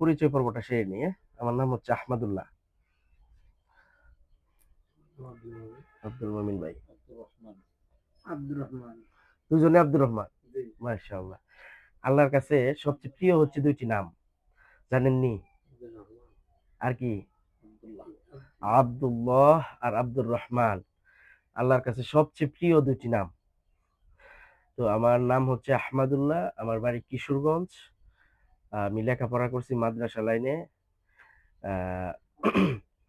পরিচয় পর্বটা সেরে নিয়ে। আমার নাম হচ্ছে আহমদুল্লাহ। আব্দুল মমিন ভাই। আব্দুর রহমান। দুজনে আব্দুর রহমান। মাশাআল্লাহ। আল্লাহর কাছে সবচেয়ে প্রিয় হচ্ছে দুইটি নাম, জানেননি? আর কি? আব্দুল্লাহ আর আব্দুর রহমান। আল্লাহর কাছে সবচেয়ে প্রিয় দুইটি নাম। তো আমার নাম হচ্ছে আহমদুল্লাহ, আমার বাড়ি কিশোরগঞ্জ। আমি লেখাপড়া করছি মাদ্রাসা লাইনে,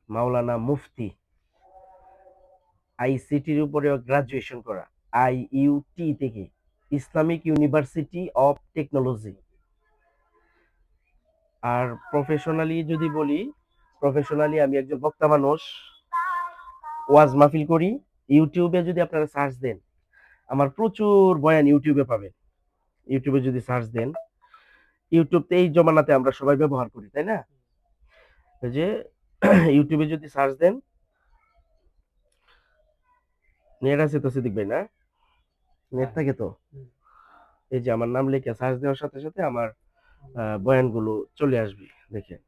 মাওলানা মুফতি আইসিটির উপরে গ্রাজুয়েশন করা, আইইউটি থেকে, ইসলামিক ইউনিভার্সিটি অফ টেকনোলজি। আর প্রফেশনালি যদি বলি, প্রফেশনালি আমি একজন বক্তা মানুষ, ওয়াজ মাহফিল করি। ইউটিউবে যদি আপনারা সার্চ দেন, আমার প্রচুর বয়ান ইউটিউবে পাবেন। ইউটিউবে যদি সার্চ দেন, ইউটিউবতে এই জমানাতে আমরা সবাই ব্যবহার করি, তাই না? যে ইউটিউবে যদি সার্চ দেন, নেট আছে তো সিদ্দিক ভাই, না? নেট থাকে তো? এই যে আমার নাম লিখে সার্চ দেওয়ার সাথে সাথে আমার বয়ানগুলো চলে আসবে, দেখেন।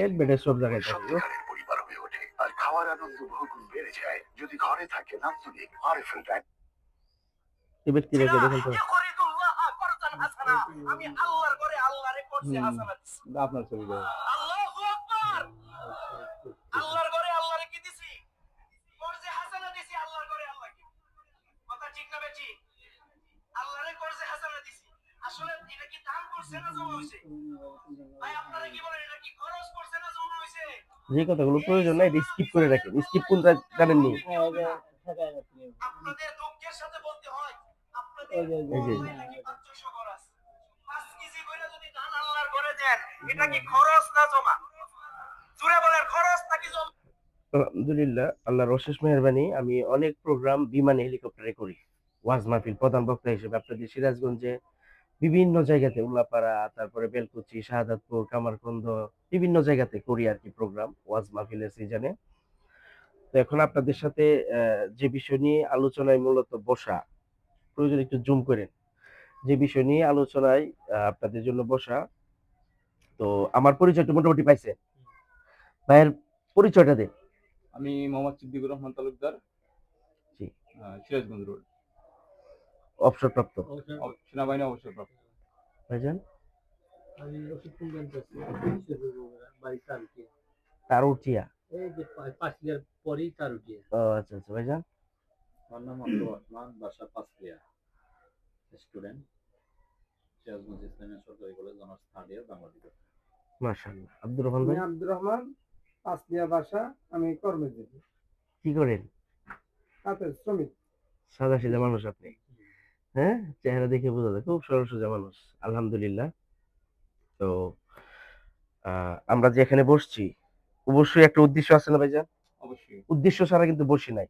এক বেডে সব জায়গায় থাকে। পরিবার হয়ে ওঠে আর খাওয়ার আনন্দ বহুগুণ বেড়ে যায় যদি ঘরে থাকে নান্দনিক আরএফএল ব্র্যান্ড। এই ব্যক্তিটাকে দেখেন তো। আমি আল্লাহর ঘরে আল্লাহরে করছি হাসানাত। আপনার ছবি দাও। আল্লাহু আকবার। আল্লাহর ঘরে আল্লাহরে কি দিছি? করছে হাসানাত দিছি আল্লাহর ঘরে আল্লাহকে। কথা ঠিক না বেটি? আল্লাহরে করছে হাসানাত দিছি। আসলে এটা কি দান করছে না জমা হইছে? ভাই আপনারা কি বলেন, এটা কি খরচ করছে না জমা হইছে? যে কথাগুলো প্রয়োজন নাই স্কিপ করে রাখেন। স্কিপ কোনটা জানেননি? আপনাদের দুঃখের সাথে বলতে হয়, আপনাদের নাকি 500 খরচ। 5 কেজি কইরা যদি দান আল্লাহর ঘরে দেন, এটা কি খরচ না জমা? জোরে বলেন, খরচ নাকি জমা? আলহামদুলিল্লাহ, আল্লাহর অশেষ মেহেরবানি। আমি অনেক প্রোগ্রাম বিমানে, হেলিকপ্টারে করি। ওয়াজ মাহফিল প্রধান বক্তা হিসেবে আপনাদের সিরাজগঞ্জে বিভিন্ন জায়গাতে, উল্লাপাড়া, তারপরে বেলকুচি, শাহাদাতপুর, কামারখন্দ, বিভিন্ন জায়গাতে করি আর কি প্রোগ্রাম, ওয়াজ মাহফিলের সিজনে। তো এখন আপনাদের সাথে যে বিষয় নিয়ে আলোচনায় মূলত বসা, প্রয়োজন একটু জুম করেন, যে বিষয় নিয়ে আলোচনায় আপনাদের জন্য বসা। তো আমার পরিচয়টা মোটামুটি পাইছে। ভাইয়ের পরিচয়টা দেন। আমি মোহাম্মদ সিদ্দিকুর রহমান তালুকদার, জি। সিরাজগঞ্জ রোড, অবসরপ্রাপ্ত সেনাবাহিনী অবসরপ্রাপ্ত। ভাইজান? আমি রশিদ কুন্দান করছি, বাড়ি তালুকিয়া। তারুটিয়া। এই যে পাঁচলিয়ার পরেই তালুকিয়া। ও আচ্ছা আচ্ছা। ভাইজান? আমার নাম আব্দুর রহমান, বাসা পাঁচলিয়া, স্টুডেন্ট, সিরাজগঞ্জ ইসলামিয়া সরকারি college, honours third year, Bangla department. মাশাআল্লাহ। আব্দুর রহমান ভাই? আব্দুর রহমান, পাঁচলিয়া বাসা। আমি কর্মজীবী, কি করেন? কাঠের শ্রমিক। সাদা সিধা মানুষ আপনি, হ্যাঁ? চেহারা দেখে বোঝা যায় খুব সরল সোজা মানুষ। আলহামদুলিল্লাহ। তো আমরা যে এখানে বসছি, অবশ্যই একটা উদ্দেশ্য আছে না ভাইজান? অবশ্যই। উদ্দেশ্য ছাড়া কিন্তু বসি নাই।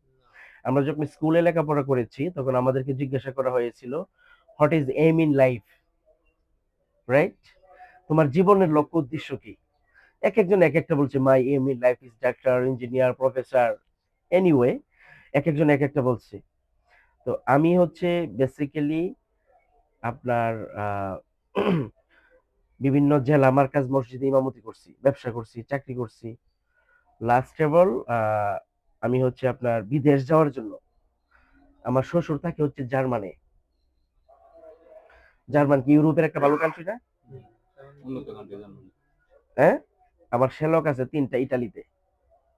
আমরা যখন স্কুলে লেখাপড়া করেছি তখন আমাদেরকে জিজ্ঞাসা করা হয়েছিল, what is aim in life, right? তোমার জীবনের লক্ষ্য উদ্দেশ্য কি? এক একজন এক একটা বলছে, my aim in life is doctor, engineer, professor, anyway, এক একজন এক একটা বলছে। তো আমি হচ্ছে বেসিক্যালি আপনার বিভিন্ন জেলা মার্কাজ মসজিদে ইমামতি করছি, ব্যবসা করছি, চাকরি করছি। লাস্ট অফ আমি হচ্ছে আপনার বিদেশ যাওয়ার জন্য, আমার শ্বশুর থাকে হচ্ছে জার্মানে। জার্মান কি ইউরোপের একটা ভালো কান্ট্রি না? উন্নত কান্ট্রি জার্মানি। হ্যাঁ, আমার শ্যালক আছে 3টা ইটালিতে,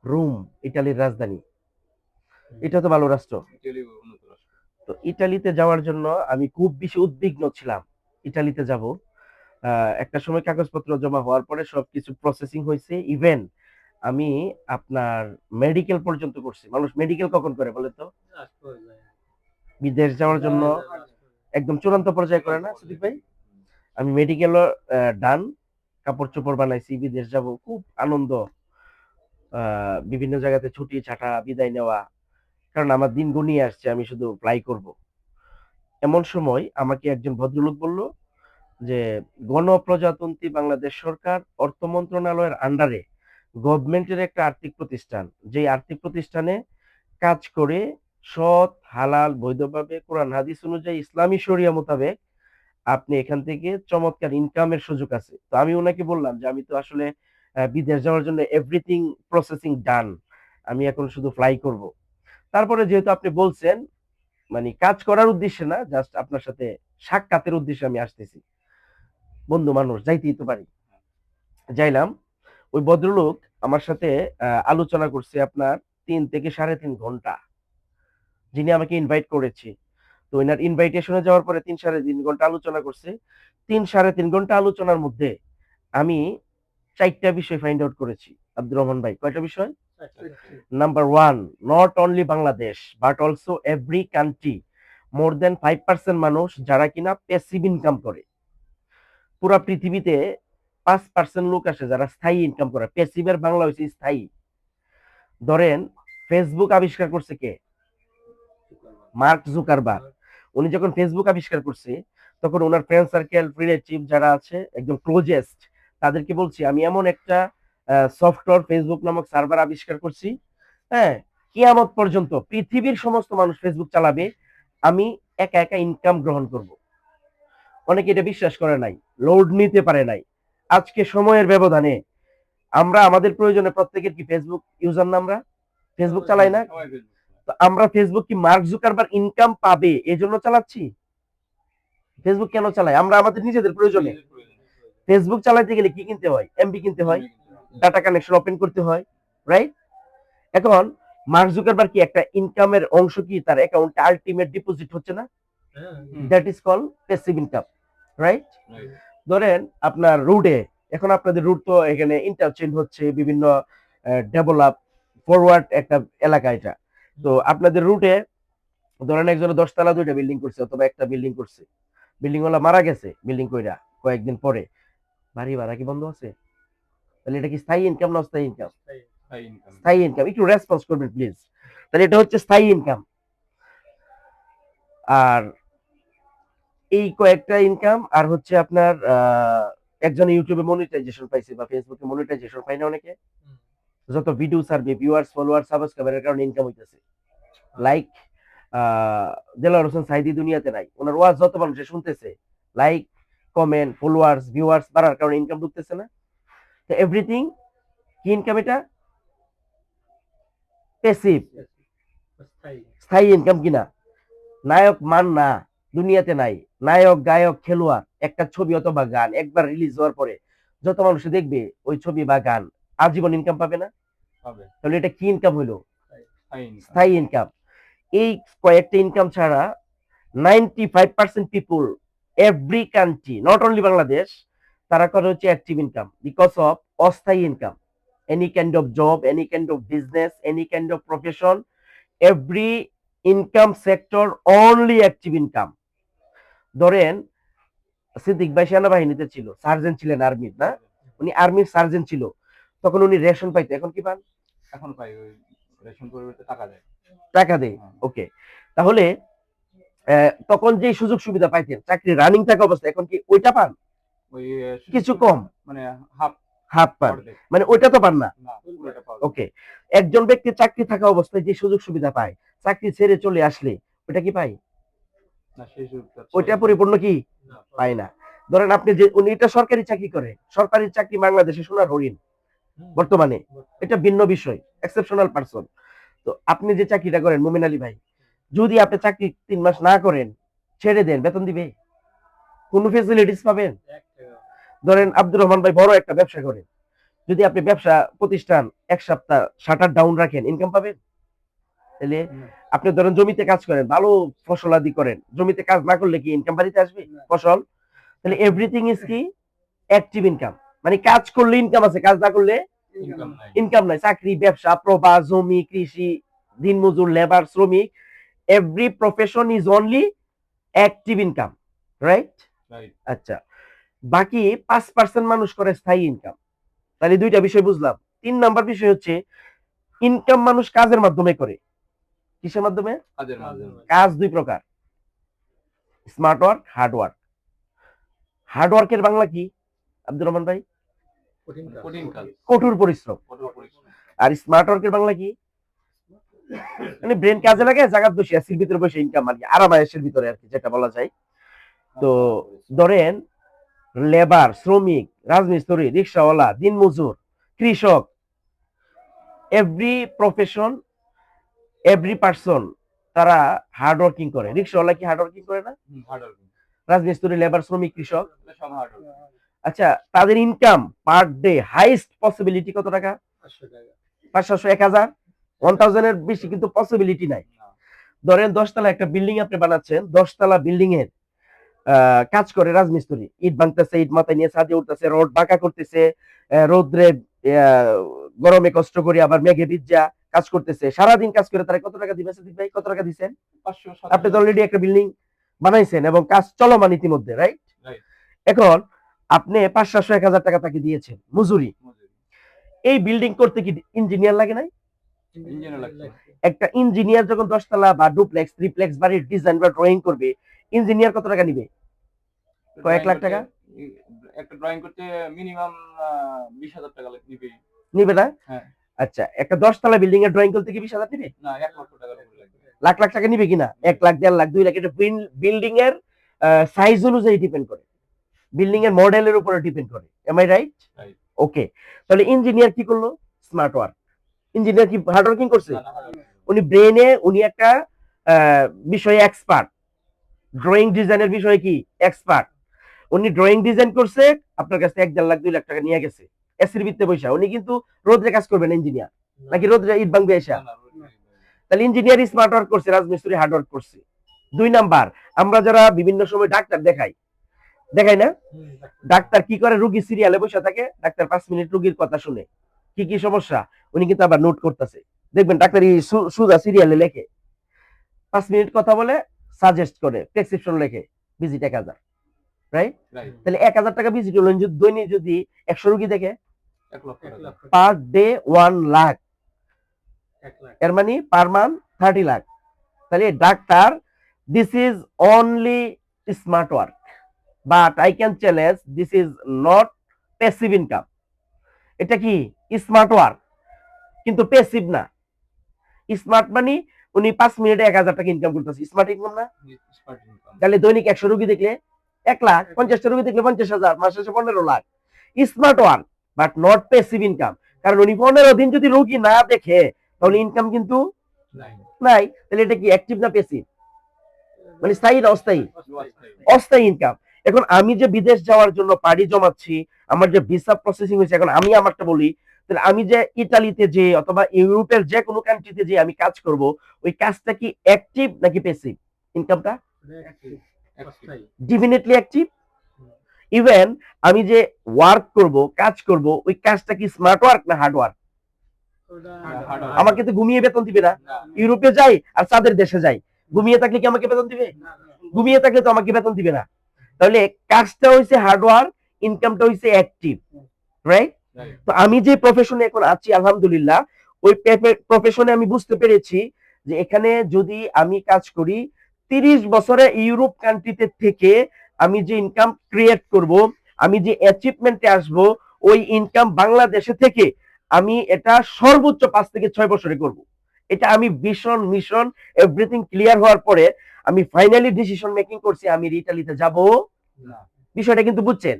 রোম ইটালির রাজধানী, এটা তো ভালো রাষ্ট্র। ইতালি উন্নত রাষ্ট্র। তো ইটালিতে যাওয়ার জন্য আমি খুব বেশি উদ্বিগ্ন ছিলাম, ইটালিতে যাব। একটা সময় কাগজপত্র জমা হওয়ার পরে সবকিছু প্রসেসিং হয়েছে, ইভেন আমি আপনার মেডিকেল পর্যন্ত করছি। মানুষ মেডিকেল কখন করে বলে তো? বিদেশ যাওয়ার জন্য একদম চূড়ান্ত পর্যায়ে করে না সুদীপ ভাই? আমি মেডিকেলও ডান, কাপড় চোপড় বানাইছি, বিদেশ যাব, খুব আনন্দ। বিভিন্ন জায়গাতে ছুটি ছাটা, বিদায় নেওয়া, কারণ আমার দিন ঘনিয়ে আসছে, আমি শুধু ফ্লাই করব। এমন সময় আমাকে একজন ভদ্রলোক বলল যে গণপ্রজাতন্ত্রী বাংলাদেশ সরকার অর্থ মন্ত্রণালয়ের আন্ডারে গভর্নমেন্টের একটা আর্থিক প্রতিষ্ঠান, যে আর্থিক প্রতিষ্ঠানে কাজ করে সৎ হালাল বৈধভাবে কোরআন হাদিস অনুযায়ী ইসলামী শরিয়া মোতাবেক আপনি এখান থেকে চমৎকার ইনকামের সুযোগ আছে। তো আমি ওনাকে বললাম যে আমি তো আসলে বিদেশ যাওয়ার জন্য এভরিথিং প্রসেসিং ডান, আমি এখন শুধু ফ্লাই করব। তারপরে যেহেতু আপনি বলছেন মানে কাজ করার উদ্দেশ্যে না, জাস্ট আপনার সাথে সাক্ষাতের উদ্দেশ্যে আমি আসতেছি, বন্ধু মানুষ যাইতেই তো পারি। যাইলাম। ওই ভদ্রলোক আমার সাথে আলোচনা করছে আপনার 3 থেকে 3.5 ঘন্টা, যিনি আমাকে ইনভাইট করেছে। তো ওনার ইনভাইটেশনে যাওয়ার পরে 3 সাড়ে 3 ঘন্টা আলোচনা করছে। 3 সাড়ে 3 ঘন্টা আলোচনার মধ্যে আমি 4টা বিষয় ফাইন্ড আউট করেছি। আব্দুর রহমান ভাই, কয়টা বিষয়? Number one, not only Bangladesh but also every country, more than 5% মানুষ যারা কিনা প্যাসিভ ইনকাম করে। পুরা পৃথিবীতে 5% লোক আছে যারা স্থায়ী ইনকাম করে। প্যাসিভের বাংলা হয়েছে স্থায়ী। ধরেন ফেসবুক আবিষ্কার করছে কে? Mark Zuckerberg. উনি যখন ফেসবুক আবিষ্কার করছে তখন ওনার ফ্রেন্ড সার্কেল, রিলেটিভ যারা আছে একদম ক্লোজেস্ট, তাদেরকে বলছি আমি এমন একটা সফটওয়্যার ফেসবুক নামক সার্ভার আবিষ্কার করছি, হ্যাঁ, কিয়ামত পর্যন্ত পৃথিবীর সমস্ত মানুষ ফেসবুক চালাবে, আমি একা একা ইনকাম গ্রহণ করব। অনেকে এটা বিশ্বাস করে নাই, লোড নিতে পারে নাই। আজকে সময়ের ব্যবধানে আমরা আমাদের প্রয়োজনে প্রত্যেকের কি ফেসবুক ইউজার না? আমরা ফেসবুক চালাই না? তো আমরা ফেসবুক কি মার্ক জুকারবার্গ ইনকাম পাবে এজন্য চালাচ্ছি? ফেসবুক কেন চালাই? আমরা আমাদের নিজেদের প্রয়োজনে। ফেসবুক চালাতে গেলে কি কিনতে হয়? এমবি কিনতে হয়, ডাটা কানেকশন ওপেন করতে হয়, রাইট? এখন মার্ক জুকারবার্গ কি একটা ইনকামের অংশ কি তার অ্যাকাউন্টে আলটিমেট ডিপোজিট হচ্ছে না? That is call passive income, right? ধরেন আপনার রুটে, এখন আপনাদের রুট তো এখানে ইন্টারচেঞ্জ হচ্ছে, বিভিন্ন ডেভেলপ ফরওয়ার্ড একটা এলাকা এটা। তো আপনাদের রুটে ধরেন একজনে 10 তলা 2টা বিল্ডিং করছে অথবা একটা বিল্ডিং করছে, বিল্ডিং ওয়ালা মারা গেছে বিল্ডিং কইরা কয়েকদিন পরে, বাড়ি ভাড়া কি বন্ধ আছে? তাহলে এটা কি স্থায়ী ইনকাম না অস্থায়ী ইনকাম? স্থায়ী ইনকাম। একটু রেসপন্স করবেন প্লিজ। তাহলে এটা হচ্ছে স্থায়ী ইনকাম। আর এই কয়েকটা ইনকাম আর হচ্ছে আপনার একজন ইউটিউবে মনিটাইজেশন পাইছে বা ফেসবুকে মনিটাইজেশন পাই না অনেকে, যত ভিডিও সার্ভে, ভিউয়ার্স, ফলোয়ার, সাবস্ক্রাইবারের কারণে ইনকাম হইতেছে। লাইক দেলোয়ার হোসেন সাইদি দুনিয়াতে নাই, ওনার ওয়াজ যত মানুষে শুনতেছে, লাইক, কমেন্ট, ফলোয়ার্স, ভিউয়ার্স বাড়ার কারণে ইনকাম ঢুকতেছে না? তো এভরিথিং কি ইনকাম? এটা প্যাসিভ, স্থায়ী ইনকাম কিনা? নায়ক মান না দুনিয়াতে নাই, নায়ক, গায়ক, খেলোয়াড়, একটা ছবি অথবা গান একবার রিলিজ হওয়ার পরে যত মানুষ দেখবে ওই ছবি বা গান, আজীবন ইনকাম পাবে না? তাহলে এটা কি ইনকাম হলো? স্থায়ী ইনকাম। এই কয়েকটা ইনকাম ছাড়া 95% people every country, not only Bangladesh, তারা করে হচ্ছে অ্যাক্টিভ ইনকাম বিকজ অফ অস্থায়ী income. Any kind of job, any kind of business, any kind of profession, every income sector only active income. ধরেন সিদ্দিক ভাই সেনাবাহিনীতে ছিল, সার্জেন্ট ছিলেন আর্মির, না? উনি আর্মির সার্জেন্ট ছিল, তখন উনি রেশন পাইতো, এখন কি পান? এখন পাই ওই রেশন পরিবর্তে টাকা দেয়। টাকা দেয়, ওকে। তাহলে তখন যে সুযোগ সুবিধা পাইতেন চাকরি রানিং থাকা অবস্থা, এখন কি ওইটা পান? ওই কিছু কম, মানে হাফ হাফ পান, মানে ওইটা তো পান না। ওকে, একজন ব্যক্তি চাকরি থাকা অবস্থায় যে সুযোগ সুবিধা পায়, চাকরি ছেড়ে চলে আসলে ওইটা কি পায়? ওইটা পরিপূর্ণ কি পায় না। ধরেন আপনি যে উনি এটা সরকারি চাকরি করে, সরকারি চাকরি বাংলাদেশে সোনার হরিণ বর্তমানে, এটা ভিন্ন বিষয়, এক্সেপশনাল পারসন। তো আপনি যে চাকরিটা করেন মুমিন আলী ভাই, যদি আপনি চাকরি 3 মাস না করেন, ছেড়ে দেন, বেতন দিবে? কোন ফেসিলিটিস পাবেন? ধরেন আব্দুর রহমান ভাই বড় একটা ব্যবসা করেন, যদি আপনি ব্যবসা প্রতিষ্ঠান 1 সপ্তাহ শাটার ডাউন রাখেন, ইনকাম পাবেন? তাহলে আপনি ধরেন জমিতে কাজ করেন, ভালো ফসলাদি করেন, জমিতে কাজ না করলে কি ইনকাম বাড়িতে আসবে ফসল? তাহলে এভরিথিং ইজ কি অ্যাক্টিভ ইনকাম, মানে কাজ করলে ইনকাম আছে, কাজ না করলে ইনকাম নাই। চাকরি, ব্যবসা, প্রবাস, জমি, কৃষি, দিনমজুর, লেবার, শ্রমিক, every profession is only active income, right? আচ্ছা, বাকি 5% মানুষ করে স্থায়ী ইনকাম। তাহলে 2টা বিষয় বুঝলাম। 3 নাম্বার বিষয় হচ্ছে ইনকাম মানুষ কাজের মাধ্যমে করে। কিসের মাধ্যমে? কাজ 2 প্রকার, smart work, hard work. Hard ওয়ার্কের বাংলা কি আব্দুর রহমান ভাই? কঠোর পরিশ্রম। আর স্মার্ট ওয়ার্কের বাংলা কি? মানে ব্রেন কাজে লাগে, জায়গায় বসে এসির ভিতরে বসে ইনকাম আর কি, আরামায়েশের ভিতরে আর কি, যেটা বলা যায়। তো ধরেন লেবার, শ্রমিক, রাজমিস্ত্রি, রিক্সাওয়ালা, দিনমজুর, কৃষক, এভরি প্রফেশন, এভরি পার্সন, তারা হার্ড ওয়ার্কিং করে। রিক্সাওয়ালা কি হার্ড ওয়ার্কিং করে না? হার্ড ওয়ার্কিং, রাজমিস্ত্রি, লেবার, শ্রমিক, কৃষক। সব হার্ড ওয়ার্কিং। আচ্ছা, তাদের income per day highest possibility কত টাকা? 500 টাকা। 500, 1000, 1000 এর বেশি কিন্তু পসিবিলিটি নাই। ধরেন 10 তলা একটা বিল্ডিং আপনি বানাচ্ছেন, 10 তলা বিল্ডিং এর কাজ করে রাজমিস্ত্রি, ইট ভাঙতেছে, ইট মাথায় নিয়ে ছাদে উঠতেছে, রড বাঁকা করতেছে, রোদ্রে গরমে কষ্ট করে আবার মেঘে ভিজা কাজ করতেছে, সারাদিন কাজ করে, তারা কত টাকা দিবেন সাদিক ভাই? কত টাকা দিচ্ছেন? 500, আপনি তো অলরেডি একটা বিল্ডিং বানাইছেন এবং কাজ চলমান ইতিমধ্যে, রাইট? Right. এখন আপনি 500, 1000 টাকা তাকে দিয়েছেন মজুরি। এই বিল্ডিং করতে কি ইঞ্জিনিয়ার লাগে নাই? ইঞ্জিনিয়ার লাগছে। একটা ইঞ্জিনিয়ার যখন 10 তলা বা ডুপ্লেক্স, ট্রিপ্লেক্স বাড়ির ডিজাইন বা ড্রয়িং করবে, ইঞ্জিনিয়ার কত টাকা নিবে? কয়েক লাখ টাকা একটা ড্রয়িং করতে মিনিমাম 20,000 টাকা নিবে। নিবে না? হ্যাঁ। আচ্ছা, একটা 10 তলা বিল্ডিং এর ড্রয়িং করতে কি 20,000 নিবে? না, 1 লক্ষ টাকা লাগবে। লাখ লাখ টাকা নিবে কিনা? 1 লাখ, 1.5 লাখ, 2 লাখ, এটা বিল্ডিং এর সাইজ অনুযায়ী ডিপেন্ড করে, বিল্ডিং এর মডেলের উপরে ডিপেন্ড করে। Am I right? Right. Okay, তাহলে ইঞ্জিনিয়ার কি করলো? Smart work. ইঞ্জিনিয়ার কি হার্ড ওয়ার্কিং করছে? না, না, hard working। উনি ব্রেনে, উনি একটা বিষয়ে এক্সপার্ট, ড্রয়িং ডিজাইনের বিষয়ে কি এক্সপার্ট। উনি ড্রয়িং ডিজাইন করছে, আপনার কাছে 1.5 লাখ, 2 লাখ টাকা নিয়ে গেছে এসির ভিতরে বসে। উনি কিন্তু রোদ্রে কাজ করবেন ইঞ্জিনিয়ার, নাকি রোদ্রে ইট ভাঙবে এসে? না, না, তাহলে ইঞ্জিনিয়ার স্মার্ট ওয়ার্ক করছে, রাজমিস্ত্রি হার্ড ওয়ার্ক করছে। 2 নাম্বার, আমরা যারা বিভিন্ন সময় ডাক্তার দেখাই না, ডাক্তার কি করে? রোগী সিরিয়ালে বসে থাকে, ডাক্তার 5 মিনিট রোগীর কথা শুনে, কি কি সমস্যা উনি কিন্তু আবার নোট করতেছে। দেখবেন ডাক্তার সুজা সিরিয়ালে লেখে, 5 মিনিট কথা বলে, সাজেস্ট করে, প্রেসক্রিপশন লেখে, ভিজিট 1000, রাইট? Right. তাহলে 1000 টাকা ভিজিট হলো, দৈনিক যদি 100 রোগী দেখে, 1 লক্ষ টাকা। Per day 1 lakh, 1 lakh. এর মানে পার মান্থ 30 লাখ। তাহলে doctor, this is only smart work, but I can challenge this is not passive income. এটা কি স্মার্ট ওয়ার্ক, কিন্তু প্যাসিভ না। স্মার্ট মানে উনি 5 মিনিটে 1000 টাকা ইনকাম করতেছে, স্মার্ট ইনকাম না? Smart income। তাহলে দৈনিক 100 রোগী দেখলে 1 লাখ, 50টা রোগী দেখলে 50,000, মাস শেষে 15 lakh. Smart work but not passive income, কারণ উনি 15 দিন যদি রোগী না দেখে তাহলে ইনকাম কিন্তু নাই। নাই। তাহলে এটা কি অ্যাক্টিভ না প্যাসিভ? মানে স্থায়ী না অস্থায়ী? অস্থায়ী ইনকাম। এখন আমি যে বিদেশ যাওয়ার জন্য পাড়ি জমাচ্ছি, আমার যে ভিসা প্রসেসিং হয়েছে, এখন আমি আমারটা বলি, তাহলে আমি যে ইতালিতে যে অথবা ইউরোপের যে কোনো কান্ট্রিতে যে আমি কাজ করব, ওই কাজটা কি অ্যাক্টিভ নাকি প্যাসিভ? ইনকামটা ডেফিনেটলি অ্যাক্টিভ। ইভেন আমি যে ওয়ার্ক করব, কাজ করব, ওই কাজটা কি স্মার্ট ওয়ার্ক না হার্ড ওয়ার্ক? আমাকে তো ঘুমিয়ে বেতন দিবে না। ইউরোপে যাই আর তাদের দেশে যাই, ঘুমিয়ে থাকলে কি আমাকে বেতন দিবে? ঘুমিয়ে থাকলে তো আমাকে বেতন দিবে না। তাহলে কাজটা হইছে হার্ড ওয়ার্ক, ইনকামটা হইছে অ্যাক্টিভ, রাইট? তো আমি যে প্রফেশনে এখন আছি আলহামদুলিল্লাহ, ওই প্রফেশনে আমি বুঝতে পেরেছি যে এখানে যদি আমি কাজ করি, 30 বছরে ইউরোপ কান্ট্রিতে থেকে আমি যে ইনকাম ক্রিয়েট করব, আমি যে অ্যাচিভমেন্টে আসব, ওই ইনকাম বাংলাদেশে থেকে আমি এটা সর্বোচ্চ 5 থেকে 6 বছরে করব। এটা আমি ভীষণ মিশন এভরিথিং ক্লিয়ার হওয়ার পরে আমি ফাইনালি ডিসিশন মেকিং করছি, আমি ইতালিতে যাব না। বিষয়টা কিন্তু বুঝছেন?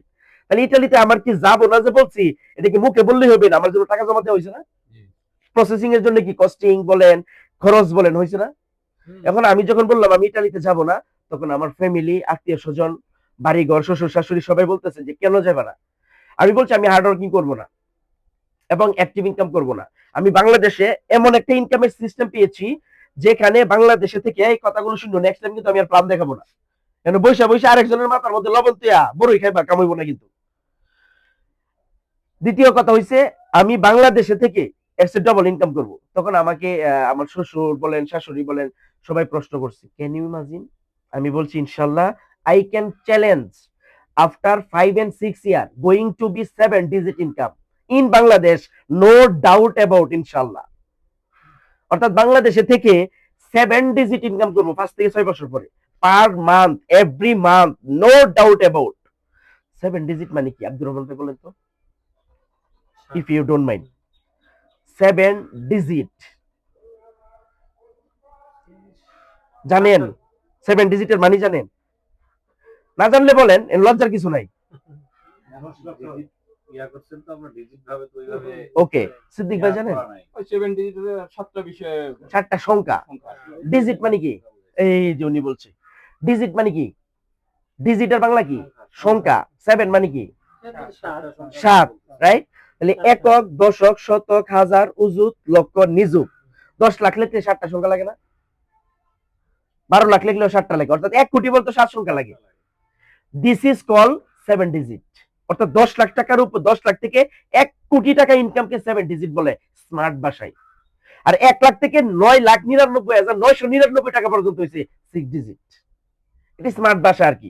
তাহলে ইতালিতে আমার কি যাবো না যে বলছি, এটা কি মুখে বললেই হবে না? আমার জন্য টাকা জমা দেওয়া হয়েছে না? প্রসেসিং এর জন্য কি কস্টিং বলেন, খরচ বলেন, হয়েছে না? এখন আমি যখন বললাম আমি ইতালিতে যাব না, তখন আমার ফ্যামিলি, আত্মীয় স্বজন, বাড়ি ঘর, শ্বশুর শাশুড়ি সবাই বলতেছে যে কেন যাবে না? আমি বলছি আমি হার্ড ওয়ার্কিং করবো না এবং অ্যাক্টিভ ইনকাম করব না। আমি বাংলাদেশে এমন একটা ইনকামের সিস্টেম পেয়েছি যেখানে বাংলাদেশে থেকে, এই কথাগুলো শুনো, নেক্সট টাইম কিন্তু আমি আর প্ল্যান দেখাবো না, কেন বৈশা বৈশা আরেকজনের মাথার মধ্যে লবণ দিয়া বড়ই খাইবা, কামাইব না কিন্তু। দ্বিতীয় কথা হইছে, আমি বাংলাদেশে থেকে ডবল ইনকাম করব। তখন আমাকে আমার শ্বশুর বলেন, শাশুড়ি বলেন, সবাই প্রশ্ন করছে, ক্যান ইউ ইমাজিন? আমি বলছি ইনশাআল্লাহ I can challenge after 5 and 6 year going to be 7 digit income in Bangladesh, no doubt about, ইনশাআল্লাহ। অর্থাৎ বাংলাদেশে থেকে 7 ডিজিট ইনকাম করব 5 থেকে 6 বছর পরে, per month, every month, no doubt about. 7 digit মানে কি আব্দুর রহমান ভাই বলেন তো, if you don't mind? 7 digit জানেন 7 ডিজিটের মানি জানেন? না জানলে বলেন, এর লজ্জার কিছু নাই। ওকে, সিদ্দিক ভাই জানেন? ওই 7 ডিজিটের 7টা বিষয়ে 7টা সংখ্যা। সংখ্যা। ডিজিট মানে কি? এই যে উনি বলছে ডিজিট মানে কি? ডিজিটের বাংলা কি? সংখ্যা। 7 মানে কি? 7, রাইট? তাহলে একক, দশক, শতক, হাজার, উজুত, লক্ষ, নিযুত। 10 লাখ লিখলে 7টা সংখ্যা লাগে না? 12 লাখ লিখলেও 7টা লাগে, অর্থাৎ 1 কোটি বলতে 7 সংখ্যা লাগে। This is call 7 digit. অর্থাৎ 10 লাখ টাকার উপর 10 লাখ থেকে 1 কোটি টাকা ইনকামকে 7 ডিজিট বলে স্মার্ট ভাষায়। আর 1 লাখ থেকে 9,99,999 টাকা পর্যন্ত হয়েছে 6 ডিজিট। এটা স্মার্ট ভাষা আর কি।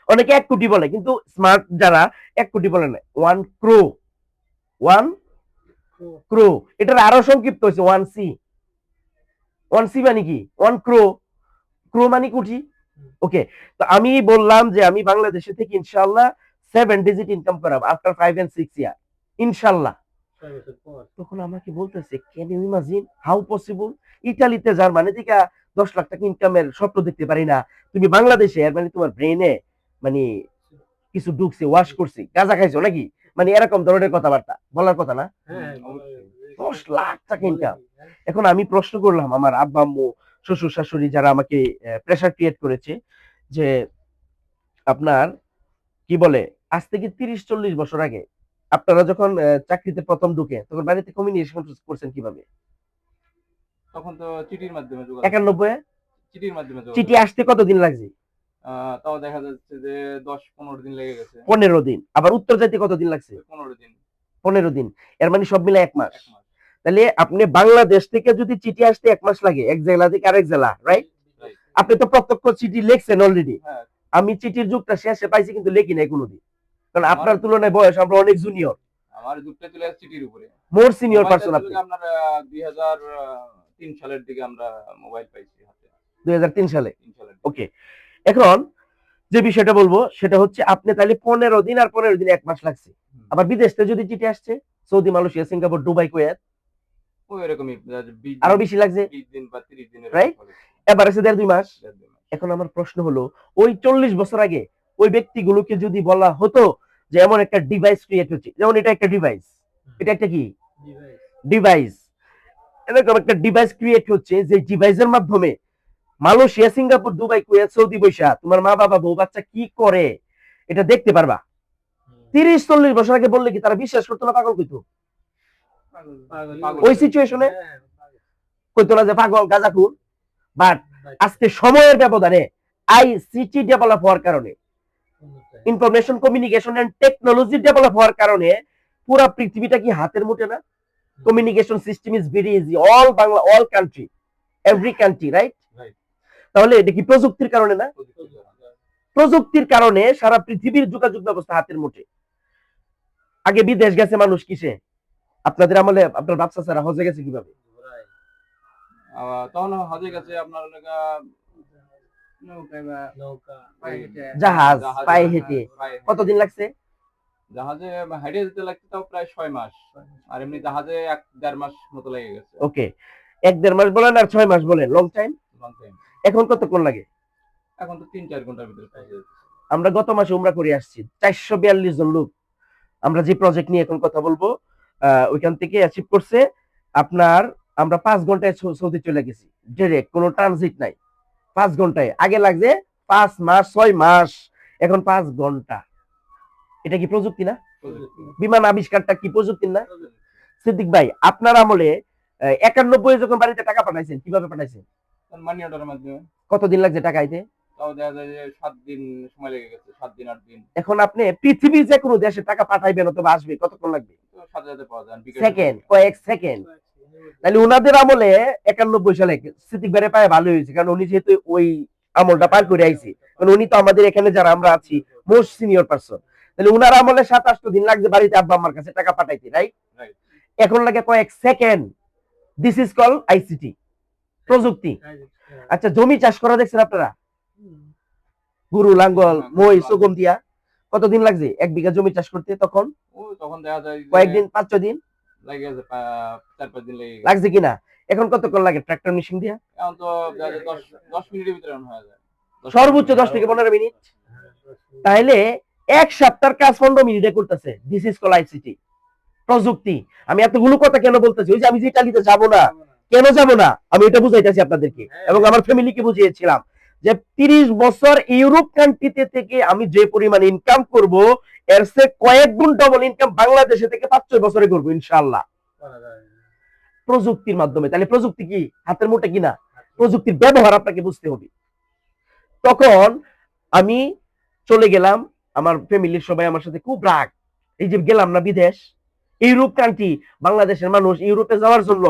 অনেকে 1 কোটি বলে, কিন্তু স্মার্ট যারা 1 কোটি বলে না, 1 ক্রো। 1 ক্রো, এটার আরো সংক্ষিপ্ত হয়েছে 1 সি। 1 সি মানে কি? 1 ক্রো। ক্রো মানে কোটি। ওকে, তো আমি বললাম যে আমি বাংলাদেশে থেকে ইনশাআল্লাহ 7 ডিজিট ইনকাম করাবো আফটার 5 and 6 ইয়ার ইনশাআল্লাহ। তখন আমাকে বলতেছে, can you imagine how possible? ইতালিতে জার্মানি থেকে 10 লাখ টাকা ইনকামের স্বপ্ন দেখতে পারি না, তুমি বাংলাদেশে, এর মানে তোমার ব্রেনে মানে কিছু ঢুকছে, ওয়াশ করছে, গাঁজা খাইছো নাকি? মানে এরকম ধরনের কথাবার্তা বলার কথা না? 10 লাখ টাকা ইনকাম। এখন আমি প্রশ্ন করলাম আমার আব্বা আম্মু, শ্বশুর শাশুড়ি যারা আমাকে প্রেসার ক্রিয়েট করেছে, যে আপনার কি বলে আজ থেকে 30-40 বছর আগে আপনারা যখন চাকরিতে প্রথম ঢুকে তখন বাড়িতে কমিউনিকেশন করছেন কিভাবে? তখন তো চিঠির মাধ্যমে যোগাযোগ। 91 চিঠির মাধ্যমে যোগাযোগ। চিঠি আসতে কতদিন লাগছে? তাও দেখা যাচ্ছে যে 10-15 দিন লেগে গেছে। 15 দিন। আবার উত্তর যাইতে কতদিন লাগছে? 15 দিন। 15 দিন। এর মানে সব মিলে 1 মাস। 1 মাস। তাহলে আপনি বাংলাদেশ থেকে যদি চিঠি আসতে 1 মাস লাগে এক জেলা থেকে আরেক জেলা, রাইট? রাইট। আপনি তো প্রত্যক্ষ চিঠি লিখছেন অলরেডি। হ্যাঁ। আমি চিঠির যুগটা শেষে পাইছি কিন্তু লিখি নাই কোনোদিন, কারণ আপনার তুলনায় বয়স আমরা অনেক জুনিয়র। আমার যুগটা চলে আসছে চিঠির উপরে। মোর সিনিয়র পারসন মোবাইলটা আপনি। চলে আপনার 2003 সালের দিকে আমরা মোবাইল পাইছি হাতে। 2003 সালে। 3 সালের দিকে। ওকে, এখন যে বিষয়টা বলবো সেটা হচ্ছে আপনি তাহলে 15 দিন আর 15 দিন 1 মাস লাগছে। আবার বিদেশ থেকে যদি চিঠি আসছে Saudi, Malaysia, Singapore, Dubai, Kuwait, ওই এরকমই 20 আরো দিন, বেশি লাগছে, 20 দিন বা 30 দিনের রাইট? এভারেজে 1.5-2 মাস। 1.5 মাস। এখন আমার প্রশ্ন হলো, ওই 40 বছর আগে ওই ব্যক্তিগুলোকে যদি বলা হতো যে এমন একটা ডিভাইস ক্রিয়েট হচ্ছে, যেমন এটা একটা ডিভাইস, এটা একটা কি ডিভাইস, এরকম একটা ডিভাইস ক্রিয়েট হচ্ছে যে ডিভাইসের মাধ্যমে Malaysia, Singapore, Dubai, Kuwait, Saudi বৈশা তোমার মা বাবা বউ বাচ্চা কি করে এটা দেখতে পারবা। 30-40 বছর আগে বললে কি তারা বিশ্বাস করতো না? পাগল কইতো। ওই সিচুয়েশনে কইতো না যে পাগল গাঁজাখুর। বাট আজকে সময়ের ব্যবধানে আইসিটি ডেভেলপ হওয়ার কারণে, information communication and technology develop হওয়ার কারণে পুরো পৃথিবীটা কি হাতের মুঠে না? Communication system is very easy, all Bangla, all country, every country, right? তাহলে এটা কি প্রযুক্তির কারণে না? প্রযুক্তির কারণে সারা পৃথিবীর যোগাযোগ ব্যবস্থা হাতের মুঠে। আগে বিদেশ গেছে মানুষ কিসে? আপনাদের আমলে আপনার বাচ্চা ছাড়া হজে গেছে কিভাবে? তখন হজে গেছে আপনার জাহাজ, পায়ে হেঁটে। কতদিন লাগছে? জাহাজে হেঁটে যেতে লাগছে তাও প্রায় 6 মাস, আর এমনি জাহাজে 1-1.5 মাস মতো লেগে গেছে। ওকে, 1-1.5 মাস বলেন আর 6 মাস বলেন, লং টাইম। Long time. এখন কতক্ষণ লাগে? এখন তো 3-4 ঘন্টার ভিতরে পৌঁছে যাচ্ছে। আমরা গত মাসে উমরা করে আসছি, 442 জন লোক। আমরা যে প্রজেক্ট নিয়ে এখন কথা বলবো ওইখান থেকে অ্যাচিভ করছে আপনার, আমরা 5 ঘন্টায় সৌদি চলে গেছি ডাইরেক্ট, কোনো ট্রানজিট নাই। 5 ঘন্টায়, আগে লাগছে 5 মাস 6 মাস, এখন 5 ঘন্টা। এটা কি প্রযুক্তি না? বিমান আবিষ্কারটা কি প্রযুক্তি না? সিদ্দিক ভাই, আপনার আমলে 91 যখন বাড়িতে টাকা পাঠাইছেন কিভাবে পাঠাইছেন? মানি অর্ডারের মাধ্যমে। কতদিন লাগছে টাকা আইতে? তাও দেখা যায় যে 7 দিন সময় লেগে গেছে, 7 দিন 8 দিন। এখন আপনি পৃথিবীর যে কোনো দেশে টাকা পাঠাইবেন অথবা আসবে, কতক্ষণ লাগবে? তো সাথে সাথে পাওয়া যায়। সেকেন্ড, কয়েক সেকেন্ড। তাহলে উনাদের আমলে 91 সালে সিদ্দিক ভাইয়ের পায়ে ভালো হয়েছে, কারণ উনি যেহেতু ওই আমলটা পার করে আইছে, কারণ উনি তো আমাদের এখানে যারা আমরা আছি মোস্ট সিনিয়র পারসন। তাহলে উনার আমলে 7-8 দিন লাগছে বাড়িতে আব্বা আম্মার কাছে টাকা পাঠাইতে, রাইট? এখন লাগে কয়েক second. This is call ICT, প্রযুক্তি। আচ্ছা, জমি চাষ করা দেখছেন আপনারা? গরু, লাঙ্গল, মই, সগম দিয়া কতদিন লাগছে 1 বিঘা জমি চাষ করতে? তখন ও তখন দেখা যায় কয়েকদিন, 5-6 দিন। লাগে গেছে 4-5 দিন লেগে গেছে। লাগছে কিনা? এখন কতক্ষণ লাগে ট্রাক্টর মেশিন দিয়া? এখন তো 10 মিনিটের ভিতরে হয়ে যায়। সর্বোচ্চ 10 থেকে 15 মিনিট। তাইলে এক সপ্তাহের কাজ 15 মিনিটে করতেছে। দিস ইজ কল আইসিটি প্রযুক্তি। আমি এতগুলো কথা কেন বলতেছি? ওই যে আমি যে ইতালিতে যাব না, কেন যাব না, আমি এটা বুঝাইতেছি আপনাদেরকে এবং আমার ফ্যামিলিকে বুঝিয়েছিলাম যে 30 বছর ইউরোপ কান্ট্রিতে থেকে আমি যে পরিমাণ ইনকাম করব, এর চেয়ে কয়েক গুণ ডবল ইনকাম বাংলাদেশে থেকে 5-6 বছরে করব ইনশাআল্লাহ, প্রযুক্তির মাধ্যমে। তাহলে প্রযুক্তি কি হাতের মুঠে কিনা? প্রযুক্তির ব্যবহার আপনাকে বুঝতে হবে। তখন আমি চলে গেলাম, আমার ফ্যামিলির সবাই আমার সাথে খুব রাগ, এই যে গেলাম না বিদেশ, ইউরোপ কান্ট্রি, বাংলাদেশের মানুষ ইউরোপে যাওয়ার জন্য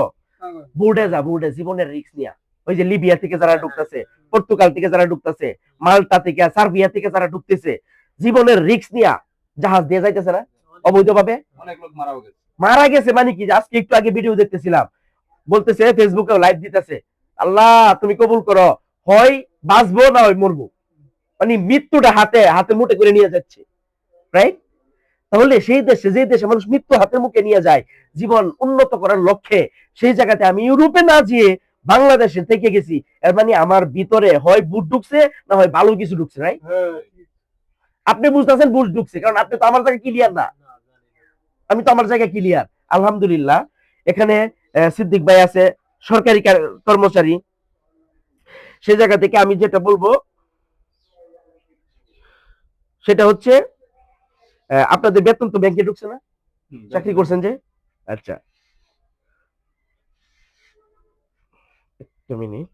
বোর্ডে জীবনের রিস্ক নিয়া, ওই যে লিবিয়া থেকে যারা ঢুকতেছে, পর্তুগাল থেকে যারা ঢুকতেছে, মাল্টা থেকে, সার্বিয়া থেকে যারা ঢুকতেছে, জীবনের রিস্ক নিয়া জাহাজ দিয়ে যাইতেছে না অবৈধভাবে? অনেক লোক মারাও গেছে। মারা গেছে মানে কি? আজকে একটু আগে ভিডিও দেখতেছিলাম, বলতেছে ফেসবুকে লাইভ দিতেছে, আল্লাহ তুমি কবুল করো, হয় বাঁচবো না হয় মরবো, মানে মৃত্যুটা হাতে হাতে মুঠে করে নিয়ে যাচ্ছে, রাইট? তাহলে সেই দেশে, যে দেশে মানুষ মৃত্যু হাতের মুখে নিয়ে যায় জীবন উন্নত করার লক্ষ্যে, সেই জায়গাতে আমি ইউরোপে না যেয়ে বাংলাদেশে থেকে গেছি, এর মানে আমার ভিতরে হয় বুট ঢুকছে না হয় ভালো কিছু ঢুকছে, রাইট? আপনি বুঝতেছেন বুট ঢুকছে, কারণ আপনি তো আমার জায়গায় ক্লিয়ার না, আমি তো আমার জায়গায় ক্লিয়ার। আলহামদুলিল্লাহ, এখানে সিদ্দিক ভাই আছে, সরকারি কর্মচারী। সে জায়গা থেকে আমি যেটা বলবো সেটা হচ্ছে, আপনাদের বেতন তো ব্যাংকে ঢুকছে না? চাকরি করছেন যে? আচ্ছা, একটা মিনিট।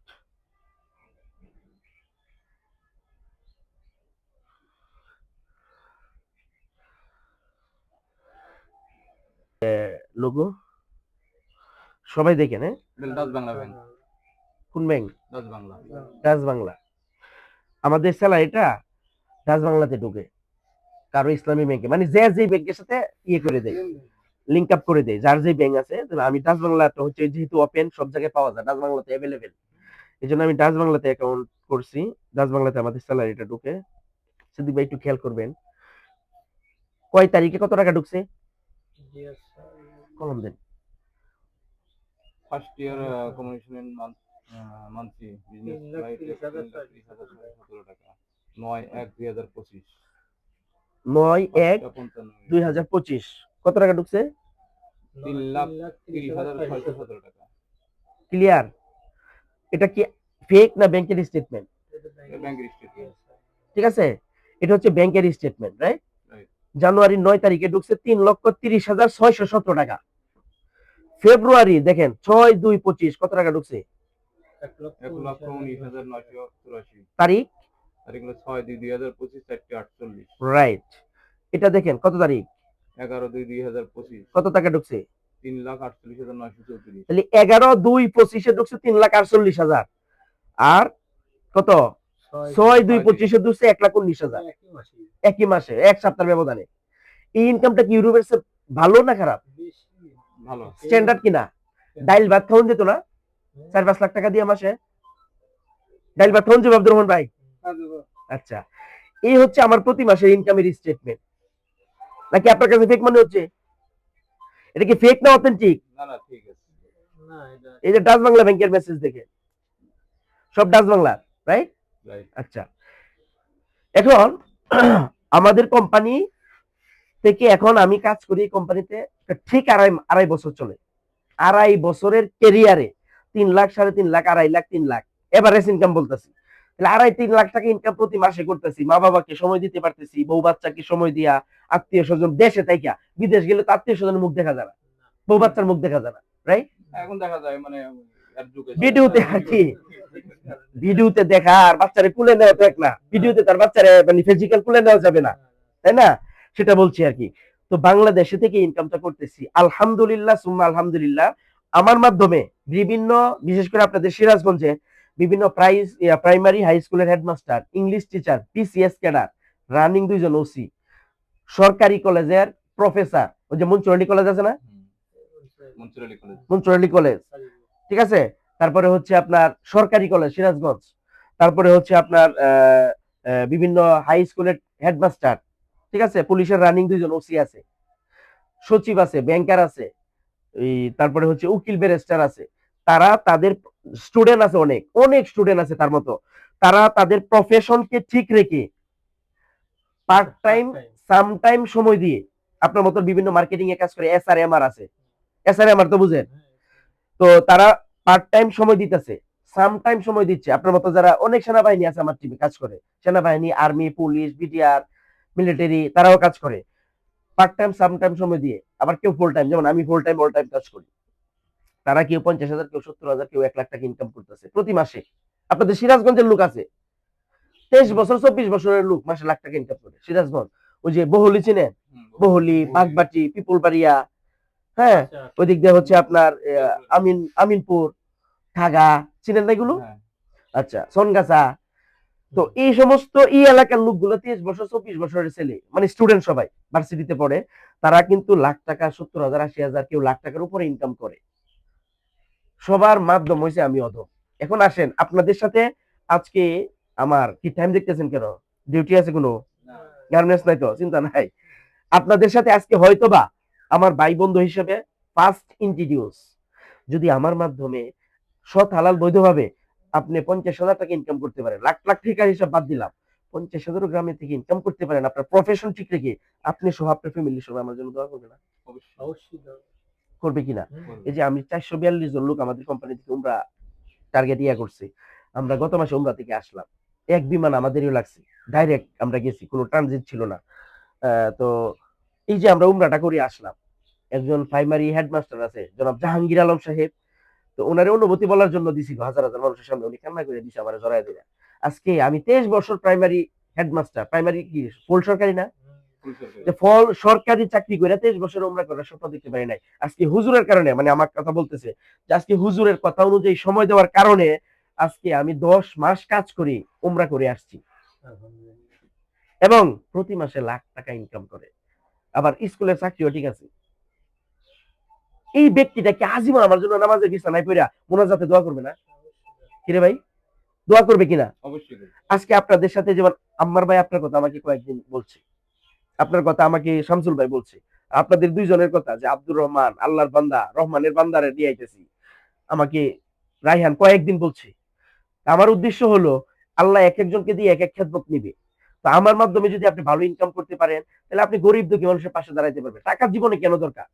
লোগো সবাই দেখেন, হ্যাঁ? ডাচ বাংলা ব্যাংক। কোন ব্যাংক? ডাচ বাংলা। ডাচ বাংলা। আমাদের স্যালারিটা ডাচ বাংলাতে ঢুকে, কারো ইসলামী ব্যাংকে, মানে যে যে ব্যাংকের সাথে ইয়ে করে দেয়, লিঙ্ক আপ করে দেয়, যার যে ব্যাংক আছে। আমি ডাচ বাংলাটা হচ্ছে যেহেতু ওপেন, সব জায়গায় পাওয়া যায়, ডাচ বাংলাতে অ্যাভেলেবেল, এই জন্য আমি ডাচ বাংলাতে অ্যাকাউন্ট করছি। ডাচ বাংলাতে আমাদের স্যালারিটা ঢুকে। সিদ্দিক ভাই একটু খেয়াল করবেন, কয় তারিখে কত টাকা ঢুকছে? কলম দেন। First year commission in monthly business by 30,717 টাকা। 9/1/2025। 9/1/2025 কত টাকা ঢুকছে? 3,30,617 টাকা। ক্লিয়ার? এটা কি ফেক না ব্যাংকের স্টেটমেন্ট? ব্যাংকের স্টেটমেন্ট। ঠিক আছে, এটা হচ্ছে ব্যাংকের স্টেটমেন্ট, রাইট? Right. জানুয়ারি 9 তারিখে ঢুকছে 3,30,617 টাকা। ফেব্রুয়ারি দেখেন 6/2/25 কত টাকা ঢুকছে? 1,19,984। তারিখ? তারিখ হলো 6/2/2025, 4:48। রাইট। এটা দেখেন কত তারিখ? 11/2/2025। কত টাকা ঢুকছে? 3,48,934। তাহলে 11/2/25 ঢুকছে 3,48,000, আর কত 6/2/25 ঢুকছে 1,19,000 একই মাসে, এক সপ্তাহের ব্যবধানে। এই ইনকামটা কি ইউরোপের চেয়ে ভালো না খারাপ? ভালো। স্ট্যান্ডার্ড কিনা? ডাইল ভাত খাওয়ান যেত না 4-5 লাখ টাকা দিয়ে মাসে? ডাইল ভাত খাওয়ান যাবে আব্দুর রহমান ভাই? আচ্ছা, এই হচ্ছে আমার প্রতি মাসের ইনকামের স্টেটমেন্ট। নাকি আপনার কাছে ফেক মনে হচ্ছে? এটা কি ফেক না অথেন্টিক? না না, ঠিক আছে। এই যে ডাচ বাংলা ব্যাংকের মেসেজ দেখে, সব ডাচ বাংলা, রাইট? রাইট। আচ্ছা, এখন আমাদের কোম্পানি থেকে এখন আমি কাজ করি কোম্পানিতে ঠিক আড়াই বছর চলে। আড়াই বছরের ক্যারিয়ারে 3 লাখ, 3.5 লাখ, 2.5 লাখ, 3 লাখ এভারেজ ইনকাম বলতেছি। তাহলে 2.5-3 লাখ টাকা ইনকাম প্রতি মাসে করতেছি, মা বাবাকে সময় দিতে পারতেছি, বউ বাচ্চাকে সময় দিয়া, আত্মীয় স্বজন দেশে থাইকা, বিদেশ গেলে তো আত্মীয় স্বজনের মুখ দেখা যায় না, বউ বাচ্চার মুখ দেখা যায় না, রাইট? এখন দেখা যায় মানে ভিডিওতে আর কি, ভিডিওতে দেখা আর বাচ্চারে কুলে নেওয়া তো এক না, ভিডিওতে তার বাচ্চারে মানে ফিজিক্যাল কুলে নেওয়া যাবে না, তাই না? সেটা বলছি আর কি। তো বাংলাদেশে থেকে ইনকামটা করতেছি আলহামদুলিল্লাহ সুম্মা আলহামদুলিল্লাহ। আমার মাধ্যমে বিভিন্ন, বিশেষ করে আপনাদের সিরাজগঞ্জে বিভিন্ন প্রাইমারি হাই স্কুলের headmaster, English teacher, PCS cadre, running 2 জন ওসি, সরকারি কলেজের প্রফেসর, ওই যে মুন্সিপালিটি কলেজ আছে না, মুন্সিপালিটি কলেজ, ঠিক আছে, তারপরে হচ্ছে আপনার সরকারি কলেজ সিরাজগঞ্জ, তারপরে হচ্ছে আপনার বিভিন্ন হাই স্কুলের হেডমাস্টার, ঠিক আছে, পুলিশের রানিং 2 জন ওসি আছে, সচিব আছে, ব্যাংকার আছে, এই তারপরে হচ্ছে উকিল ব্যারিস্টার আছে, তারা তাদের স্টুডেন্ট আছে, অনেক অনেক স্টুডেন্ট আছে তার মতো, তারা তাদের প্রফেশনকে ঠিক রেখে পার্ট টাইম সাম টাইম সময় দিয়ে আপনার মতো বিভিন্ন মার্কেটিং এ কাজ করে। SRMR আছে, SRMR তো বুঝেন, তো তারা পার্ট টাইম সময় দিতেছে, সাম টাইম সময় দিচ্ছে। আপনার মতো যারা অনেক সেনাবাহিনী আছে আমার টিমে কাজ করে, সেনাবাহিনী, আর্মি, পুলিশ, BTR, মিলিটারি, তারাও কাজ করে পার্ট টাইম সাম টাইম সময় দিয়ে। আবার কেউ ফুল টাইম, যেমন আমি ফুল টাইম অল টাইম কাজ করি। তারা কেউ 50,000, কেউ 70,000, কেউ 1 লাখ টাকা ইনকাম করতেছে প্রতি মাসে। আপনাদের সিরাজগঞ্জের লোক আছে 23 বছর 24 বছরের লোক মাসে লাখ টাকা ইনকাম করে সিরাজগঞ্জ। ওই যে বহলি চিনেন, বহলি, বাগবাটি, পিপুলবাড়িয়া, হ্যাঁ, ওই দিক দিয়ে হচ্ছে আপনার আমিনপুর, ঢাকা, চিনেন না এগুলো? হ্যাঁ। আচ্ছা, সনগাছা। তো এই সমস্ত এই এলাকার লোকগুলো 23 বছর 24 বছরের ছেলে, মানে স্টুডেন্ট, সবাই ভার্সিটিতে পড়ে, তারা কিন্তু লাখ টাকা, 70,000, 80,000, কেউ লাখ টাকার উপরে ইনকাম করে। সবার মাধ্যম হয়েছে আমি অধম। এখন আসেন আপনাদের সাথে আজকে আমার কি টাইম দেখতেছেন কেন? ডিউটি আছে কোনো? গার্মেন্টস নাই তো, চিন্তা নাই। আপনাদের সাথে আজকে হয়তোবা আমার ভাই বন্ধু হিসেবে ফার্স্ট ইন্ট্রোডিউস। যদি আমার মাধ্যমে সৎ হালাল বৈধভাবে আপনি 50,000 টাকা ইনকাম করতে পারেন, লাখ লাখ টাকার হিসাব বাদ দিলাম, 50,000 গ্রামে থেকে ইনকাম করতে পারেন আপনার প্রফেশন ঠিক রেখে, আপনি সহ আপনার ফ্যামিলি সহ আমার জন্য দোয়া করবে না? অবশ্যই করবে কিনা? এই যে আমি 442 জন লোক আমাদের কোম্পানি থেকে উমরা টার্গেট করছি। আমরা গত মাসে উমরা থেকে আসলাম, এক বিমান আমাদেরও লাগছে, ডাইরেক্ট আমরা গেছি, কোনো ট্রানজিট ছিল না। তো এই যে আমরা উমরাটা করে আসলাম, একজন প্রাইমারি হেডমাস্টার আছে জনাব জাহাঙ্গীর আলম সাহেব, তো ওনার অনুভূতি বলার জন্য দিছিল হাজার হাজার মানুষের সামনে, উনি কান্না করে দিছে আমার জড়ায় দিলে। আজকে আমি 23 বছর প্রাইমারি হেডমাস্টার, প্রাইমারি কি ফুল সরকারি না, যে ফল সরকারি চাকরি করে 23 বছর উমরা করার স্বপ্ন দেখতে পারি নাই। আজকে হুজুরের কারণে, মানে আমার কথা বলতেছে যে আজকে হুজুরের কথা অনুযায়ী সময় দেওয়ার কারণে আজকে আমি 10 মাস কাজ করি, উমরা করে আসছি, এবং প্রতি মাসে লাখ টাকা ইনকাম করে। আবার স্কুলের চাকরিও ঠিক আছে। এই ব্যক্তিটা কি আজীবন আমার জন্য নামাজের বিছানায় পড়া মোনাজাতে দোয়া করবে না? কিরে ভাই, দোয়া করবে কিনা? অবশ্যই। আজকে আপনাদের সাথে যেমন আম্মার ভাই আপনার কথা আমাকে কয়েকদিন বলছে, আপনার কথা আমাকে শামসুল ভাই বলছে, আপনাদের দুইজনের কথা যে আব্দুর রহমান আল্লাহর বান্দা, রহমানের বান্দারে দিয়ে আইতেছি, আমাকে রাইহান কয়েকদিন বলছে। আমার উদ্দেশ্য হলো আল্লাহ এক একজনকে দিয়ে এক এক খেদমত নিবে। তো আমার মাধ্যমে যদি আপনি ভালো ইনকাম করতে পারেন, তাহলে আপনি গরিব দুঃখী মানুষের পাশে দাঁড়াইতে পারবেন। টাকার জীবনে কেন দরকার?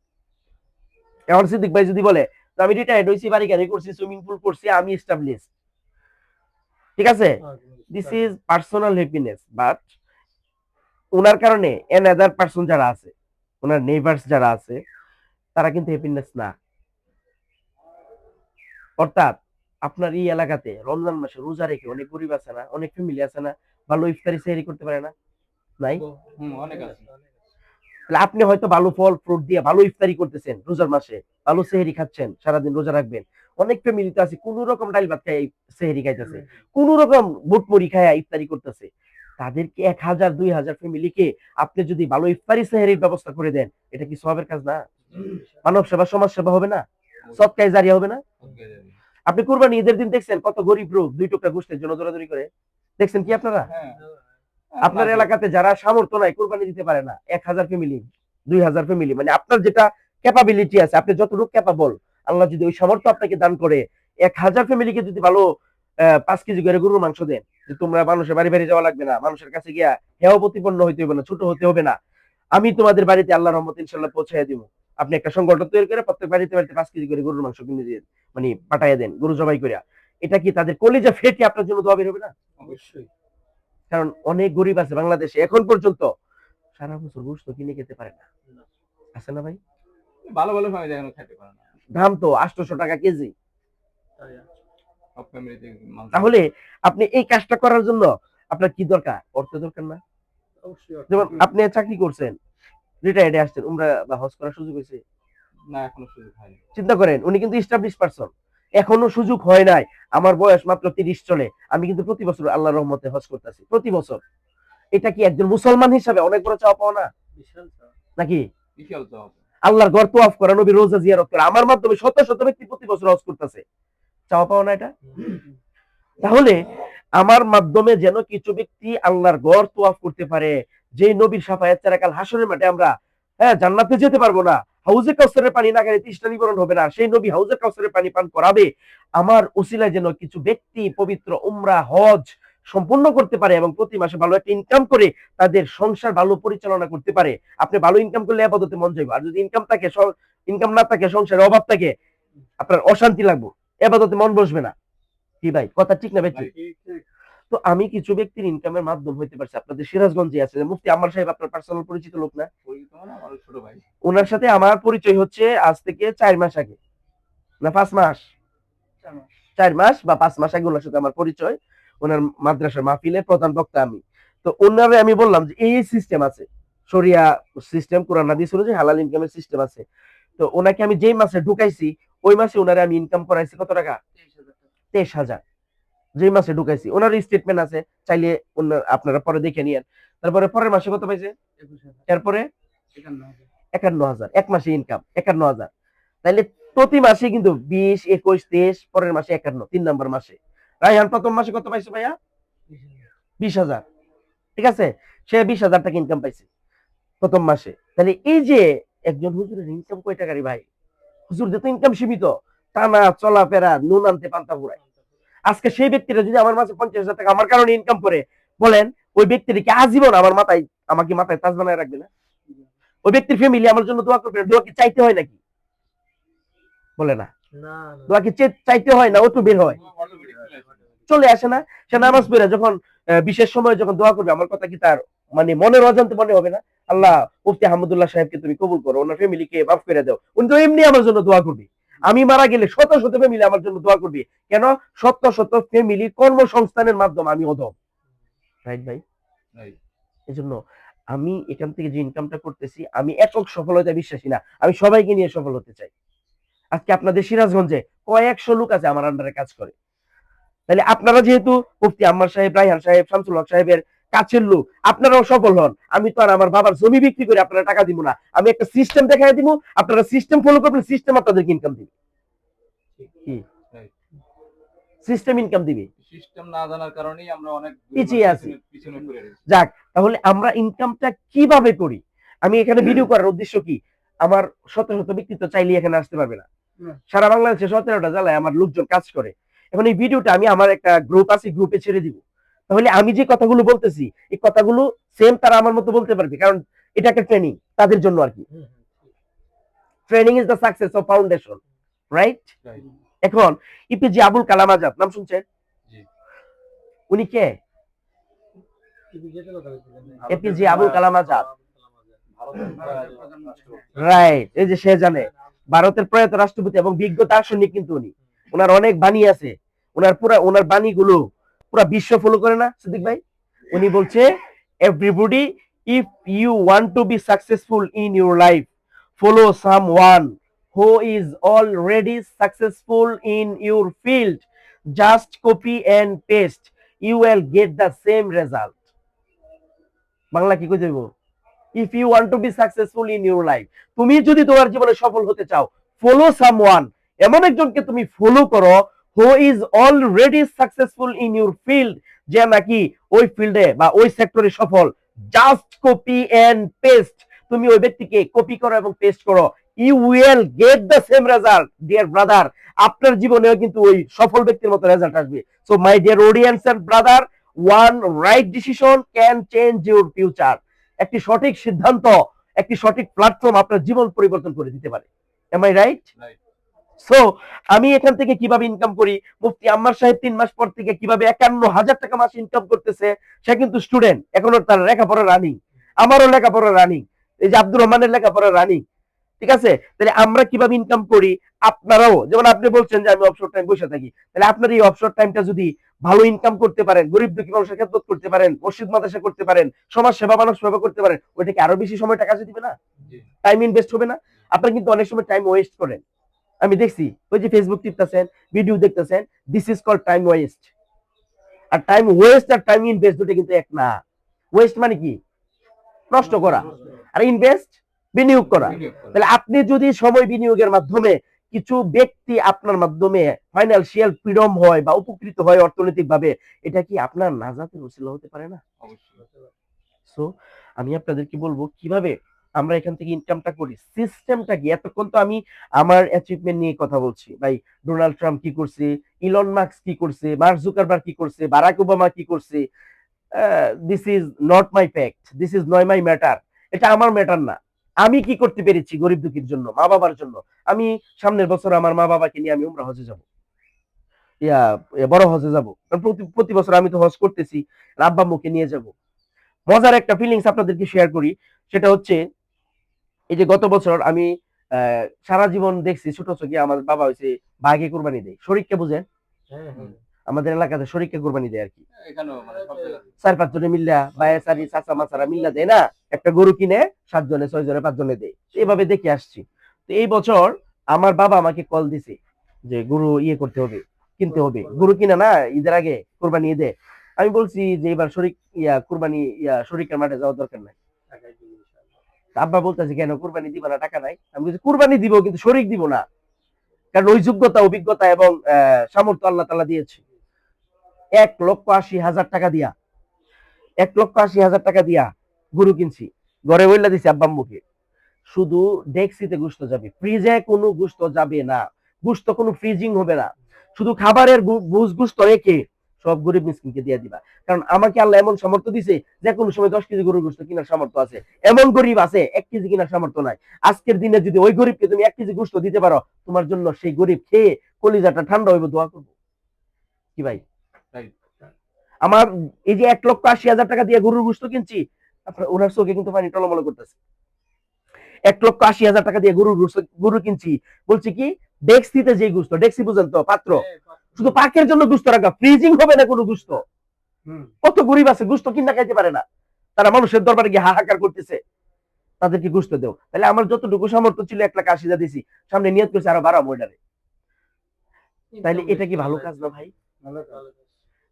এখন সিদ্দিক ভাই যদি বলে আমি রিটায়ার্ড হয়েছি, বাড়ি গাড়ি করছি, সুইমিং পুল করছি, আমি এস্টাবলিশ, ঠিক আছে, this is personal happiness, but ওনার কারণে অ্যানাদার পারসন যারা আছে, ওনার নেইবার্স যারা আছে, তারা কিন্তু হ্যাপিনেস না। অর্থাৎ আপনার এই এলাকাতে রমজান মাসে রোজা রেখে অনেক গরিব আছে না, অনেক ফ্যামিলি আছে না, ভালো ইফতারি সেহরি করতে পারে না? নাই? অনেক আছে। তাহলে আপনি হয়তো ভালো ফল ফ্রুট দিয়ে ভালো ইফতারি করতেছেন রোজার মাসে, ভালো সেহরি খাচ্ছেন, সারাদিন রোজা রাখবেন। অনেক ফ্যামিলিতে আছে কোন রকম ডাল ভাত খায় সেহরি খাইতেছে, কোন রকম বুট মুড়ি খায় ইফতারি করতেছে। তাদেরকে 1,000 2,000 ফ্যামিলিকে আপনি যদি ভালো ইফতারি সেহরির ব্যবস্থা করে দেন, এটা কি সওয়াবের কাজ না? মানব সেবা, সমাজ সেবা হবে না? সদকায়ে জারিয়া হবে না? আপনি কুরবানি ঈদের দিন দেখছেন কত গরিব লোক 2 টুকরা গোশতের জন্য দৌড়াদৌড়ি করে? দেখছেন কি আপনারা? আপনার এলাকাতে যারা সামর্থ্য নাই, কুরবানি দিতে পারে না, 1,000 ফ্যামিলি, 2,000 ফ্যামিলি, মানে আপনার যেটা ক্যাপাবিলিটি আছে, আপনি যতটুকু ক্যাপাবল, আল্লাহ যদি ওই সামর্থ্য আপনাকে দান করে, 1,000 ফ্যামিলিকে যদি ভালো 5 কেজি করে গরুর মাংস দেন, যে তোমরা মানুষের বাড়ি বাড়ি যাওয়া লাগবে না, মানুষের কাছে গিয়া হেয় প্রতিপন্ন হইতে হবে না, ছোট হতে হবে না, আমি তোমাদের বাড়িতে আল্লাহর রহমতে ইনশাআল্লাহ পৌঁছায় দিব। আপনি একটা সংগঠন তৈরি করে প্রত্যেক বাড়িতে বাড়িতে 5 কেজি করে গরুর মাংস কিনে দিয়ে, মানে পাঠাইয়া দেন, গরু জবাই করে। এটা কি তাদের কলিজা ফেটে আপনার জন্য দোয়া বের হবে না? অবশ্যই। কারণ অনেক গরিব আছে বাংলাদেশে এখন পর্যন্ত সারা বছর গোশত কিনে খেতে পারে না, আছে না ভাই? ভালো ভালো ফ্যামিলি এখনো খেতে পারে না, দাম তো 800 টাকা কেজি। সব ফ্যামিলিতে তাহলে আপনি এই কাজটা করার জন্য আপনার কি দরকার? অর্থ দরকার না? যেমন আপনি চাকরি করছেন, রিটায়ার্ডে আসছেন, উমরা বা হজ করার সুযোগ হয়েছে? না, এখনো সুযোগ হয়নি। চিন্তা করেন, উনি কিন্তু এস্টাবলিশ পারসন, এখনো সুযোগ হয় নাই। আমার বয়স মাত্র 30 চলে, আমি কিন্তু প্রতি বছর আল্লাহর রহমতে হজ করতেছি, প্রতি বছর। এটা কি একজন মুসলমান হিসাবে অনেক বড় চাওয়া পাওয়া না নাকি? বিশাল তো হবে। আল্লাহর ঘর তোয়াফ করা, নবী রোজা জিয়ারত করা, আমার মাধ্যমে শত শত ব্যক্তি প্রতি বছর হজ করতেছে, চাওয়া পাওয়া না এটা? তাহলে আমার মাধ্যমে যেন কিছু ব্যক্তি আল্লাহর ঘর তোয়াফ করতে পারে, যে নবীর শাফায়াত ছাড়া কাল হাসরের মাঠে আমরা জান্নাতে যেতে পারবো না, হাউজে কাউসারের পানি না খেলে তৃষ্ণা নিবারণ হবে না, সেই নবী হাউজে কাউসারের পানি পান করাবে, আমার উসিলায় যেন কিছু ব্যক্তি পবিত্র উমরা হজ সম্পূর্ণ করতে পারে এবং প্রতি মাসে ভালো একটা ইনকাম করে তাদের সংসার ভালো পরিচালনা করতে পারে। আপনি ভালো ইনকাম করলে আপাতত মন যাইবে, আর যদি ইনকাম থাকে, ইনকাম না থাকে, সংসারের অভাব থাকে, আপনার অশান্তি লাগবে, আপাতত মন বসবে না। কি ভাই কথা ঠিক না ভাই? তো আমি কিছু ব্যক্তির ইনকামের মাধ্যম হইতে পারছি। আপনাদের সিরাজগঞ্জে আছে মুফতি আম্মার সাহেব, আপনার পার্সোনাল পরিচিত লোক না? আমার ছোট ভাই। ওনার সাথে আমার পরিচয় হচ্ছে আজ থেকে 4 মাস আগে, না 5 মাস, 4 মাস বা 5 মাস আগে ওনার সাথে আমার পরিচয়। ওনার মাদ্রাসার মাহফিলে প্রধান বক্তা আমি। তো ওনারে আমি বললাম যে এই সিস্টেম আছে, শরিয়া সিস্টেম, কোরআন হাদিস অনুযায়ী হালাল ইনকামের সিস্টেম আছে। তো ওনাকে আমি যেই মাসে ঢুকাইছি ওই মাসে ওনারে আমি ইনকাম করাইছি কত টাকা? 23,000। যে মাসে ঢুকাইছি ওনার স্টেটমেন্ট আছে, চাইলে আপনারা পরে দেখে নিয়েন। তারপরে পরের মাসে কত পাইছে? এরপরে 51,000। এক মাসে ইনকাম 51,000। তাইলে প্রতি মাসে কিন্তু 20, 21, 23, পরের মাসে 51, 3 নম্বর মাসে। রায়হান প্রথম মাসে কত পাইছে ভাইয়া? 20,000। ঠিক আছে, সে 20,000 টাকা ইনকাম পাইছে প্রথম মাসে। তাহলে এই যে একজন হুজুরের ইনকাম কয় টাকারই ভাই? হুজুরদের তো ইনকাম সীমিত, টানা চলাফেরা, নুন আনতে পান্তা ফুরায়। আজকে সেই ব্যক্তিরা যদি আমার মাসে 50,000 টাকা আমার কারণে ইনকাম করে, বলেন ওই ব্যক্তির কি আজীবন আমাকে মাথায় তাজ বানায় রাখবে না? ওই ব্যক্তির ফ্যামিলি আমার জন্য দোয়া করবে, দোয়া কি চাইতে হয় নাকি? বলে না, দোয়া কি চাইতে হয় না? ওটু বের হয়, চলে আসে না? সে নামাজ পড়ে যখন বিশেষ সময় যখন দোয়া করবে, আমার কথা কি তার মানে মনের অজান্তে মনে হবে না? আল্লাহ মুফতি আহমদুল্লাহ সাহেবকে তুমি কবুল করো, ওনার ফ্যামিলিকে মাফ করে দাও। উনি তো এমনি আমার জন্য দোয়া করবে। আমি মারা গেলে শত শত ফ্যামিলি আমার জন্য দোয়া করবে। কেন? শত শত ফ্যামিলি কর্মসংস্থানের মাধ্যমে আমি অধম। রাইট ভাই? এই জন্য আমি এখান থেকে যে ইনকামটা করতেছি, আমি একক সফলতা বিশ্বাসী না, আমি সবাইকে নিয়ে সফল হতে চাই। আজকে আপনাদের সিরাজগঞ্জে কয়েকশো লোক আছে আমার আন্ডারে কাজ করে। তাহলে আপনারা যেহেতু মুফতি আম্মার সাহেব, রায়হান সাহেব, শামসুল হক সাহেবের কাছের লোক, আপনারাও সফল হন। আমি তো আর আমার বাবার জমি বিক্রি করে আপনারা টাকা দিব না, আমি একটা সিস্টেম দেখাই দিব, আপনারা সিস্টেম ফলো করবেন, সিস্টেম আপনাদেরকে ইনকাম দিবে। কি সিস্টেম ইনকাম দিবে? সিস্টেম না জানার কারণেই আমরা অনেক পিছিয়ে আছি। পিছনে পড়ে রয়েছি। যাক, তাহলে আমরা ইনকামটা কিভাবে করি? আমি এখানে ভিডিও করার উদ্দেশ্য কি? আমার শত শত ব্যক্তি তো চাইলে এখানে আসতে পারবে না। সারা বাংলাদেশে 17টা জেলায় আমার লোকজন কাজ করে। এখন এই ভিডিওটা আমি আমার একটা গ্রুপ আছে, গ্রুপে ছেড়ে দিব। তাহলে আমি যে কথাগুলো বলতেছি, এই কথাগুলো সেম তারা আমার মতো বলতে পারবে, কারণ এটা একটা ট্রেনিং তাদের জন্য আর কি। Training is the success of foundation, right? এখন ইপিজে আবুল কালাম আজাদ নাম শুনছেন? উনি কে? APJ Abul Kalam Azad, right? এই যে সে জানে, ভারতের প্রয়াত রাষ্ট্রপতি এবং বিজ্ঞ দার্শনিক কিন্তু উনি। ওনার অনেক বাণী আছে, ওনার বাণীগুলো পুরো বিশ্ব ফলো করে না সিদ্দিক ভাই? উনি বলছে, everybody, if you want to be successful in your life, follow someone who is already successful in your field, just copy and paste, you will get the same result. Bangla কি কই দেব? If you want to be successful in your life, তুমি যদি তোমার জীবনে সফল হতে চাও, ফলো সামওয়ান, এমন একজনকে তুমি ফলো করো, who is already successful in your field, যে নাকি ওই ফিল্ডে বা ওই সেক্টরে সফল। জাস্ট কপি এন্ড পেস্ট, তুমি ওই ব্যক্তিকে কপি করো এবং পেস্ট করো, you will get the same result. Dear brother, আপনার জীবনেও কিন্তু ওই সফল ব্যক্তির মতো রেজাল্ট আসবে। So my dear audience and brother, one right decision can change your future. একটি সঠিক সিদ্ধান্ত, একটি সঠিক প্ল্যাটফর্ম আপনার জীবন পরিবর্তন করে দিতে পারে। M I right? সো আমি এখান থেকে কিভাবে ইনকাম করি? মুফতি আম্মার সাহেব 3 মাস পর থেকে কিভাবে 51,000 টাকা মাস ইনকাম করতেছে। সে কিন্তু স্টুডেন্ট, এখনো তার লেখাপড়া রানিং, আমারও লেখাপড়া রানিং, এই যে আব্দুর রহমানের লেখাপড়া রানিং। ঠিক আছে, তাহলে আমরা কিভাবে ইনকাম করি? আপনারাও যেমন আপনি বলছেন যে আমি অবসর টাইম বসে থাকি, তাহলে আপনার এই অবসর টাইমটা যদি ভালো ইনকাম করতে পারেন, গরিব দুঃখী মানুষের খেদমত করতে পারেন, মসজিদ মাদ্রাসা করতে পারেন, সমাজ সেবা মানব সেবা করতে পারেন, ওইটাকে আরো বেশি সময় টাকা দিবে না? টাইম ইনভেস্ট হবে না? আপনারা কিন্তু অনেক সময় টাইম ওয়েস্ট করেন, আমি দেখছি। ওই যে ফেসবুক টিপতেছেন, ভিডিও দেখতেছেন, this is called time waste. আর টাইম ওয়েস্ট আর টাইম ইনভেস্ট দুটো কিন্তু এক না। ওয়েস্ট মানে কি? নষ্ট করা, আর ইনভেস্ট বিনিয়োগ করা। তাহলে আপনি যদি সময় বিনিয়োগের মাধ্যমে কিছু ব্যক্তি আপনার মাধ্যমে ফাইন্যান্সিয়াল ফ্রিডম হয় বা উপকৃত হয় অর্থনৈতিক ভাবে, এটা কি আপনার নাজাতের উসিলা হতে পারে না? সো আমি আপনাদেরকে বলবো কিভাবে আমরা এখান থেকে ইনকামটা করি, সিস্টেমটা কি? এতক্ষণ তো আমি আমার অ্যাচিভমেন্ট নিয়ে কথা বলছি ভাই। ডোনাল্ড ট্রাম্প কি করছে, ইলন মাস্ক কি করছে, মার্ক জুকারবার্গ কি করছে, বারাক ওবামা কি করছে, this is not my fact, this is নয় মাই ম্যাটার। এটা আমার ম্যাটার না। আমি কি করতে পেরেছি গরিব দুঃখীর জন্য, মা বাবার জন্য। আমি সামনের বছর আমার মা বাবাকে নিয়ে আমি উমরা হজে যাব, বড় হজে যাব। কারণ প্রতি প্রতি বছর আমি তো হজ করতেছি, আব্বা আম্মুকে নিয়ে যাব। মজার একটা ফিলিংস আপনাদেরকে শেয়ার করি, সেটা হচ্ছে এই যে গত বছর আমি সারা জীবন দেখছি ছোট চোখে আমার বাবা হয়েছে বাঘে কোরবানি দেয়। শরীরকে বুঝেন, আমাদের এলাকাতে শরীরকে কোরবানি দেয় আর কি। এখানেও মানে সব জায়গায় 4-5 জনে মিল্লা, বায়া সারি চাচা মাচারা মিল্লা দেয় না, একটা গরু কিনে 7 জনে 6 জনে 5 জনে দেয়। এভাবে দেখে আসছি। তো এই বছর আমার বাবা আমাকে কল দিছে যে গরু ইয়ে করতে হবে, কিনতে হবে। গরু কিনা না ঈদের আগে কোরবানি ঈদে। আমি বলছি যে এবার শরীর কোরবানি শরীরের মাঠে যাওয়ার দরকার নাই। আব্বা বলতেছে কেন কোরবানি দিবা না, টাকা নাই? আমি বলছি কোরবানি দিব কিন্তু শরীর দিব না, কারণ ওই যোগ্যতা অভিজ্ঞতা এবং সামর্থ্য আল্লাহ তাআলা দিয়েছে। 1,80,000 টাকা দিয়া 1,80,000 টাকা দিয়া গরু কিনছি, ঘরে বইলা দিছি আব্বা আম্মুকে। শুধু ডেক্সিতে গোস্ত যাবে, ফ্রিজে কোনো গোস্ত যাবে না, গোস্ত কোনো ফ্রিজিং হবে না। শুধু খাবারের গোস্ত রেখে সব গরিব মিসকিনকে দিয়ে দিবা। কারণ আমাকে আল্লাহ এমন সামর্থ্য দিছে যে কোনো সময় 10 কেজি গরুর গোস্ত কেনার সামর্থ্য আছে। এমন গরিব আছে 1 কেজি কেনার সামর্থ্য নাই। আজকের দিনে যদি ওই গরিবকে তুমি 1 কেজি গোস্ত দিতে পারো, তোমার জন্য সেই গরিব খেয়ে কলিজাটা ঠান্ডা হইব, দোয়া করবো। কি ভাই? Right. আমার এই যে 1,80,000 টাকা দিয়ে গরুর গোস্ত কিনছি, আপনার ওনার চোখে কিন্তু পানি টলমল করতেছে। 1,80,000 টাকা দিয়ে গরু কিনছি, বলছি কি ডেক্সিতে যে গোস্ত, ডেক্সি বুঝেন তো, পাত্র, শুধু পাকের জন্য গোস্ত রাখা, ফ্রিজিং হবে না কোনো গোস্ত। কত গরিব আছে গোস্ত কিনা খাইতে পারে না, তারা মানুষের দরবারে গিয়ে হাহাকার করতেছে, তাদেরকে গোস্ত দেও। তাহলে আমার যতটুকু সামর্থ্য ছিল 1,80,000 দিছি, সামনে নিয়ত করছে আরো বাড়াবো এটারে। তাহলে এটা কি ভালো কাজ না ভাই?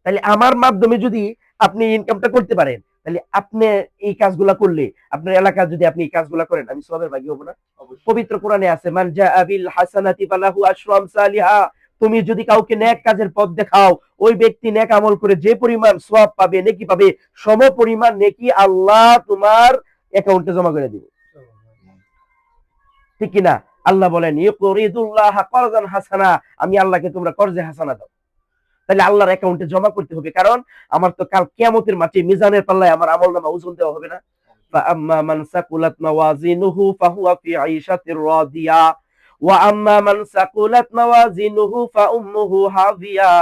তাহলে আমার মাধ্যমে যদি আপনি ইনকামটা করতে পারেন, তাহলে আপনি এই কাজগুলা করলে, আপনার এলাকা যদি আপনি এই কাজগুলা করেন, আমি সওয়াবের ভাগী হব না? অবশ্যই। পবিত্র কোরআনে আছে মান জাআ বিল হাসানাতি ফালাহু আশরু আমসালিহা। তুমি যদি কাউকে নেক কাজের পথ দেখাও, ওই ব্যক্তি নেক আমল করে যে পরিমাণ সওয়াব পাবে, নেকি পাবে, সম পরিমাণ নেকি আল্লাহ তোমার অ্যাকাউন্টে জমা করে দিবে। ঠিক কি না? আল্লাহ বলেন ইউকরিদুল্লাহ কারযান হাসানা, আমি আল্লাহকে তোমরা কর্জে হাসানা দাও। তাহলে আল্লাহর অ্যাকাউন্টে জমা করতে হবে, কারণ আমার তো কাল কিয়ামতের মাঠে মিজানের পাল্লায় আমার আমলনামা ওজন দেওয়া হবে না। فأما من ثقلت موازينه فهو في عيشة راضية وأما من ثقلت موازينه فأمه هاوية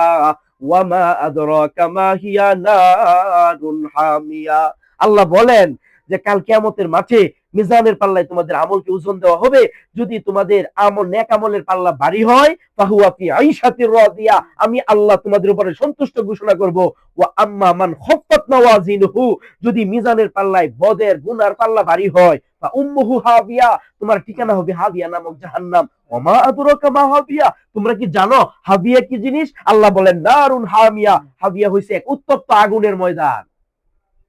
وما أدراك ما هي نار حامية। আল্লাহ বলেন যে কাল কিয়ামতের মাঠে মিজানের পাল্লায় তোমাদের আমলকে ওজন দেওয়া হবে। যদি তোমাদের আমল নেক আমলের পাল্লা ভারী হয়, ফাহুয়া ফি আইশাতির রাদিয়া, আমি আল্লাহ তোমাদের উপরে সন্তুষ্ট ঘোষণা করব। ওয়া আম্মা মান খাফফাত মাওয়াজিনহু, যদি মিজানের পাল্লায় বদের গুনার পাল্লা ভারী হয়, ফা উম্মুহু হাবিয়া, তোমার ঠিকানা হবে হাবিয়া নামক জাহান্নাম। ওমা আদরাকা মা হাবিয়া, তোমরা কি জানো হাবিয়া কি জিনিস? আল্লাহ বলেন নারুন হামিয়া, হাবিয়া হইছে এক উত্তপ্ত আগুনের ময়দান।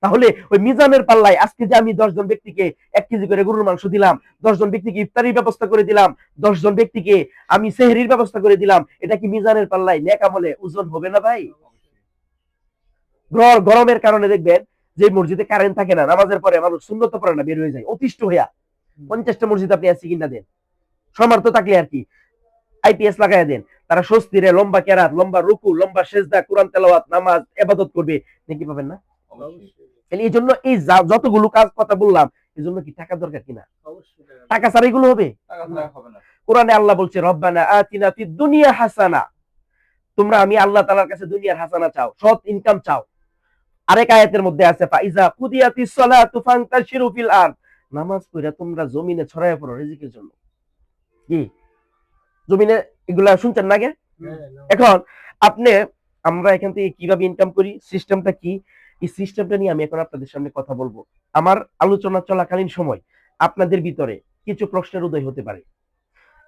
তাহলে ওই মিজানের পাল্লায় আজকে যে আমি 10 জন ব্যক্তিকে 1 কেজি করে গরুর মাংস দিলাম, 10 জন ব্যক্তিকে ইফতারির ব্যবস্থা করে দিলাম, 10 জন ব্যক্তিকে আমি সেহরির ব্যবস্থা করে দিলাম, এটা কি মিজানের পাল্লায় নেক আমলে ওজন হবে না ভাই? গরমের কারণে দেখবেন যে মসজিদে কারেন্ট থাকে না, নামাজের পরে মানুষ সুন্নত পড়ে না, বের হয়ে যায় অতিষ্ঠ হইয়া। 50টা মসজিদ আপনি আসি কিনা দেন, সামর্থ্য থাকলে আর কি আইপিএস লাগাই দেন, তারা স্বস্তিরে লম্বা কেরাত, লম্বা রুকু, লম্বা সেজদা, কোরআন তেলাওয়াত, নামাজ, ইবাদত করবে, নাকি পাবেন না? তাহলে এই জন্য এই যতগুলো কাজ কথা বললাম, এই জন্য কি টাকা দরকার কিনা? টাকা ছাড়া এগুলো হবে? কোরআনে আল্লাহ বলছে রব্বানা আতিনা ফিদ দুনিয়া হাসানা, তোমরা আমি আল্লাহ তাআলার কাছে দুনিয়ার হাসানা চাও, সৎ ইনকাম চাও। আরেক আয়াতের মধ্যে আছে ফাইজা কুদিয়াতিস সালাতু ফান্তাশিরু ফিল আরদ, নামাজ পড়ে তোমরা জমিনে ছড়ায় পড়ো রিজিকের জন্য। কি জমিনে এগুলা শুনছেন না আগে? এখন আপনি আমরা এখান থেকে কিভাবে ইনকাম করি, সিস্টেমটা কি, এই সিস্টেমটা নিয়ে আমি এখন আপনাদের সামনে কথা বলবো। আমার আলোচনা চলাকালীন সময় আপনাদের ভিতরে কিছু প্রশ্নের উদয় হতে পারে।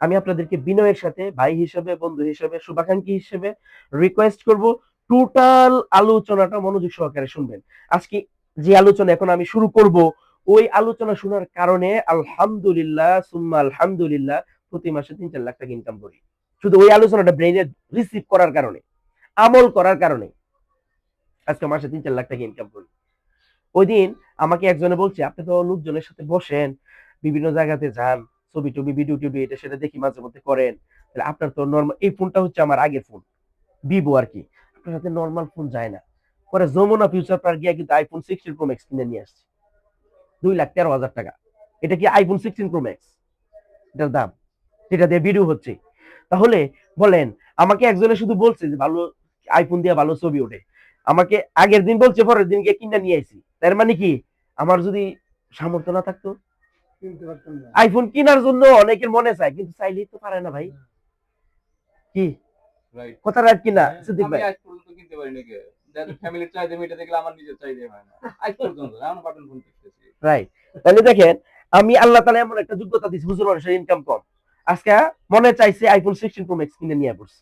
আমি আপনাদেরকে বিনয়ের সাথে ভাই হিসেবে, বন্ধু হিসেবে, শুভাকাঙ্ক্ষী হিসেবে রিকোয়েস্ট করব টোটাল আলোচনাটা মনোযোগ সহকারে শুনবেন। আজকে যে আলোচনা এখন আমি শুরু করব, ওই আলোচনা শোনার কারণে আলহামদুলিল্লাহ সুম্মা আলহামদুলিল্লাহ প্রতি মাসে 3-4 লাখ টাকা ইনকাম করি, শুধু ওই আলোচনাটা ব্রেইনে রিসিভ করার কারণে, আমল করার কারণে আজকে মাসে 3-4 লাখ টাকা ইনকাম করি। ওই দিন আমাকে একজনে বলছে আপনি তো লোকজনের সাথে বসেন, বিভিন্ন জায়গাতে যান, ছবি টবি ভিডিও টিডিও এটা সেটা দেখি মাঝে মধ্যে করেন, তাহলে আপনার তো নর্মাল, এই ফোনটা হচ্ছে আমার আগের ফোন, ভিভো আর কি, আপনার হাতে নর্মাল ফোন যায় না। পরে যমুনা ফিউচার পার্ক গিয়া কিন্তু আইফোন 16 প্রো ম্যাক্স কিনে নিয়ে আসছি 2,13,000 টাকা। এটা কি আইফোন 16 প্রো ম্যাক্স, এটার দাম, যেটা দিয়ে ভিডিও হচ্ছে। তাহলে বলেন, আমাকে একজনে শুধু বলছে যে ভালো আইফোন দিয়ে ভালো ছবি ওঠে, আমাকে আগের দিন বলছে, পরের দিন গিয়ে কিনে নিয়ে আইছি, তার মানে কি আমার যদি সামর্থ্য না থাকতো, কিনতে পারতাম না। আইফোন কেনার জন্য অনেকের মনে চায়, কিন্তু চাইলেই তো পারে না ভাই, কি রাইট। কথা রাইট কিনা সিদ্দিক আমি ভাই? আজ পর্যন্ত কিনতে পারি নাকি, যাদের ফ্যামিলির চাহিদা মেটে দেখলে আমার নিজের চাহিদা হয় না আজ পর্যন্ত, এখন বাটন ফোন কিনতেছি। রাইট। তাহলে দেখেন, আমি আল্লাহ তাআলা এমন একটা যোগ্যতা দিয়েছি, হুজুর মানুষের ইনকাম কম, আজকে মনে চাইছে আইফোন 16 প্রো ম্যাক্স কিনে নিয়ে পড়ছে।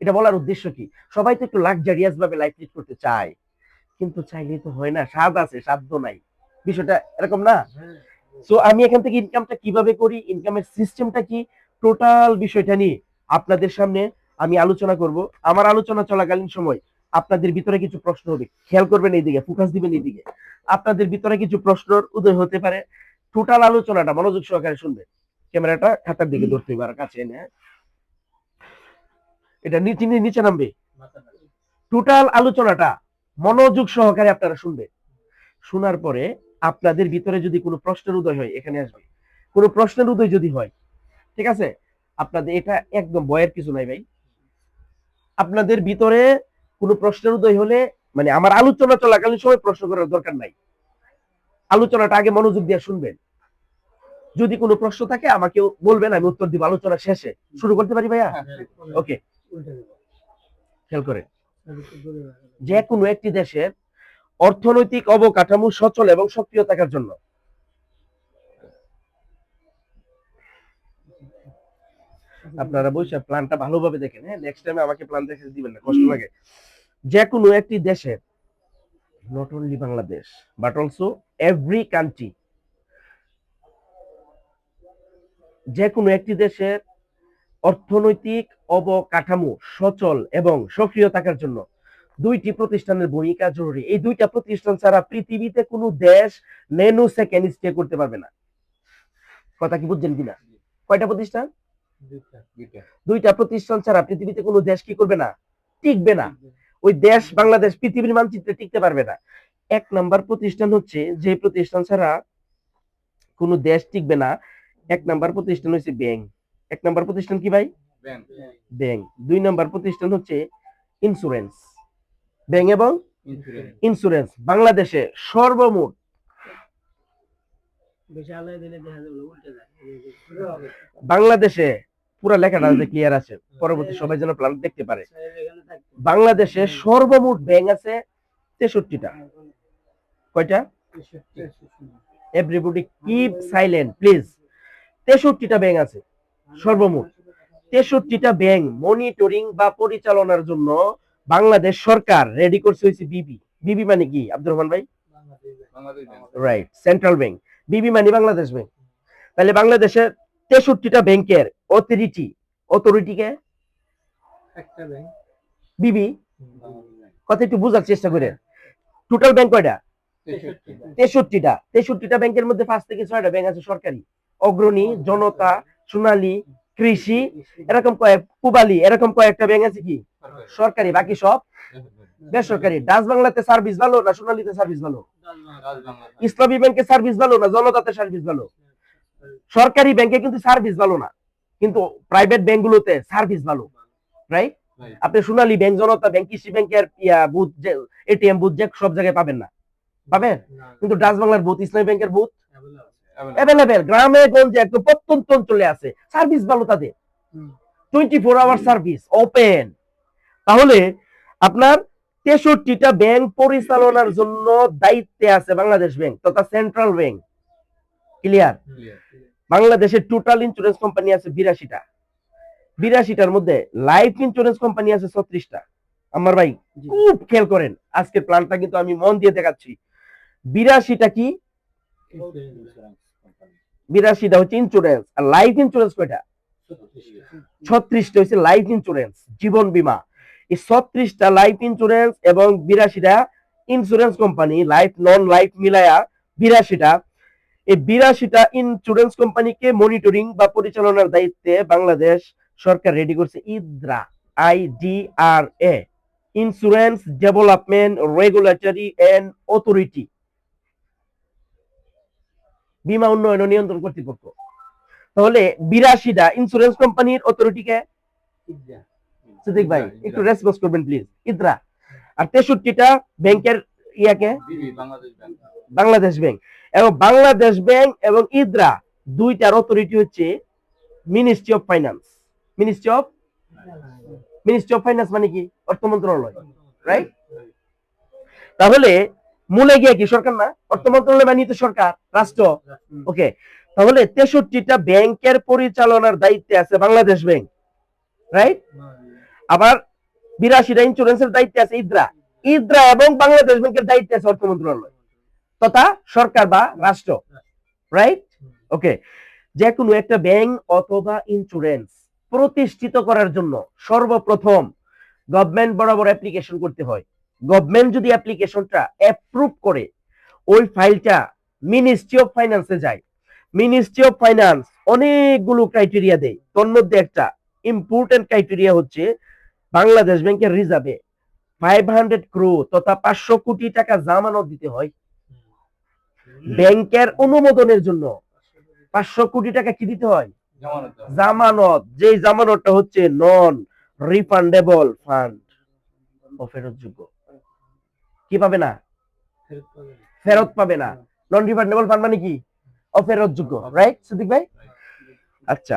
এটা বলার উদ্দেশ্য কি, সবাই তো একটু লাক্সারিয়াস ভাবে লাইফ লিড করতে চায়, কিন্তু চাইলেই তো হয় না, স্বাদ আছে সাধ্য নাই, বিষয়টা এরকম না। সো আমি এখান থেকে ইনকামটা কিভাবে করি, ইনকামের সিস্টেমটা কি, টোটাল বিষয়টা নিয়ে আপনাদের সামনে আমি আলোচনা করব। আমার আলোচনা চলাকালীন সময় আপনাদের ভিতরে কিছু প্রশ্ন হবে, খেয়াল করবেন এই দিকে, ফোকাস দিবেন এই দিকে, আপনাদের ভিতরে কিছু প্রশ্নের উদয় হতে পারে। টোটাল আলোচনাটা মনোযোগ সহকারে শুনবেন, ক্যামেরাটা খাতার দিকে ধরতে হবে আর কাছে এনে, হ্যাঁ? এটা নিচে নিচে নামবে। টোটাল আলোচনাটা মনোযোগ সহকারে আপনারা শুনবেন, শোনার পরে আপনাদের ভিতরে যদি কোনো প্রশ্নের উদয় হয় এখানে আসবে, কোনো প্রশ্নের উদয় যদি হয়, ঠিক আছে, আপনাদের এটা একদম ভয়ের কিছু নাই ভাই, আপনাদের ভিতরে কোনো প্রশ্নের উদয় হলে, মানে আমার আলোচনা চলাকালীন সময় প্রশ্ন করার দরকার নাই, আলোচনাটা আগে মনোযোগ দিয়ে শুনবেন, যদি কোনো প্রশ্ন থাকে আমাকে বলবেন, আমি উত্তর দিব আলোচনা শেষে। শুরু করতে পারি ভাইয়া? ওকে, উল্টে দেবো। খেয়াল করে, তাহলে তো দূরে রাখা যাবে। যে কোনো একটি দেশের অর্থনৈতিক অবকাঠামো সচল এবং সক্রিয় থাকার জন্য, আপনারা বসে প্ল্যানটা ভালোভাবে দেখেন, হ্যাঁ, নেক্সট টাইমে আমাকে প্ল্যান দেখে দিবেন না, কষ্ট লাগে। যে কোনো একটি দেশের, not only Bangladesh but also every country, যে কোনো একটি দেশের অর্থনৈতিক অবকাঠামো সচল এবং সক্রিয় থাকার জন্য দুইটি প্রতিষ্ঠানের ভূমিকা জরুরি। এই দুইটা প্রতিষ্ঠান ছাড়া পৃথিবীতে কোনো দেশ ন্যানো সেকেন্ড স্টে করতে পারবে না। কথা কি বুঝছেন কিনা? কয়টা প্রতিষ্ঠান? দুইটা। দুইটা প্রতিষ্ঠান ছাড়া পৃথিবীতে কোনো দেশ কি করবে না, টিকবে না। ওই দেশ বাংলাদেশ পৃথিবীর মানচিত্রে টিকতে পারবে না। এক নাম্বার প্রতিষ্ঠান হচ্ছে, যে প্রতিষ্ঠান ছাড়া কোনো দেশ টিকবে না, এক নাম্বার প্রতিষ্ঠান হচ্ছে ব্যাংক। এক নাম্বার প্রতিষ্ঠান কি ভাই? ব্যাংক। ব্যাংক। দুই নাম্বার প্রতিষ্ঠান হচ্ছে ইন্স্যুরেন্স। ব্যাংক এবং ইন্স্যুরেন্স। ইন্স্যুরেন্স। বাংলাদেশে সর্বমোট, বেশি আলাই দিলে দেখা যাবে উল্টে যায়। বাংলাদেশে পুরো লেখাটা ক্লিয়ার আছে, পরবর্তী সবাই যেন প্ল্যান দেখতে পারে। এখানে থাকবে। বাংলাদেশে সর্বমোট ব্যাংক আছে 63টা। কয়টা? Everybody keep silent please. 63টা ব্যাংক আছে সর্বমোট। 63টা ব্যাংক মনিটরিং বা পরিচালনার জন্য বাংলাদেশ সরকার রেডি করছে হয়েছে বিবি। বিবি মানে কি আব্দুর রহমান ভাই? Bangladesh bank. Right, central bank. বিবি মানে বাংলাদেশ ব্যাংক। তাহলে বাংলাদেশের 63টা ব্যাংকের অথরিটি কে? একটা ব্যাংক। বিবি। কথা একটু বোঝার চেষ্টা করে। টোটাল ব্যাংক কয়টা? 63টা। 63টা ব্যাংকের মধ্যে 5 থেকে 6টা ব্যাংক আছে সরকারি, অগ্রণী, জনতা, সোনালী, কৃষি, এরকম কয়েক, পূবালী, এরকম কয়েকটা ব্যাংক আছে কি সরকারি, বাকি সব বেসরকারি। ডাচ বাংলাতে সার্ভিস ভালো না সোনালীতে সার্ভিস ভালো? ইসলামী ব্যাংকে সার্ভিস ভালো না জনতাতে সার্ভিস ভালো? সরকারি ব্যাংকে কিন্তু সার্ভিস ভালো না, কিন্তু প্রাইভেট ব্যাংকগুলোতে সার্ভিস ভালো, রাইট? আপনি সোনালী ব্যাংক, জনতা ব্যাংক, কৃষি ব্যাংকের বুথ, এটিএম বুথ সব জায়গায় পাবেন না, পাবেন, কিন্তু ডাচ বাংলার বুথ, ইসলামী ব্যাংকের বুথ অ্যাভেলেবেল, গ্রামে গঞ্জে একদম প্রত্যন্ত অঞ্চলে আছে, সার্ভিস ভালো তাদের, 24 আওয়ার সার্ভিস ওপেন। তাহলে আপনার 63টা ব্যাংক পরিচালনার জন্য দায়িত্বে আছে বাংলাদেশ ব্যাংক তথা সেন্ট্রাল ব্যাংক। ক্লিয়ার? বাংলাদেশের টোটাল ইন্স্যুরেন্স কোম্পানি আছে 82টা। 82টার মধ্যে লাইফ ইন্স্যুরেন্স কোম্পানি আছে 36টা। আমার ভাই খুব খেয়াল করেন, আজকের প্ল্যানটা কিন্তু আমি মন দিয়ে দেখাচ্ছি। 82টা কি? 82টা হচ্ছে ইন্স্যুরেন্স। আর লাইফ ইন্স্যুরেন্স কয়টা? 36টা হচ্ছে লাইফ ইন্স্যুরেন্স, জীবন বীমা। এই 36টা লাইফ ইন্স্যুরেন্স এবং 82টা insurance company, life non life মিলায়া 82টা। এই 82টা ইন্স্যুরেন্স কোম্পানিকে মনিটরিং বা পরিচালনার দায়িত্বে বাংলাদেশ সরকার রেডি করছে IDRA, IDRA, insurance development regulatory and authority, বীমা উন্নয়ন ও নিয়ন্ত্রণ কর্তৃপক্ষ। তাহলে 82টা ইন্স্যুরেন্স কোম্পানির অথরিটিকে সিদ্দিক ভাই একটু রেসপন্স করবেন প্লিজ, ইদ্রা। আর 63টা ব্যাংকের ইয়াকে বাংলাদেশ ব্যাংক। বাংলাদেশ ব্যাংক। এবং বাংলাদেশ ব্যাংক এবং ইদ্রা দুইটার অথরিটি হচ্ছে ministry of finance. Ministry of finance মানে কি? অর্থ মন্ত্রণালয়, রাইট? তাহলে মূলে গিয়ে কি সরকার না? অর্থ মন্ত্রণালয় মানে তো সরকার, রাষ্ট্র। ওকে, তাহলে 63টা ব্যাংকের পরিচালনার দায়িত্বে আছে বাংলাদেশ ব্যাংক, রাইট? আবার 82টা ইন্স্যুরেন্সের দায়িত্বে আছে ইদ্রা। ইদ্রা এবং বাংলাদেশ ব্যাংকের দায়িত্বে আছে অর্থ মন্ত্রণালয় তথা সরকার বা রাষ্ট্র, রাইট? ওকে, যে কোনো একটা ব্যাংক অথবা ইন্স্যুরেন্স প্রতিষ্ঠিত করার জন্য সর্বপ্রথম গভর্নমেন্ট বরাবর অ্যাপ্লিকেশন করতে হয়। গভর্নমেন্ট যদি অ্যাপ্লিকেশনটা অ্যাপ্রুভ করে ওই ফাইলটা মিনিস্ট্রি অফ ফাইন্যান্সে যায়। মিনিস্ট্রি অফ ফাইন্যান্স অনেকগুলো ক্রাইটেরিয়া দেয়, তোর মধ্যে একটা ইম্পর্টেন্ট ক্রাইটেরিয়া হচ্ছে বাংলাদেশ ব্যাংকের রিজার্ভে 500 crore তথা 500 কোটি টাকা জামানত দিতে হয়। ব্যাংকের অনুমোদনের জন্য 500 কোটি টাকা কি দিতে হয়? জামানত। যে জামানতটা হচ্ছে নন রিফান্ডেবল ফান্ড, অফেরতযোগ্য। কি পাবে না? ফেরত পাবে না। নন রিফান্ডেবল ফান্ড মানে কি? অফেরতযোগ্য, রাইট সিদ্দিক ভাই? আচ্ছা,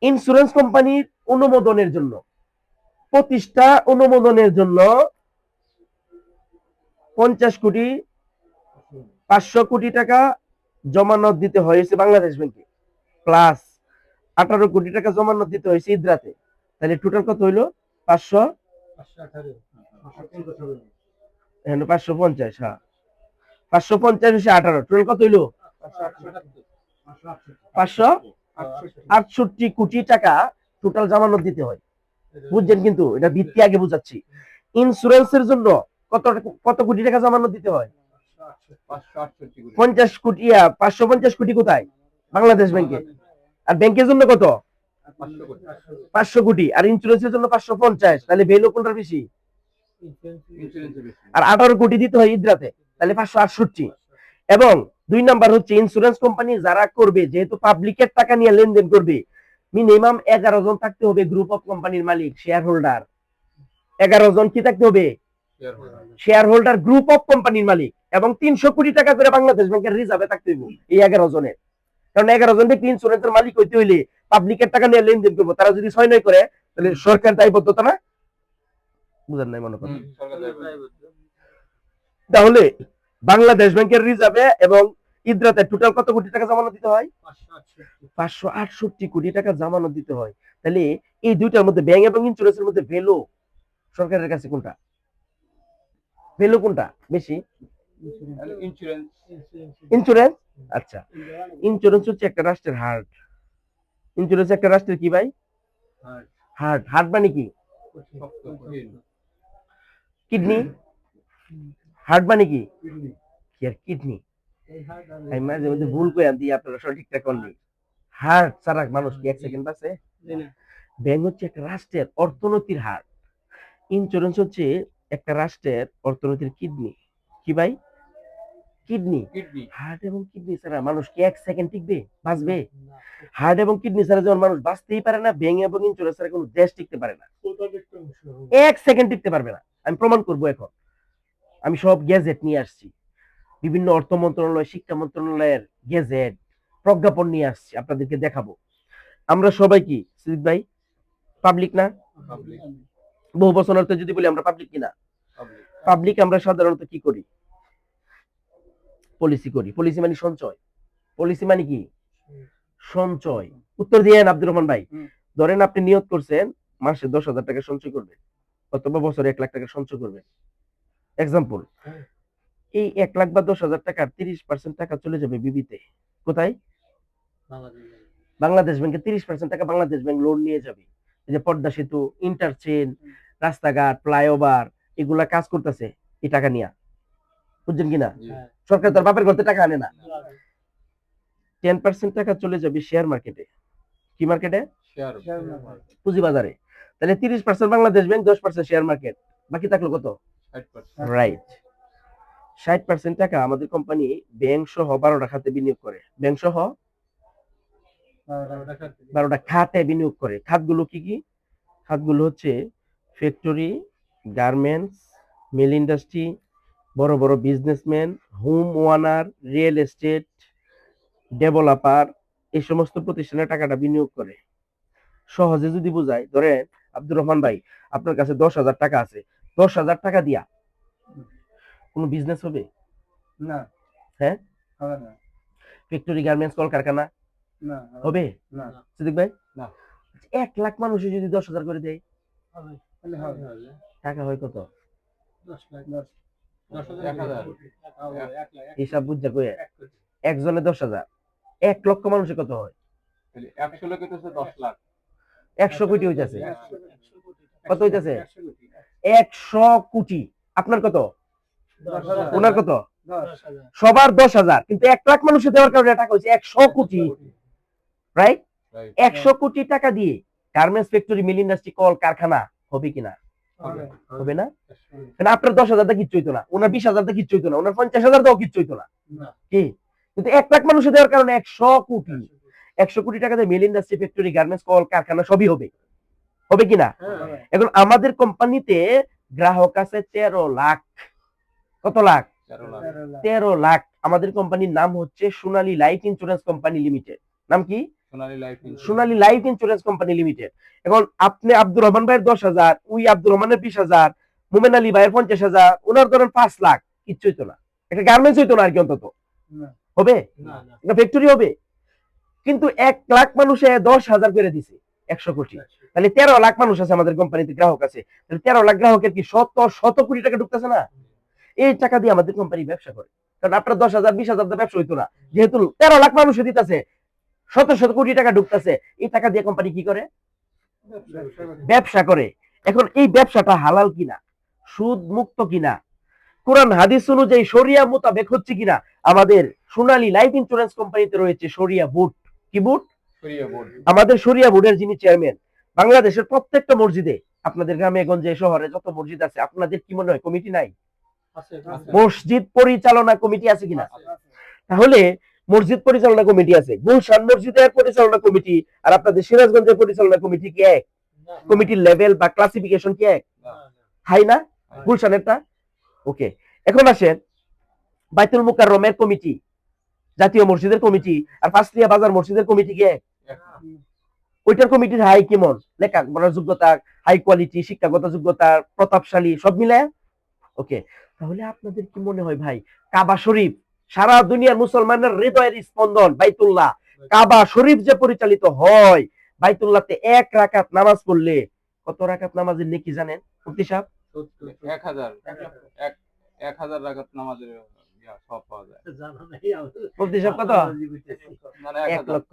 ইন্স্যুরেন্স কোম্পানির অনুমোদনের জন্য, প্রতিষ্ঠা অনুমোদনের জন্য 50 কোটি 500 কোটি টাকা জমানত দিতে হয়েছে বাংলাদেশ ব্যাংকে, প্লাস 18 কোটি টাকা জমানত দিতে হয়েছে ইদ্রাতে। তাহলে টোটাল কত হইলো? 550। হ্যাঁ, 550 হচ্ছে 18, টোটাল কত হইলো? 568 কোটি টাকা টোটাল জামানত দিতে হয়। বুঝছেন? কিন্তু এটা ভিত্তি আগে বুঝাচ্ছি। ইন্স্যুরেন্সের জন্য কত কত কোটি টাকা জামানত দিতে হয়? 50 কোটি। 550 কোটি কোথায়? বাংলাদেশ ব্যাংকে। আর ব্যাংকের জন্য কত? 500 কোটি। আর ইন্স্যুরেন্সের জন্য 550। তাহলে ভ্যালু কোনটার বেশি? আর 18 কোটি দিতে হয় ইদ্রাতে, তাহলে 568। এবং 2 নাম্বার হচ্ছে ইন্স্যুরেন্স কোম্পানি যারা করবে, যেহেতু পাবলিকের টাকা নিয়ে লেনদেন করবে, মিনিমাম 11 জন থাকতে হবে গ্রুপ অফ কোম্পানির মালিক, শেয়ার হোল্ডার। 11 জন কি থাকতে হবে? শেয়ার হোল্ডার, গ্রুপ অফ কোম্পানির মালিক। এবং 300 কোটি টাকা করে বাংলাদেশ ব্যাংকের রিজার্ভে থাকতে হবে এই 11 জনের। কারণ 11 জন ব্যক্তি ইন্স্যুরেন্সের মালিক হইতে হইলে পাবলিকের টাকা নিয়ে লেনদেন করবো, তারা যদি 6-9 করে তাহলে সরকার দায়বদ্ধতা না? বুঝেন নাই মনে করেন? তাহলে বাংলাদেশ ব্যাংকের রিজার্ভে এবং ইদ্রাতে টোটাল কত কোটি টাকা জামানত দিতে হয়? 568 কোটি টাকা জামানত দিতে হয়। তাহলে এই দুইটার মধ্যে, ব্যাংক এবং ইন্স্যুরেন্সের মধ্যে ভ্যালু সরকারের কাছে কোনটা? ভ্যালু কোনটা বেশি? ইন্স্যুরেন্স। আচ্ছা, ইন্স্যুরেন্স হচ্ছে একটা রাষ্ট্রের হার্ট। ইন্স্যুরেন্স একটা রাষ্ট্রের কি ভাই? হার্ট। হার্ট মানে কি? কিডনি। হার্ট মানে কি? কিডনি। আমি মাঝে মধ্যে ভুল করে আনতে, আপনারা সঠিকটা করলেন। হার্ট ছাড়া মানুষ কি 1 সেকেন্ড বাঁচে? ব্যাংক হচ্ছে একটা রাষ্ট্রের অর্থনীতির হার্ট। ইন্স্যুরেন্স হচ্ছে একটা রাষ্ট্রের অর্থনীতির কিডনি। কি ভাই? কিডনি। হার্ট এবং কিডনি ছাড়া মানুষ কি 1 সেকেন্ড টিকবে, বাঁচবে? হার্ট এবং কিডনি ছাড়া যখন মানুষ বাঁচতেই পারে না, ব্যাংক এবং ইন্স্যুরেন্স ছাড়া কোনো দেশ টিকতে পারে না, 1 সেকেন্ড টিকতে পারবে না। আমি প্রমাণ করব এখন। আমি সব গ্যাজেট নিয়ে আসছি, বিভিন্ন অর্থ মন্ত্রণালয়, শিক্ষা মন্ত্রণালয়ের গ্যাজেট, প্রজ্ঞাপন নিয়ে আসছি, আপনাদেরকে দেখাবো। আমরা সবাই কি সিদ্দিক ভাই পাবলিক না? বহু বছর অর্থে যদি বলি আমরা পাবলিক কিনা? পাবলিক। আমরা সাধারণত কি করি? পলিসি করি। পলিসি মানে সঞ্চয়। পলিসি মানে কি? সঞ্চয়। উত্তর দিয়েন আব্দুর রহমান ভাই। ধরেন আপনি নিয়ত করছেন মাসে 10,000 টাকা সঞ্চয় করবেন, অথবা বছরে 1 লাখ টাকা সঞ্চয় করবেন, এক্সাম্পল। এই 1 লাখ বা 10,000 টাকার 30% টাকা চলে যাবে বিবিতে। কোথায়? বাংলাদেশ ব্যাংকে 30% টাকা বাংলাদেশ ব্যাংক লোন নিয়ে যাবে। এই যে পদ্মা সেতু, ইন্টারচেঞ্জ, রাস্তাঘাট, ফ্লাইওভার, এগুলা কাজ করতেছে এই টাকা নিয়ে। বুঝছেন কিনা? সরকার তার বাপের ঘর থেকে টাকা আনে না। 10% টাকা চলে যাবে শেয়ার মার্কেটে। কি মার্কেটে? শেয়ার পুঁজিবাজারে। তাহলে 30% বাংলাদেশ ব্যাংক, 10% শেয়ার মার্কেট, বাকি থাকলো কত? 60%। রাইট। 60% টাকা আমাদের কোম্পানি ব্যাংক সহ 12টা খাতে বিনিয়োগ করে। ব্যাংক সহ 12টা খাতে বিনিয়োগ করে। খাতগুলো কি কি? খাতগুলো হচ্ছে ফ্যাক্টরি, গার্মেন্টস, মিল ইন্ডাস্ট্রি, বড় বড় businessman, home ওয়ানার, real estate, developer, এই সমস্ত প্রতিষ্ঠানে টাকাটা বিনিয়োগ করে। সহজে যদি বুঝাই, ধরেন আব্দুর রহমান ভাই, আপনার কাছে 10,000 টাকা আছে, 10,000 টাকা দিয়া কোনো বিজনেস হবে? না, হ্যাঁ, হবে না, ফ্যাক্টরি, গার্মেন্টস, কলকারখানা না, হবে? না, সিদ্দিক ভাই, না। 1 লাখ মানুষে যদি 10,000 করে দেয়, তাহলে হবে। টাকা হয় কত? 10 লাখ, 10,000 হিসাব বুঝা কয়ে একজনে 10,000, 1 লক্ষ মানুষে কত হয়? তাহলে 100 লোকে তো 10 লাখ। 100 কোটি হইতাছে। 100 কত হইতাছে? 100 কোটি। 100 কোটি। আপনার কত? 10,000 ওনার কত? 10,000 সবার 10,000, কিন্তু 1 লাখ মানুষে দেওয়ার কারণে টাকা হচ্ছে 100 কোটি। রাইট? রাইট। 100 কোটি টাকা দিয়ে গার্মেন্টস, ফ্যাক্টরি, মিল ইন্ডাস্ট্রি, কল কারখানা হবে কিনা? হবে। হবে না? কারণ আপনার 10,000 টা কিচ্ছু হইতো না, ওনার 20,000 টা কিচ্ছু হইতো না, ওনার 50,000 টাও কিচ্ছু হইতো না। না। কি? কিন্তু 1 লাখ মানুষে দেওয়ার কারণে 100 কোটি। 100 কোটি টাকা দিয়ে মিল ইন্ডাস্ট্রি, ফ্যাক্টরি, গার্মেন্টস, কল কারখানা সবই হবে। হবে কিনা? হবে। এখন আমাদের কোম্পানিতে গ্রাহক আছে 13 লাখ। কত লাখ? 13 লাখ। 13 লাখ। 13 লাখ। আমাদের কোম্পানির নাম হচ্ছে সোনালী লাইফ ইন্স্যুরেন্স কোম্পানি লিমিটেড। নাম কি? Sonali life insurance. সোনালী লাইফ ইন্স্যুরেন্স কোম্পানি লিমিটেড। এখন আপনি আব্দুর রহমান ভাইয়ের 10,000, ওই আব্দুর রহমানের 20,000, মোমেন আলী ভাইয়ের 50,000, ওনার ধরেন 5 লাখ, কিচ্ছু হইতো না। একটা গার্মেন্টস হইতো না আর কি অন্তত। না। হবে? না। একটা ফ্যাক্টরি হবে। কিন্তু 1 লাখ মানুষে 10,000 করে দিছে, 100 কোটি। তাহলে 13 লাখ মানুষ আছে আমাদের কোম্পানিতে, গ্রাহক আছে। তাহলে 13 লাখ গ্রাহকের কি শত শত কোটি টাকা ঢুকতেছে না? এই টাকা দিয়ে আমাদের কোম্পানি ব্যবসা করে। কারণ আপনার 10,000, 20,000 দিয়ে ব্যবসা হইতো না। যেহেতু 13 লাখ মানুষে দিতেছে, শত শত কোটি টাকা ঢুকতেছে, এই টাকা দিয়ে কোম্পানি কি করে? ব্যবসা করে। ব্যবসা করে। এখন এই ব্যবসাটা হালাল কিনা, সুদ মুক্ত কিনা, কোরআন হাদিস অনুযায়ী শরিয়া মোতাবেক হচ্ছে কিনা, আমাদের সোনালী লাইফ ইন্স্যুরেন্স কোম্পানিতে রয়েছে শরিয়া বোর্ড। কি বোর্ড? শরিয়া বোর্ড। আমাদের শরিয়া বোর্ডের যিনি চেয়ারম্যান, বাংলাদেশের প্রত্যেকটা মসজিদে, আপনাদের গ্রামে গঞ্জে শহরে যত মসজিদ আছে, আপনাদের কি মনে হয় কমিটি নাই? আছে। মসজিদ পরিচালনা কমিটি আছে কিনা? আছে। তাহলে মসজিদ পরিচালনা কমিটি আছে, গুলশান মসজিদের পরিচালনা কমিটি আর আপনাদের সিরাজগঞ্জের পরিচালনা কমিটি কি এক? কমিটির লেভেল বা ক্লাসিফিকেশন কি এক? হাই না? গুলশানেরটা ওকে। এখন আসেন বাইতুল মুকাররমের কমিটি, জাতীয় মসজিদের কমিটি আর পাঁচলিয়া বাজার মসজিদের কমিটি কি এক? ওইটার কমিটির হাই কেমন, লেখা পড়ার যোগ্যতা, হাই কোয়ালিটি, শিক্ষাগত যোগ্যতা, প্রতাপশালী, সব মিলায় ওকে। তাহলে আপনাদের কি মনে হয় ভাই, কাবা শরীফ সারা দুনিয়ার মুসলমানের হৃদয়ের স্পন্দন বাইতুল্লাহ, কাবা শরীফ যে পরিচালিত হয়, বাইতুল্লাহতে 1 রাকাত নামাজ পড়লে কত রাকাত নামাজের নেকি জানেন মুফতি সাহেব? 1,000 রাকাত নামাজের সব পাওয়া যায়। মুফতি সাহেব কত? মানে 1 লক্ষ।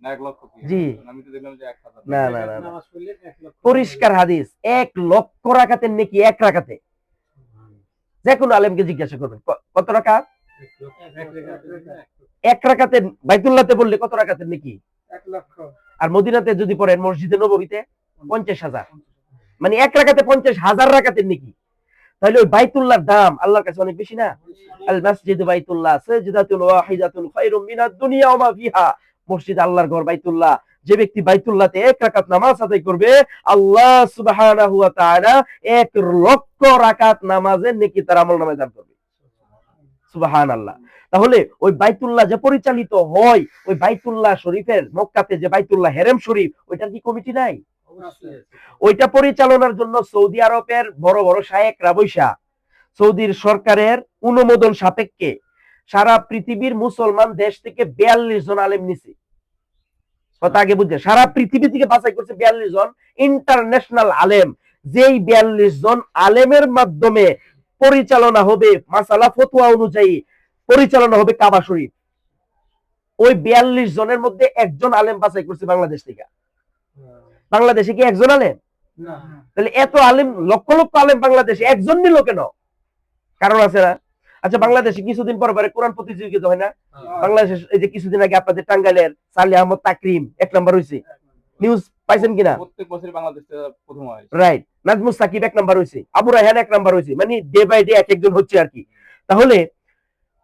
না 1 লক্ষ কি? জি। আমি তো দেখলাম যে 1,000। না না না, নামাজ পড়লে 1 লক্ষ। পরিষ্কার হাদিস, 1 লক্ষ রাকাতের নেকি 1 রাকাতে। যে কোনো আলেমকে জিজ্ঞাসা করবেন কত রাকাত? 1 রাকাতে বাইতুল্লাহতে বললে কত রাকাতের নেকি? 1 লক্ষ। আর মদিনাতে যদি পড়েন মসজিদে নববীতে 50,000, মানে 1 রাকাতে 50,000 রাকাতের নেকি। তাহলে ওই বাইতুল্লাহর দাম আল্লাহর কাছে অনেক বেশি না? আল মাসজিদু বাইতুল্লাহ সাজদাতুন ওয়াহিদাতুন খায়রুম মিনাদ দুনিয়া ওয়া মা ফিহা। মসজিদ আল্লাহর ঘর বাইতুল্লাহ, যে ব্যক্তি বাইতুল্লাহতে 1 রাকাত নামাজ আদায় করবে, আল্লাহ সুবহানাহু ওয়া তাআলা 1 লক্ষ রাকাত নামাজের নেকি তার আমলনামায় দান করবে। সুবহানাল্লাহ। তাহলে ওই বাইতুল্লাহ যে পরিচালিত হয়, ওই বাইতুল্লাহ শরীফের মক্কাতে যে বাইতুল্লাহ হেরেম শরীফ, ওইটার কি কমিটি নাই? ওইটা পরিচালনার জন্য সৌদি আরবের বড় বড় শায়েখরা বৈশা সৌদির সরকারের অনুমোদন সাপেক্ষে সারা পৃথিবীর মুসলমান দেশ থেকে 42 জন আলেম নিছে। কথা আগে বুঝছে, সারা পৃথিবী থেকে বাছাই করছে 42 জন ইন্টারন্যাশনাল আলেম। যেই 42 জন আলেমের মাধ্যমে পরিচালনা হবে, মাসালা ফতোয়া অনুযায়ী পরিচালনা হবে কাবা শরীফ। ওই 42 জনের মধ্যে একজন আলেম বাছাই করছে বাংলাদেশ থেকে। বাংলাদেশে কি একজন আলেম? না। তাহলে এত আলেম, লক্ষ লক্ষ আলেম বাংলাদেশে একজন নিল কেন? কারণ আছে না? আচ্ছা, বাংলাদেশে কিছুদিন পর পরে কোরআন প্রতিযোগিতা হয় না? বাংলাদেশে এই যে কিছুদিন আগে আপনাদের টাঙ্গাইলের সালে আহমদ তাকরিম 1 নাম্বার হয়েছে, নিউজ পাইছেন কিনা? প্রত্যেক বছর বাংলাদেশ প্রথম হয়। রাইট, নাজমুস সাকিব 1 নাম্বার হয়েছে, আবু রায়হান 1 নাম্বার হয়েছে, মানে ডে বাই ডে এক একজন হচ্ছে আর কি। তাহলে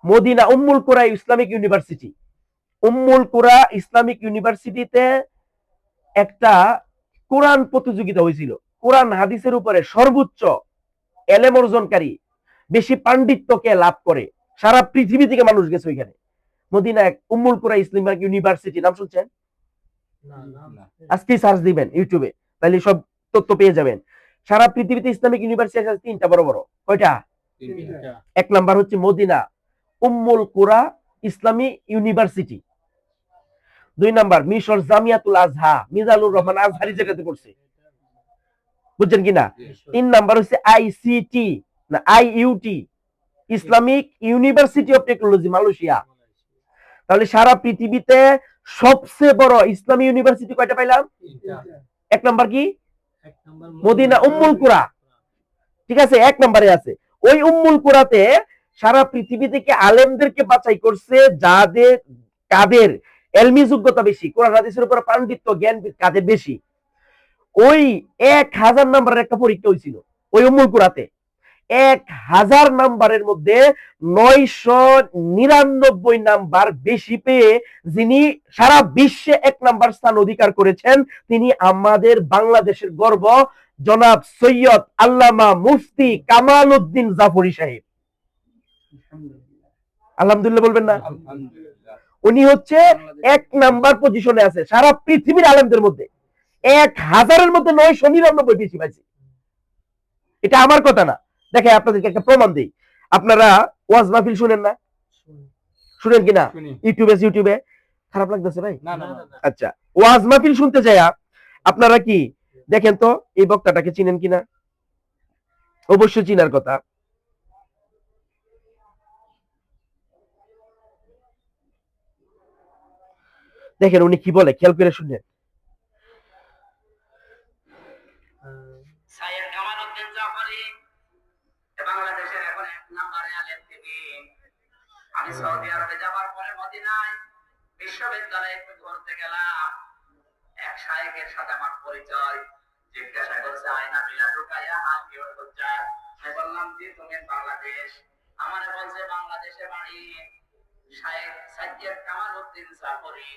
মদিনা উম্মুল কুরা ইসলামিক ইউনিভার্সিটি, উম্মুল কুরা ইসলামিক ইউনিভার্সিটিতে একটা কোরআন প্রতিযোগিতা হয়েছিল। কোরআন হাদিসের উপরে সর্বোচ্চ এলেম অর্জনকারী, বেশি পাণ্ডিত্যকে লাভ করে সারা পৃথিবী থেকে মানুষ গেছে ওইখানে। মদিনা উম্মুল কুরা ইসলামিক ইউনিভার্সিটি, নাম শুনছেন? আজকে সার্চ দিবেন ইউটিউবে, তাহলে সব তথ্য পেয়ে যাবেন। সারা পৃথিবীতে ইসলামিক ইউনিভার্সিটি আছে 3টা বড় বড়। কয়টা? 1 নাম্বার হচ্ছে মদিনা উম্মুল কুরা ইসলামী ইউনিভার্সিটি, 2 নাম্বার মিশর জামিয়াতুল আজহা, মিজানুর রহমান আজহারি জায়গাতে পড়ছে, বুঝছেন কিনা? 3 নাম্বার হচ্ছে আইসিটি না IUT, Islamic University of technology, Malaysia. তাহলে সারা পৃথিবীতে সবচেয়ে বড় ইসলামী ইউনিভার্সিটি কয়টা পাইলাম? 1 নাম্বার কি? মদিনা উম্মুল কুরা, ঠিক আছে, 1 নম্বরে আছে। ওই উম্মুল কুরাতে সারা পৃথিবী থেকে আলেমদেরকে বাছাই করছে, যাদের কাদের এলমি যোগ্যতা বেশি, কোরআন হাদিসের উপর পাণ্ডিত্য জ্ঞান কাদের বেশি। ওই 1000 নাম্বারের একটা পরীক্ষা হয়েছিল ওই উম্মুল কুরাতে। 1000 নাম্বারের মধ্যে 999 নাম্বার বেশি পেয়ে যিনি সারা বিশ্বে 1 নাম্বার স্থান অধিকার করেছেন, তিনি আমাদের বাংলাদেশের গর্ব, জনাব সৈয়দ আল্লামা মুফতি কামাল উদ্দিন জাফরি সাহেব। আলহামদুলিল্লাহ বলবেন না? আলহামদুলিল্লাহ। উনি হচ্ছে 1 নাম্বার পজিশনে আছে সারা পৃথিবীর আলেমদের মধ্যে। 1000-এর মধ্যে 999 বেশি পাইছে। এটা আমার কথা না, দেখে আপনাদেরকে একটা প্রমাণ দেই। আপনারা ওয়াজ মাহফিল শুনেন না? শুনেন কিনা? শুনি। ইউটিউবে খারাপ লাগতেছে ভাই? না না আচ্ছা, ওয়াজ মাহফিল শুনতে যায়া আপনারা কি দেখেন তো এই বক্তাটাকে চিনেন কিনা? অবশ্যই চিনার কথা। দেখেন উনি কি বলে, খেয়াল করে শুনেন। সাইয়েদ কামাল উদ্দিন জাফরি বাংলাদেশের এখন 1 নম্বরে আলেম তিনি। আমি সৌদি আরবে যাওয়ার পরে মদিনায় বিশ্ববিদ্যালয়ে একটু ঘুরতে গেলাম। এক শায়েখের সাথে আমার পরিচয়। জিজ্ঞাসা করছে, আয়না বিলা ঢুকাইয়া হাত কি হচ্ছে? আমি বললাম, জি তুমি বাংলাদেশ। আমারে বলছে বাংলাদেশে বাড়ি। শায়েখ সাইয়েদ কামাল উদ্দিন জাফরি,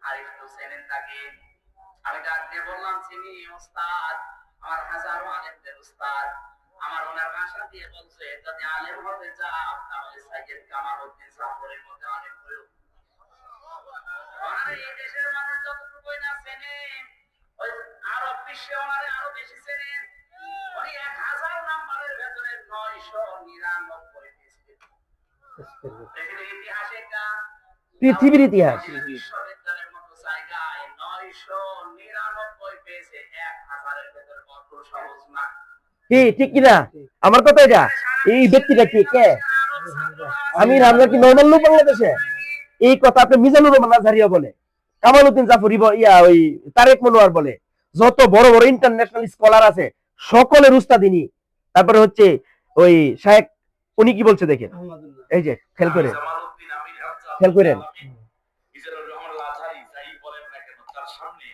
আর একটু চেনেন তাকে? আমি ডাক দিয়ে বললাম, চিনি ওস্তাদ, আমার হাজারো আলেমদের উস্তাদ। আমার ওনার ভাষা দিয়ে বলছে, যদি আলেম হতে চাও তাহলে সাইয়েদ কামাল উদ্দিন জাফরির মধ্যে আলেম হইও। ওনারে এই দেশের মানুষ যতটুকুই না চেনে, ওই আরব বিশ্বে ওনারে আরো বেশি চেনে। উনি 1000 নাম্বারের ভেতরে 999 পেয়েছিলেন। পৃথিবীর ইতিহাসে এটা পৃথিবীর ইতিহাস। বিশ্ববিদ্যালয়ের মতো জায়গায় 999 পেয়েছে। 1000-এর ভেতরে কত সহজ না? কি ঠিক কিনা? আমার কথা এটা। এই ব্যক্তিটা কি কে? আমি রামজান কি নরমাল লোক বাংলাদেশে? এই কথা আপনি মিজানুর রহমান আজহারিয়া বলে, কামাল উদ্দিন জাফরি ওই তারেক মনোয়ার বলে, যত বড় বড় ইন্টারন্যাশনাল স্কলার আছে সকলের উস্তাদিনী। তারপরে হচ্ছে ওই শায়েখ, উনি কি বলছে দেখেন, এই যে খেয়াল করেন, জামালউদ্দিন আমির খেয়াল করেন। মিজানুর রহমান আজহারি যাই বলেন না কেন, তার সামনে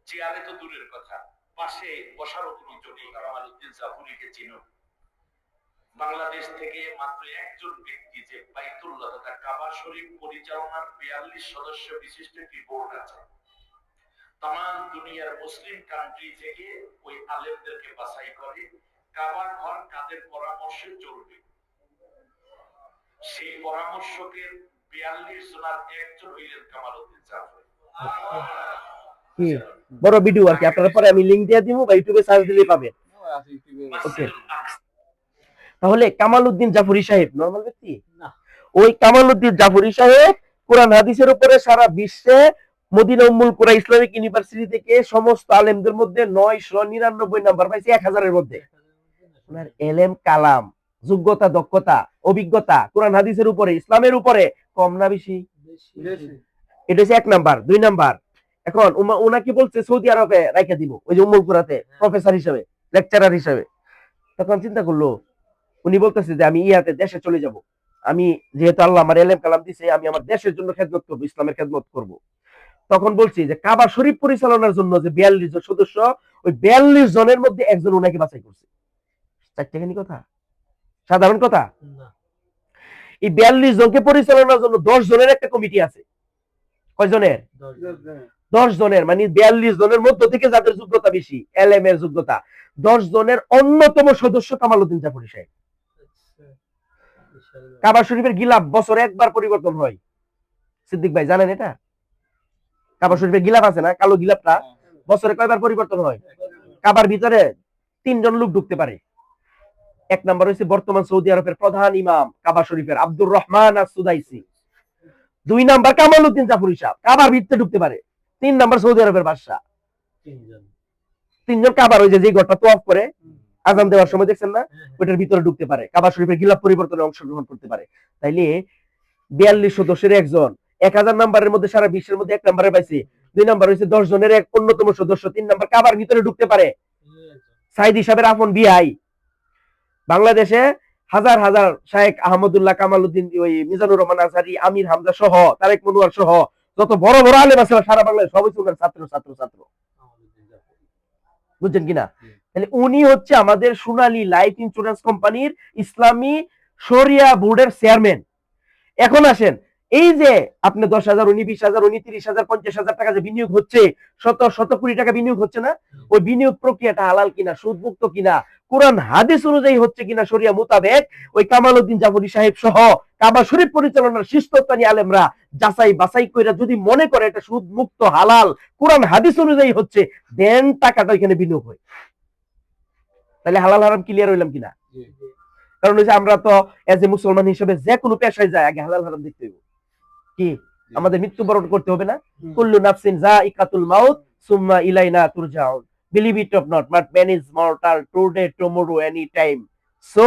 চেয়ারে তো দূরের কথা, পাশে বসারও কোনো জোট নেই। কামালউদ্দিন জাফরিকে চিনো? বাংলাদেশ থেকে মাত্র একজন ব্যক্তি যে বাইতুল্লাহ তথা কাবা শরীফ পরিচালনার 42 সদস্য বিশিষ্ট একটি বোর্ড আছে। তাম দুনিয়ার মুসলিম কান্ট্রি থেকে ওই আলেমদেরকে বাছাই করে কাবা ঘর কাদের পরামর্শে চলবে, সেই পরামর্শকের 42 জনের একজন হইলেন কামালউদ্দিন জাফরি। কি বড় ভিডিও আর কি, আপনারা পরে আমি লিংক দিয়ে দিব বা ইউটিউবে সার্চ দিলে পাবেন। ওকে, তাহলে কামাল উদ্দিন জাফরি সাহেব নরমাল ব্যক্তি না। ওই কামাল উদ্দিন জাফরি সাহেব কোরআন হাদিসের উপরে সারা বিশ্বে মদিনা উম্মুল কুরা ইসলামিক ইউনিভার্সিটি থেকে সমস্ত আলেমদের মধ্যে 999 নাম্বার পাইছে 1000-এর মধ্যে। ওনার এলেম কালাম, যোগ্যতা, দক্ষতা, অভিজ্ঞতা কোরআন হাদিসের উপরে, ইসলামের উপরে কম না বেশি? এটা হচ্ছে 1 নাম্বার। 2 নাম্বার, এখন ওনাকে বলছে সৌদি আরবে রাইখা দিব ওই যে উম্মুল কুরাতে প্রফেসর হিসেবে, লেকচারার হিসেবে। তখন চিন্তা করলো উনি বলতেছে যে আমি ইয়াতে দেশে চলে যাব, আমি যেহেতু আল্লাহ আমার এলেম কালাম দিছে, আমি আমার দেশের জন্য খেদমত করবো, ইসলামের খেদমত করব। তখন বলছি যে কাবা শরীফ পরিচালনার জন্য যে 42 জন সদস্য, ওই 42 জনের মধ্যে একজন ওনাকে বাছাই করছে। চারটেখানি কথা, সাধারণ কথা। এই 42 জনকে পরিচালনার জন্য 10 জনের একটা কমিটি আছে। কয়জনের? 10 জনের, মানে 42 জনের মধ্য থেকে যাদের যোগ্যতা বেশি, এলএম এর যোগ্যতা, 10 জনের অন্যতম সদস্য কামালউদ্দিন জাফরি সাহেব। কাবা শরীফের গিলাফ বছরে একবার পরিবর্তন হয়। সিদ্দিক ভাই জানেন এটা? কাবা শরীফের গিলাফ আছে না, কালো গিলাফটা, বছরে কয়বার পরিবর্তন হয়? কাবার ভিতরে 3 জন লোক ঢুকতে পারে। এক নাম্বার হচ্ছে বর্তমান সৌদি আরবের প্রধান ইমাম কাবা শরীফের আব্দুর রহমান আস-সুদাইসি। 2 নাম্বার কামালউদ্দিন জাফরি সাহেব, কাবার ভিতরে ঢুকতে পারে। 3 নাম্বার সৌদি আরবের বাদশা। 3 জন কাবার, ওই যে ঘরটা তোয়াফ করে আজান দেওয়ার সময় দেখছেন না, ওইটার ভিতরে ঢুকতে পারে, কাবা শরীফের গিলাফ পরিবর্তনে অংশগ্রহণ করতে পারে। তাইলে 42 সদস্যের একজন 1000 নাম্বারের মধ্যে সারা বিশ্বের মধ্যে 1 নাম্বারে পাইছে। 2 নাম্বার হচ্ছে 10 জনের এক অন্যতম সদস্য। 3 নাম্বার কাবার ভিতরে ঢুকতে পারে। সাইদি সাহেবের আপন বিআই। বাংলাদেশে হাজার হাজার শায়েখ আহমদুল্লাহ কামালউদ্দিন, ওই মিজানুর রহমান আজহারি, আমির হামজা সহ, তারেক মনোয়ার সহ যত বড় বড় আলেম আছে সারা বাংলাদেশ, সবাই ওনার ছাত্র ছাত্র ছাত্র। বুঝছেন কিনা? তাহলে উনি হচ্ছে আমাদের সোনালী লাইফ ইন্স্যুরেন্স কোম্পানির ইসলামী শরিয়া বোর্ডের চেয়ারম্যান। এখন আসেন, এই যে আপনি 10,000, উনি 20,000, উনি 30,000, 50,000 টাকা যে বিনিয়োগ হচ্ছে, শত শত কোটি টাকা বিনিয়োগ হচ্ছে না, ওই বিনিয়োগ প্রক্রিয়াটা হালাল কিনা, সুদমুক্ত কিনা, কোরআন হাদিস অনুযায়ী হচ্ছে কিনা শরিয়া মোতাবেক, ওই কামালউদ্দিন জাফরি সাহেব সহ কাবা শরীফ পরিচালনার শীর্ষস্থানী আলেমরা যাচাই বাছাই করে যদি মনে করে এটা সুদ মুক্ত হালাল কোরআন হাদিস অনুযায়ী হচ্ছে, দেন টাকাটা এখানে বিনিয়োগ হয়। তাহলে হালাল হারাম ক্লিয়ার হইলাম কিনা? কারণ হচ্ছে আমরা তো এজ এ মুসলমান হিসেবে যে কোনো পেশায় যায় আগে হালাল হারাম দেখতে হবে। কি আমাদের মৃত্যুবরণ করতে হবে না? কুল্লু নাফসিন যায়িকাতুল মাউত সুম্মা ইলাইনা তুরজাউন। Believe it or not, but man is mortal today tomorrow any time. So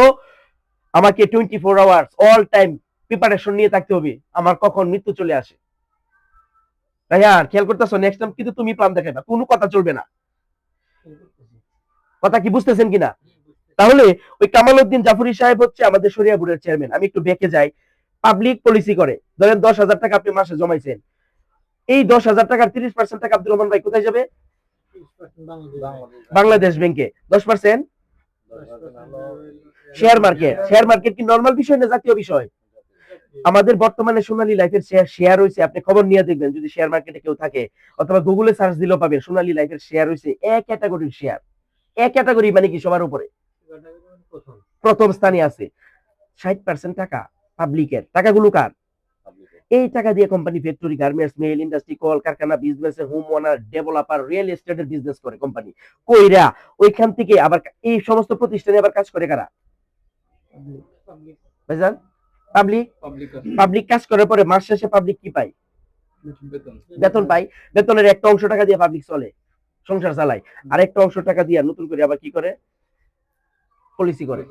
আমাকে 24 আওয়ার্স অল টাইম প্রিপারেশন নিয়ে থাকতে হবে আমার কখন মৃত্যু চলে আসে। রায়হান খেয়াল করতেছো, নেক্সট টাইম কিন্তু তুমি প্ল্যান দেখাবে, কোনো কথা চলবে না। কথা কি বুঝতেছেন কিনা? তাহলে ওই কামালউদ্দিন জাফরি সাহেব হচ্ছে আমাদের শরিয়া বোর্ডের চেয়ারম্যান। আমি একটু বেঁকে যাই। পাবলিক পলিসি করে, ধরেন 10,000 টাকা আপনি মাসে জমাইছেন, এই 10,000 টাকার 30% টাকা আব্দুর রহমান ভাই কোথায় যাবে? বাংলাদেশ ব্যাংকে। 10% শেয়ার মার্কেট। শেয়ার মার্কেট কি নরমাল বিষয় না জাতীয় বিষয়? আমাদের বর্তমানে সোনালী লাইফের শেয়ার হয়েছে, আপনি খবর নিয়ে দেখবেন যদি শেয়ার মার্কেটে কেউ থাকে, অথবা গুগলে সার্চ দিলেও পাবেন, সোনালী লাইফের শেয়ার হয়েছে এ ক্যাটাগরির শেয়ার। এ ক্যাটাগরি মানে কি? সবার উপরে প্রথম স্থানে আছে। 60% টাকা পাবলিকের। টাকাগুলো কার? এই টাকা দিয়ে company factory, garments, mill industry, কল কারখানা, business, home owner, developer, real এস্টেটের বিজনেস করে কোম্পানি। কইরা ওইখান থেকে আবার এই সমস্ত প্রতিষ্ঠানে আবার কাজ করে কারা? ভাইজান পাবলিক। পাবলিক কাজ করার পরে মাস শেষে পাবলিক কি পায়? বেতন পায়। বেতনের একটা অংশ টাকা দিয়ে পাবলিক চলে, সংসার চালায়, আর একটা অংশ টাকা দিয়ে নতুন করে আবার কি করে? পলিসি করে।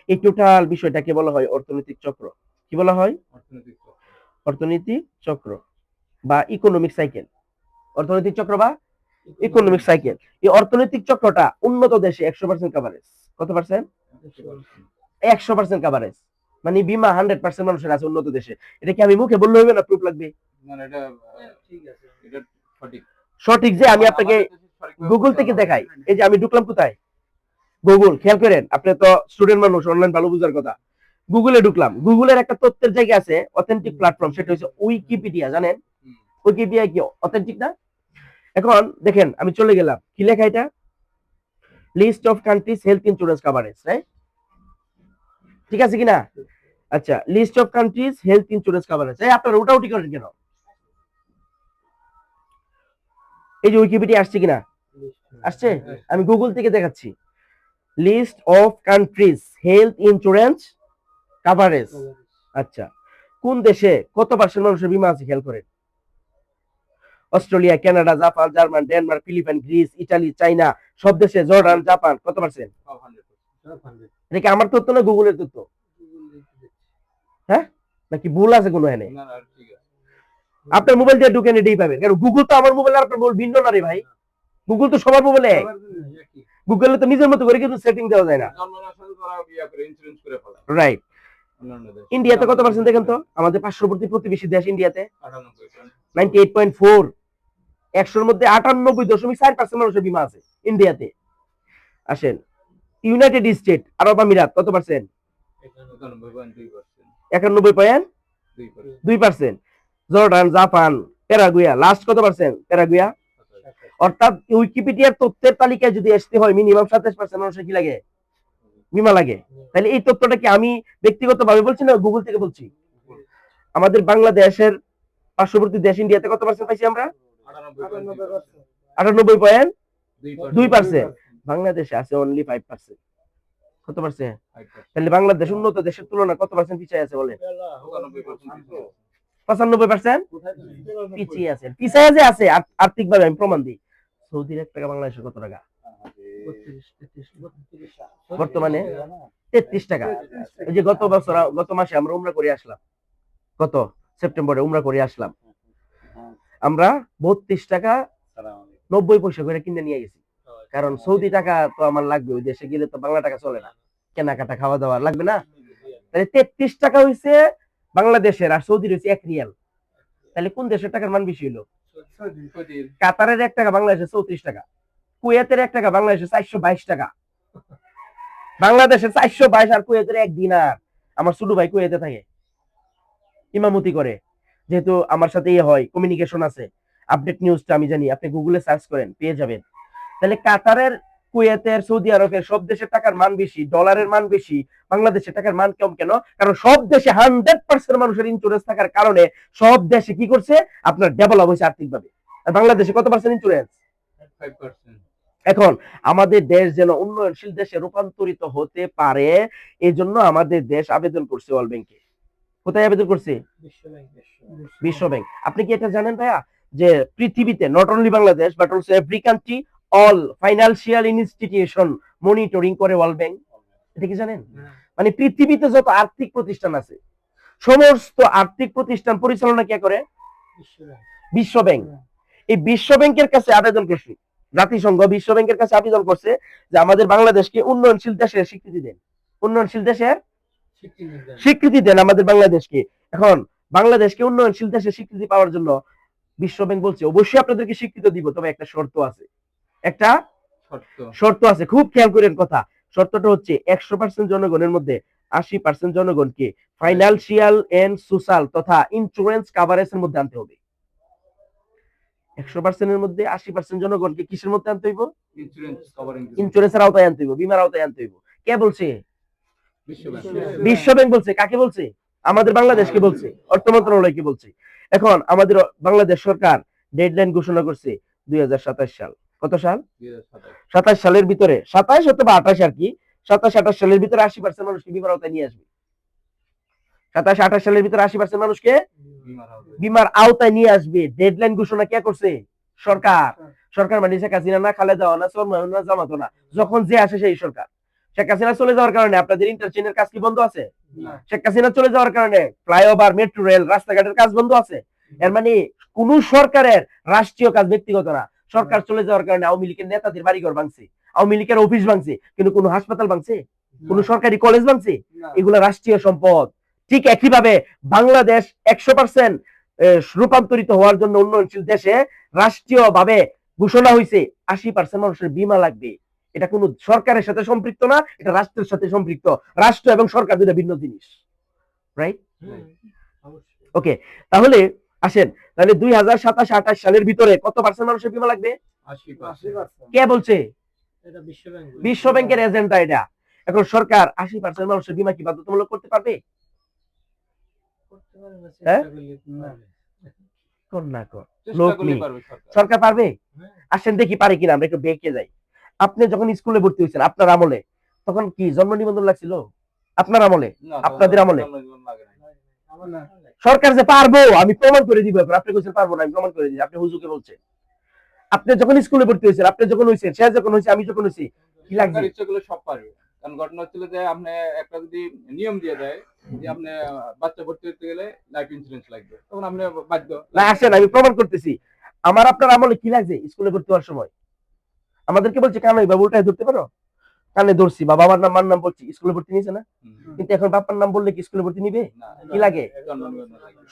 এই টোটাল বিষয়টাকে বলা হয় অর্থনৈতিক চক্র। কি বলা হয়? অর্থনৈতিক চক্র বা ইকোনমিক সাইকেল। অর্থনৈতিক চক্র বা ইকোনমিক সাইকেল। এই অর্থনৈতিক চক্রটা উন্নত দেশে 100% কভারেজ। কত পার্সেন্ট? 100% কভারেজ। মানে বিমা 100% মানুষের আছে উন্নত দেশে। এটা কি আমি মুখে বললে হবে না, প্রুফ লাগবে? সঠিক যে আমি আপনাকে গুগল থেকে দেখাই। এই যে আমি ঢুকলাম কোথায়? গুগল। খেয়াল করেন, আপনি তো স্টুডেন্ট মানুষ, অনলাইন ভালো বুঝার কথা। গুগলে ঢুকলাম, গুগলের একটা তথ্যের জায়গা আছে, অথেন্টিক প্ল্যাটফর্ম, সেটা হচ্ছে উইকিপিডিয়া। জানেন উইকিপিডিয়া কি অথেন্টিক না? এখন দেখেন আমি চলে গেলাম, কি লেখা এটা? List of countries health insurance coverage, right? ঠিক আছে কিনা? আচ্ছা, list of countries health insurance coverage. এই আপনারা উঠাউটি করেন কেন? এই যে উইকিপিডিয়া আসছে কিনা? আসছে। আমি গুগল থেকে দেখাচ্ছি। List of countries health insurance coverage. আচ্ছা, কোন দেশে কত পার্সেন্ট মানুষের বীমা আছে খেয়াল করেন। Australia, Canada, Japan, German, Denmark, Philippine, Greece, Italy, China, সব দেশে, জর্ডান, জাপান, কত পার্সেন্ট? এটা কি আমার তথ্য না গুগলের তথ্য? হ্যাঁ, নাকি ভুল আছে কোনো? এনে আপনার মোবাইল দিয়ে ঢুকে এটাই পাবেন, কারণ গুগল তো আমার মোবাইল আর আপনার মোবাইল ভিন্ন না রে ভাই। গুগল তো সবার মোবাইলে। গুগলে তো নিজের মতো করে কিন্তু সেটিং দেওয়া যায় না। জন্মের সাথে তারা ইয়া করে ইন্স্যুরেন্স করে ফেলায় রাইট। অন্যান্য দেশ। ইন্ডিয়াতে কত পার্সেন্ট দেখেন তো, আমাদের পার্শ্ববর্তী প্রতিবেশী দেশ ইন্ডিয়াতে 98%। 98.4, 100-র মধ্যে 98.4% মানুষের বীমা আছে ইন্ডিয়াতে। আসেন ইউনাইটেড স্টেট আরব আমিরাত কত পার্সেন্ট? 91.2%। 91.2%। জর্ডান, জাপান, প্যারাগুয়া লাস্ট কত পার্সেন্ট? প্যারাগুয়া। অর্থাৎ উইকিপিডিয়ার তথ্যের তালিকায় যদি আসতে হয় মিনিমাম 27% মানুষের কি লাগে? বীমা লাগে। তাহলে এই তথ্যটা কি আমি ব্যক্তিগতভাবে বলছি না গুগল থেকে বলছি? আমাদের বাংলাদেশের পার্শ্ববর্তী দেশ ইন্ডিয়াতে কত পার্সেন্ট পাইছি আমরা? 98.2%। বাংলাদেশে আছে অনলি 5%। কত পার্সেন্ট? তাহলে বাংলাদেশ উন্নত দেশের তুলনায় কত পার্সেন্ট পিছিয়ে আছে বলেন? 95% পিছিয়ে আছে। পিছিয়ে যে আছে আর্থিকভাবে আমি প্রমাণ দিই। সৌদির 1 টাকা বাংলাদেশের কত টাকা? বর্তমানে 33 টাকা। এই যে গত মাসে আমরা উমরা করে আসলাম, কত সেপ্টেম্বরে উমরা করে আসলাম, আমরা 32 টাকা 90 পয়সা করে কিনে নিয়ে গেছি। কারণ সৌদি টাকা তো আমার লাগবে, ওই দেশে গেলে তো বাংলা টাকা চলে না, কেনাকাটা খাওয়া দাওয়া লাগবে না। তাহলে 33 টাকা হইছে বাংলাদেশের, আর সৌদির হইছে 1 রিয়াল। তাহলে কোন দেশের টাকার মান বেশি হলো? কাতারের 1 টাকা বাংলাদেশে 34 টাকা, কুয়েতের 1 টাকা বাংলাদেশে 422 টাকা। বাংলাদেশের 422 আর কুয়েতের 1 দিনার। আমার ছোট ভাই কুয়েতে থাকে, ইমামতি করে, যেহেতু আমার সাথে ইয়ে হয়, কমিউনিকেশন আছে, আপডেট নিউজটা আমি জানি, আপনি গুগলে সার্চ করেন পেয়ে যাবেন। তাহলে কাতারের, কুয়েতের, সৌদি আরবের সব দেশের টাকার মান বেশি, ডলারের মান বেশি, বাংলাদেশের টাকার মান কম কেন? কারণ সব দেশে 100% মানুষের ইন্স্যুরেন্স থাকার কারণে সব দেশে কি করছে, আপনার ডেভেলপ হয়েছে আর্থিকভাবে। আর বাংলাদেশে কত পার্সেন্ট ইন্স্যুরেন্স? 5%। এখন আমাদের দেশ যেন উন্নয়নশীল দেশে রূপান্তরিত হতে পারে, এই জন্য আমাদের দেশ আবেদন করছে ওয়ার্ল্ড ব্যাংকে। কোথায় আবেদন করছে? বিশ্ব ব্যাংক। আপনি কি এটা জানেন ভাইয়া, যে পৃথিবীতে not only Bangladesh but also every country, all financial institution monitoring করে ওয়ার্ল্ড ব্যাংক। এটা কি জানেন? মানে পৃথিবীতে যত আর্থিক প্রতিষ্ঠান আছে সমস্ত আর্থিক প্রতিষ্ঠান পরিচালনা কে করে? বিশ্ব ব্যাংক। এই বিশ্ব ব্যাংকের কাছে আবেদন করছে জাতিসংঘ, বিশ্ব ব্যাংকের কাছে আবেদন করছে যে আমাদের বাংলাদেশকে উন্নয়নশীল দেশের স্বীকৃতি দেন, উন্নয়নশীল দেশের স্বীকৃতি দেন আমাদের বাংলাদেশকে। এখন বাংলাদেশকে উন্নয়নশীল দেশের স্বীকৃতি পাওয়ার জন্য বিশ্ব ব্যাংক বলছে অবশ্যই আপনাদেরকে স্বীকৃতি দিব, তবে একটা শর্ত আছে। একটা শর্ত আছে, খুব খেয়াল করেন কথা। শর্তটা হচ্ছে 100% জনগণের মধ্যে 80% জনগণকে ফাইন্যান্সিয়াল এন্ড সোশ্যাল তথা ইন্স্যুরেন্স কাভারেজের মধ্যে আনতে হবে। 100% এর মধ্যে 80% জনগণকে কিসের মধ্যে আনতে হইব? ইন্স্যুরেন্সের আওতায় আনতে হইব, বীমার আওতায় আনতে হইব। কে বলছে? বিশ্ব ব্যাংক বলছে। কাকে বলছে? আমাদের বাংলাদেশকে বলছে, অর্থ মন্ত্রণালয়কে বলছে। এখন আমাদের বাংলাদেশ সরকার ডেডলাইন ঘোষণা করছে 2027 সাল। কত সাল? 27 সালের ভিতরে, 27 অথবা 28 আর কি, 27-28 সালের ভিতরে 80% মানুষকে বীমার আওতায় নিয়ে আসবে। 27-28 সালের ভিতরে 80% মানুষকে বীমার আওতায় নিয়ে আসবে। ডেডলাইন ঘোষণা কে করছে? সরকার। সরকার মানে শেখ হাসিনা না, খালেদা না, চরমোহন না, জামাত না, যখন যে আসে সেই সরকার। শেখ হাসিনা চলে যাওয়ার কারণে আপনাদের ইন্টারচেঞ্জের কাজ কি বন্ধ আছে? শেখ হাসিনা চলে যাওয়ার কারণে ফ্লাইওভার, মেট্রো রেল, রাস্তাঘাটের কাজ বন্ধ আছে। এর মানে কোন সরকারের রাষ্ট্রীয় কাজ ব্যক্তিগত না। সরকার চলে যাওয়ার কারণে আওয়ামী লীগের নেতাদের বাড়িঘর ভাঙছে, আওয়ামী লীগের অফিস ভাঙছে, কিন্তু কোন হাসপাতাল ভাঙছে? কোন সরকারি কলেজ ভাঙছে? এগুলো রাষ্ট্রীয় সম্পদ। ঠিক একইভাবে বাংলাদেশ 100% রূপান্তরিত হওয়ার জন্য উন্নয়নশীল দেশে রাষ্ট্রীয়ভাবে ঘোষণা হয়েছে 80% মানুষের বীমা লাগবে। এটা কোন সরকারের সাথে সম্পৃক্ত না, এটা রাষ্ট্রের সাথে সম্পৃক্ত। রাষ্ট্র এবং সরকার দুটো ভিন্ন জিনিস, রাইট? ওকে, তাহলে আসেন, তাহলে 2027-28 সালের ভিতরে কত পার্সেন্ট মানুষের বীমা লাগবে? 80%। কে বলছে? বিশ্ব ব্যাংকের এজেন্ডা এটা। এখন সরকার 80% মানুষের বীমা কি বাধ্যতামূলক করতে পারবে? সরকার পারবে? আসেন দেখি পারে কিনা, আমরা একটু বেঁকে যাই। আপনি যখন স্কুলে ভর্তি হয়েছেন আপনার আমলে, তখন কি জন্ম নিবন্ধন লাগছিল? আপনার আমলে, আপনাদের আমলে? সরকার যে পারবো আমি প্রমাণ করে দিব, আপনি বলছেন পারবো না, আমি প্রমাণ করে দিই। আপনি হুজুরকে বলছেন, আপনি যখন স্কুলে ভর্তি হয়েছেন, আপনি যখন হয়েছেন, সে যখন হয়েছে, আমি যখন হয়েছি, কি লাগছে? ইচ্ছাগুলো সব পারবে। কারণ ঘটনা হচ্ছিল যে আপনি একটা যদি নিয়ম দিয়ে দেয় যে আপনি বাচ্চা ভর্তি হতে গেলে লাইফ ইন্স্যুরেন্স লাগবে, তখন আপনি বাধ্য। না আসেন আমি প্রমাণ করতেছি। আমার আপনার আমলে কি লাগছে স্কুলে ভর্তি হওয়ার সময়? আমাদেরকে বলছে কানে বা উল্টায় ধরতে পারো, কানে ধরছি বা বাবার নাম মার নাম বলছি, স্কুলে ভর্তি নিয়েছে না? কিন্তু এখন বাবার নাম বললে কি স্কুলে ভর্তি নিবে? কি লাগে?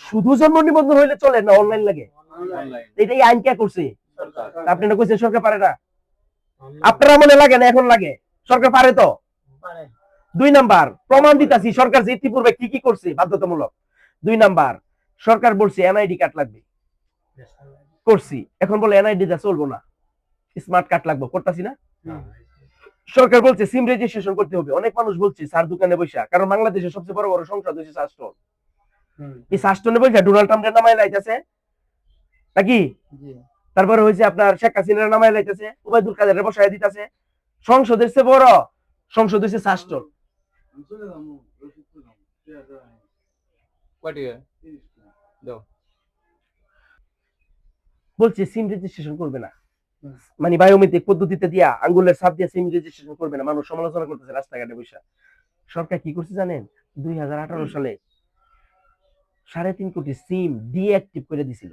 শুধু জন্ম নিবন্ধন হইলে চলে না, অনলাইন লাগে? এটাই আইন কে করছে? আপনি না কইছেন সরকার পারে না? আপনারা মনে লাগে না, এখন লাগে। সরকার পারে তো। 2 নাম্বার প্রমাণ দিতাছি সরকার যে ইতিপূর্বে কি কি করছে বাধ্যতামূলক। 2 নাম্বার সরকার বলছে এনআইডি কার্ড লাগবে, করছি। এখন বলে এনআইডি দা চলবো না, স্মার্ট কার্ড লাগবে, করতেছি না? সরকার বলছে সিম রেজিস্ট্রেশন করতে হবে। অনেক মানুষ বলছে স্যার দোকানে বসে, কারণ বাংলাদেশের সবচেয়ে বড় বড় সংসদ হচ্ছে শাসন, এই শাসনে বসে ডোনাল্ড ট্রাম্পের নামায় লাইতেছে নাকি, তারপরে হয়েছে আপনার শেখ হাসিনার নামায় লাইতেছে, ওবায়দুল কাদেরের বসায় দিতেছে। সংসদের চেয়ে বড় সংসদ হচ্ছে শাসন। বলছে সিম রেজিস্ট্রেশন করবে না, মানে বায়োমেট্রিক পদ্ধতিতে দিয়া আঙ্গুলের ছাপ দিয়ে সিম রেজিস্ট্রেশন করবে না। মানুষ সমালোচনা করতেছে রাস্তাঘাটে বসে। সরকার কি করছে জানেন? 2018 সালে 3.5 কোটি সিম ডিঅ্যাক্টিভ করে দিছিল।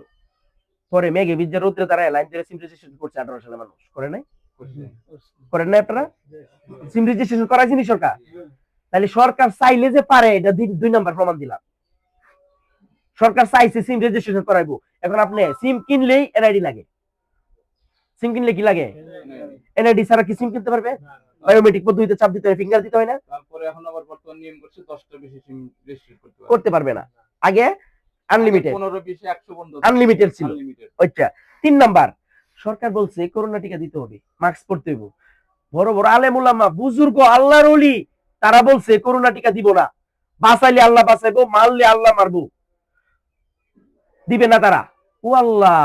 পরে মেঘে বিদ্যা রৌদ্রে দাঁড়ায় লাইন ধরে সিম রেজিস্ট্রেশন করছে 18 সালে। মানুষ করে নাই? করেন নাই আপনারা? সিম রেজিস্ট্রেশন করাইছেনি সরকার? তাহলে সরকার চাইলে যে পারে, এটা 2 নাম্বার প্রমাণ দিলাম। সরকার চাইছে সিম রেজিস্ট্রেশন করাইবো। এখন আপনি সিম কিনলেই এনআইডি লাগে। সিম কিনলে কি লাগে? এনআইডি ছাড়া কি সিম কিনতে পারবে? বায়োমেট্রিক পদ্ধতিতে চাপ দিতে হয়, ফিঙ্গার দিতে হয় না? তারপরে এখন আবার বর্তমান নিয়ম করছে 10টা বেশি সিম রেজিস্ট্রেশন করতে পারবে না। আগে আনলিমিটেড, 15 20 100 বন্ধ আনলিমিটেড ছিল। আনলিমিটেড। আচ্ছা, 3 নাম্বার সরকার বলছে করোনা টিকা দিতে হবে, মাস্ক পরতে হবে। বড় বড় আলেম উলামা বুজুর্গ আল্লাহর ওলি তারা বলছে করোনা টিকা দিব না, বাঁচাইলে আল্লাহ বাঁচাইবো, মারলে আল্লাহ মারবো, দিবে না তারা। ও আল্লাহ,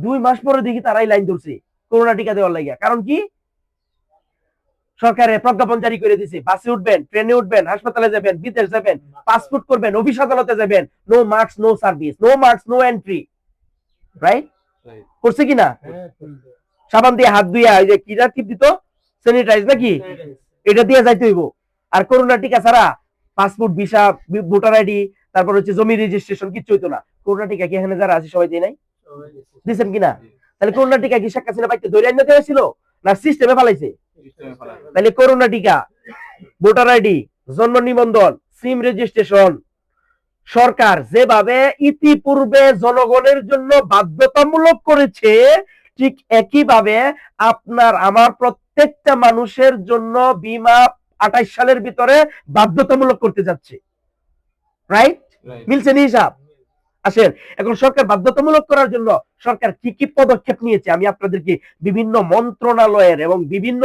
2 মাস পরে দেখি তারাই লাইন ধরছে করোনা টিকা দেওয়ার লাগিয়া। কারণ কি? সরকারে প্রজ্ঞাপন জারি করে দিছে, বাসে উঠবেন, ট্রেনে উঠবেন, হাসপাতালে যাবেন, বিদেশ যাবেন, পাসপোর্ট করবেন, অফিস আদালতে যাবেন, no mask no service, no mask no entry. Right? করছে কিনা? সাবান দিয়ে হাত ধুইয়া এই যে কিরা টিপ দিত, স্যানিটাইজ নাকি, এটা দিয়ে যাইতে হইব। আর করোনা টিকা ছাড়া পাসপোর্ট, ভিসা, ভোটার আইডি, তারপর হচ্ছে জমি রেজিস্ট্রেশন কিচ্ছু হইতো না। করোনা টিকা কি এখানে যারা আছে সবাই দিয়ে নাই? দিছেন কিনা? তাহলে করোনা টিকা কি শেখ হাসিনা বাইতে ধরে আনতে হয়েছিল না সিস্টেমে ফেলাইছে? তাহলে করোনা টিকা, ভোটার আইডি, জন্ম নিবন্ধন, সিম রেজিস্ট্রেশন সরকার যেভাবে ইতিপূর্বে জনগণের জন্য বাধ্যতামূলক করেছে, ঠিক একইভাবে আপনার আমার প্রত্যেকটা মানুষের জন্য বীমা 28 সালের ভিতরে বাধ্যতামূলক করতে যাচ্ছে। রাইট? মিলছে নি হিসাব? আসেন, এখন সরকার বাধ্যতামূলক করার জন্য সরকার কি কি পদক্ষেপ নিয়েছে আমি আপনাদেরকে বিভিন্ন মন্ত্রণালয়ের এবং বিভিন্ন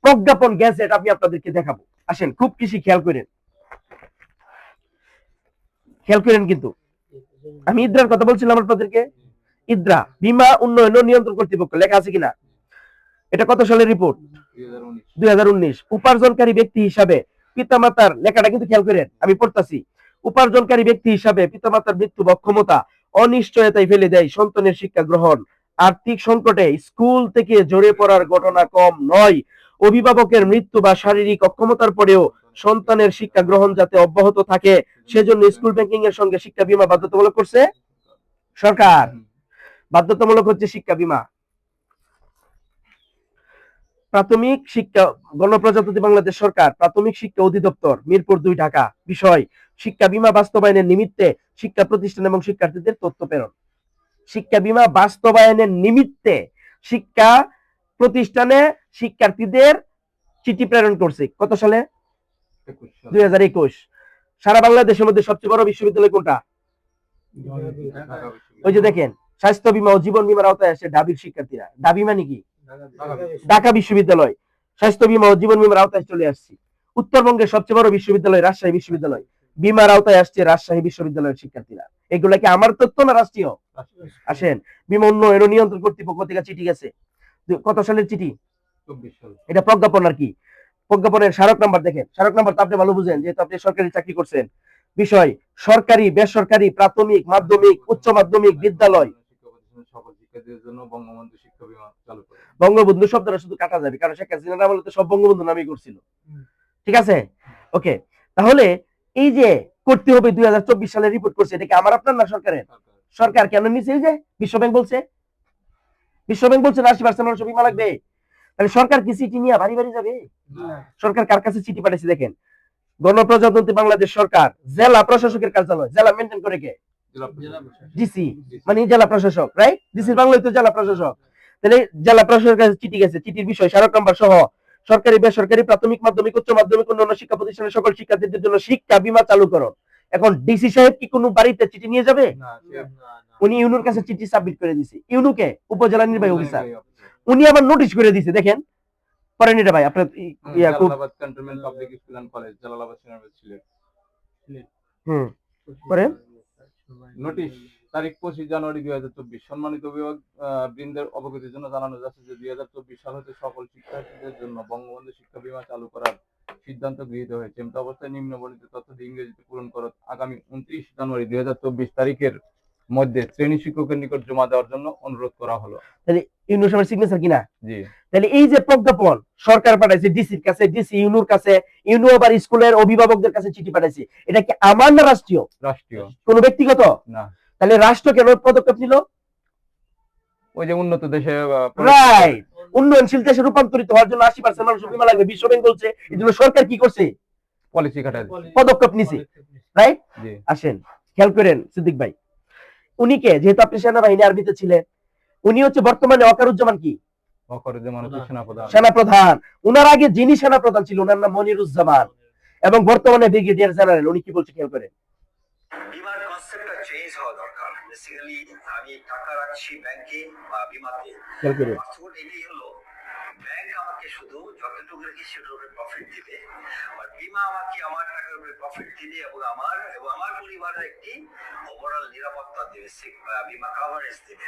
প্রজ্ঞাপন গ্যাজেট আমি আপনাদেরকে দেখাবো। আসেন, খুব কিছু খেয়াল করেন, খেয়াল করেন। কিন্তু আমি ইদ্রার কথা বলছিলাম আপনাদেরকে। ইদ্রা বীমা উন্নয়ন ও নিয়ন্ত্রণ কর্তৃপক্ষ, লেখা আছে কিনা? এটা কত সালের রিপোর্ট? 2019। উপার্জনকারী ব্যক্তি হিসাবে পিতামাতার, লেখাটা কিন্তু খেয়াল করেন, আমি পড়তাছি। উপার্জনকারী ব্যক্তি হিসাবে পিতামাতার মৃত্যু বা অক্ষমতা অনিশ্চয়তায় ফেলে দেয় সন্তানের শিক্ষা গ্রহণ। আর্থিক সংকটে স্কুল থেকে ঝরে পড়ার ঘটনা কম নয়। অভিভাবকের মৃত্যু বা শারীরিক অক্ষমতার পরেও সন্তানের শিক্ষা গ্রহণ যাতে অব্যাহত থাকে সেজন্য স্কুল ব্যাংকিং এর সঙ্গে শিক্ষা বীমা বাধ্যতামূলক করছে সরকার। বাধ্যতামূলক হচ্ছে শিক্ষা বীমা। প্রাথমিক শিক্ষা, গণপ্রজাতন্ত্রী বাংলাদেশ সরকার, প্রাথমিক শিক্ষা অধিদপ্তর, মিরপুর 2, ঢাকা। বিষয় শিক্ষা বীমা বাস্তবায়নের নিমিত্তে শিক্ষা প্রতিষ্ঠান এবং শিক্ষার্থীদের তথ্য প্রেরণ। শিক্ষা বীমা বাস্তবায়নের নিমিত্তে শিক্ষা প্রতিষ্ঠানে শিক্ষার্থীদের চিঠি প্রেরণ করছে কত সালে? 2021। সারা বাংলাদেশের মধ্যে সবচেয়ে বড় বিশ্ববিদ্যালয় কোনটা? ওই যে দেখেন, স্বাস্থ্য বীমা ও জীবন বীমার আওতায় আসে ঢাবির শিক্ষার্থীরা। ঢাবি মানে কি? ঢাকা বিশ্ববিদ্যালয়। স্বাস্থ্য বীমা ও জীবন বীমার আওতায় চলে আসছি। উত্তরবঙ্গের সবচেয়ে বড় বিশ্ববিদ্যালয় রাজশাহী বিশ্ববিদ্যালয়, বীমার আওতায় আসছে রাজশাহী বিশ্ববিদ্যালয়ের শিক্ষার্থীরা। এগুলা কি আমার তথ্য না রাষ্ট্রীয়? আসেন, বীমা উন্নয়ন ও নিয়ন্ত্রণ কর্তৃপক্ষ থেকে চিঠি গেছে। কত সালের চিঠি? 24 সাল। এটা প্রজ্ঞাপন আর কি। প্রজ্ঞাপনের স্মারক নাম্বার দেখেন, স্মারক নাম্বার তো আপনি ভালো বুঝেন যেহেতু আপনি সরকারি চাকরি করছেন। বিষয় সরকারি, বেসরকারি, প্রাথমিক, মাধ্যমিক, উচ্চ মাধ্যমিক বিদ্যালয়। সকল শিক্ষার্থীদের জন্য বঙ্গবন্ধু শিক্ষা বীমা চালু করে। বঙ্গবন্ধু শব্দটা শুধু কাটা যাবে, কারণ শেখ হাসিনা নাম হলে তো সব বঙ্গবন্ধু নামই করছিল। ঠিক আছে, ওকে। তাহলে এই যে করতে হবে 2024 সালে রিপোর্ট করছে, এটা কি আমার আপনার না সরকারের? সরকার কেন নিছে? এই যে বিশ্বব্যাংক বলছে, বিশ্বব্যাংক বলছে 80% মানুষ বীমা লাগবে। তাহলে সরকার কি চিঠি নিয়ে বাড়ি বাড়ি যাবে? না। সরকার কার কাছে চিঠি পাঠাইছে দেখেন, গণপ্রজাতন্ত্রী বাংলাদেশ সরকার জেলা প্রশাসকের কার্যালয়, জেলা মেনটেন করে কে? ডিসি, মানে জেলা প্রশাসক, রাইট? ডিসির বাংলায় তো জেলা প্রশাসক। তাহলে জেলা প্রশাসকের কাছে চিঠি গেছে, চিঠির বিষয় স্মারক নাম্বার সহ সরকারি বেসরকারি প্রাথমিক মাধ্যমিক উচ্চ মাধ্যমিক অন্যান্য শিক্ষা প্রতিষ্ঠানের সকল শিক্ষার্থীদের জন্য শিক্ষা বীমা চালু করুন। এখন ডিসি সাহেব কি কোনো বাড়িতে চিঠি নিয়ে যাবে? উনি ইউনুর কাছে চিঠি সাবমিট করে দিছে, ইউনুকে উপজেলা নির্বাহী অফিসার, উনি আবার নোটিশ করে দিছে, দেখেন পড়েন এটা ভাই আপনার Jalalabad cantonment public school and college, Jalalabad senior Sylhet. পড়েন। নোটিশ তারিখ 25 জানুয়ারি 2024। সম্মানিত অভিভাবক বৃন্দের অবগতির জন্য জানানো যাচ্ছে যে 2024 সাল হতে সকল শিক্ষার্থীদের জন্য বঙ্গবন্ধু শিক্ষা বীমা চালু করার সিদ্ধান্ত গৃহীত হয়েছে। এমত অবস্থায় নিম্নবর্ণিত তথ্যটি ইংরেজিতে পূরণ করে আগামী 29 জানুয়ারি 2024 তারিখের মধ্যে শ্রেণী শিক্ষকের নিকট জমা দেওয়ার জন্য অনুরোধ করা হলো। তাহলে ইউনু সাহেবের সিগনেচার কিনা? জি। তাহলে এই যে প্রজ্ঞাপন সরকার পাঠাইছে ডিসির কাছে, ডিসি ইউনুর কাছে, ইউনু আবার স্কুলের অভিভাবকদের কাছে চিঠি পাঠাইছে, এটা কি আমার না রাষ্ট্রীয়? রাষ্ট্রীয়। কোনো ব্যক্তিগত না। তাহলে রাষ্ট্র কেন পদক্ষেপ নিল? ওই যে উন্নত দেশে রাইট, উন্নয়নশীল দেশে রূপান্তরিত হওয়ার জন্য 80% মানুষের বীমা লাগবে, বিশ্ব ব্যাংক বলছে, এই জন্য সরকার কি করছে? পলিসি খাটায় পদক্ষেপ নিছে, রাইট? জি। আসেন খেয়াল করেন সিদ্দিক ভাই, উনি কে? যেহেতু আপনি সেনাবাহিনী আর্মিতে ছিলেন, উনি হচ্ছে বর্তমানে ওয়াকারুজ্জামান কি? সেনাপ্রধান। উনার আগে যিনি সেনাপ্রধান ছিল ওনার নাম মনিরুজ্জামান, এবং বর্তমানে ব্রিগেডিয়ার জেনারেল। উনি কি বলছে খেয়াল করেন। বিমার কনসেপ্টটা চেঞ্জ হওয়া দরকার। বেসিক্যালি আমি টাকা রাখছি ব্যাংকে বা বিমাতে, খেয়াল করেন। পাসওয়ার্ড এটাই হলো, ব্যাংক আমাকে শুধু যতটুকু রেখে সেটার উপরে প্রফিট দিবে, আর বিমা আমাকে আমার টাকার উপরে প্রফিট দিবে এবং আমার পরিবারের একটি ওভারঅল নিরাপত্তা দেবে, বিমা কভারেজ দেবে।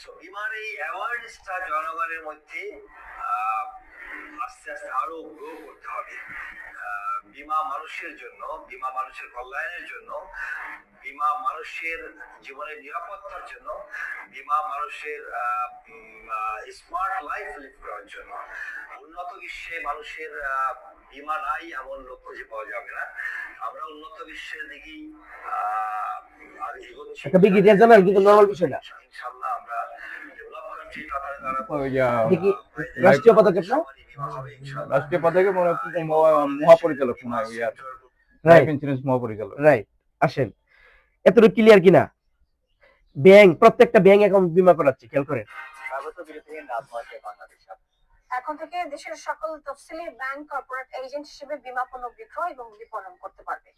সো বিমার এই অ্যাওয়ারনেসটা জনগণের মধ্যে আস্তে আস্তে আরো গ্রো করতে হবে। বিমা মানুষের জন্য, বিমা মানুষের কল্যাণের জন্য, বিমা মানুষের জীবনের নিরাপত্তার জন্য, বিমা মানুষের স্মার্ট লাইফ লিভ করার জন্য। উন্নত বিশ্বে মানুষের বিমা নাই এমন লোক খুঁজে পাওয়া যাবে না। আমরা উন্নত বিশ্বের দিকেই এগোচ্ছি। ব্রিগেডিয়ার জেনারেল কিন্তু নরমাল বিষয় না, ইনশাআল্লাহ আমরা ডেভেলপ কান্ট্রি কাতারে রাষ্ট্রীয় পদক্ষেপ না, রাষ্ট্রীয় পদক্ষেপ মহাপরিচালক লাইফ ইন্স্যুরেন্স মহাপরিচালক, রাইট? আসেন এতটুকু ক্লিয়ার কিনা? ব্যাংক, প্রত্যেকটা ব্যাংক অ্যাকাউন্ট বীমা করাচ্ছে, খেয়াল করেন। এখন থেকে দেশের সকল তফসিলি ব্যাংক কর্পোরেট এজেন্ট হিসেবে বীমা পণ্য বিক্রয় এবং বিপণন করতে পারবে।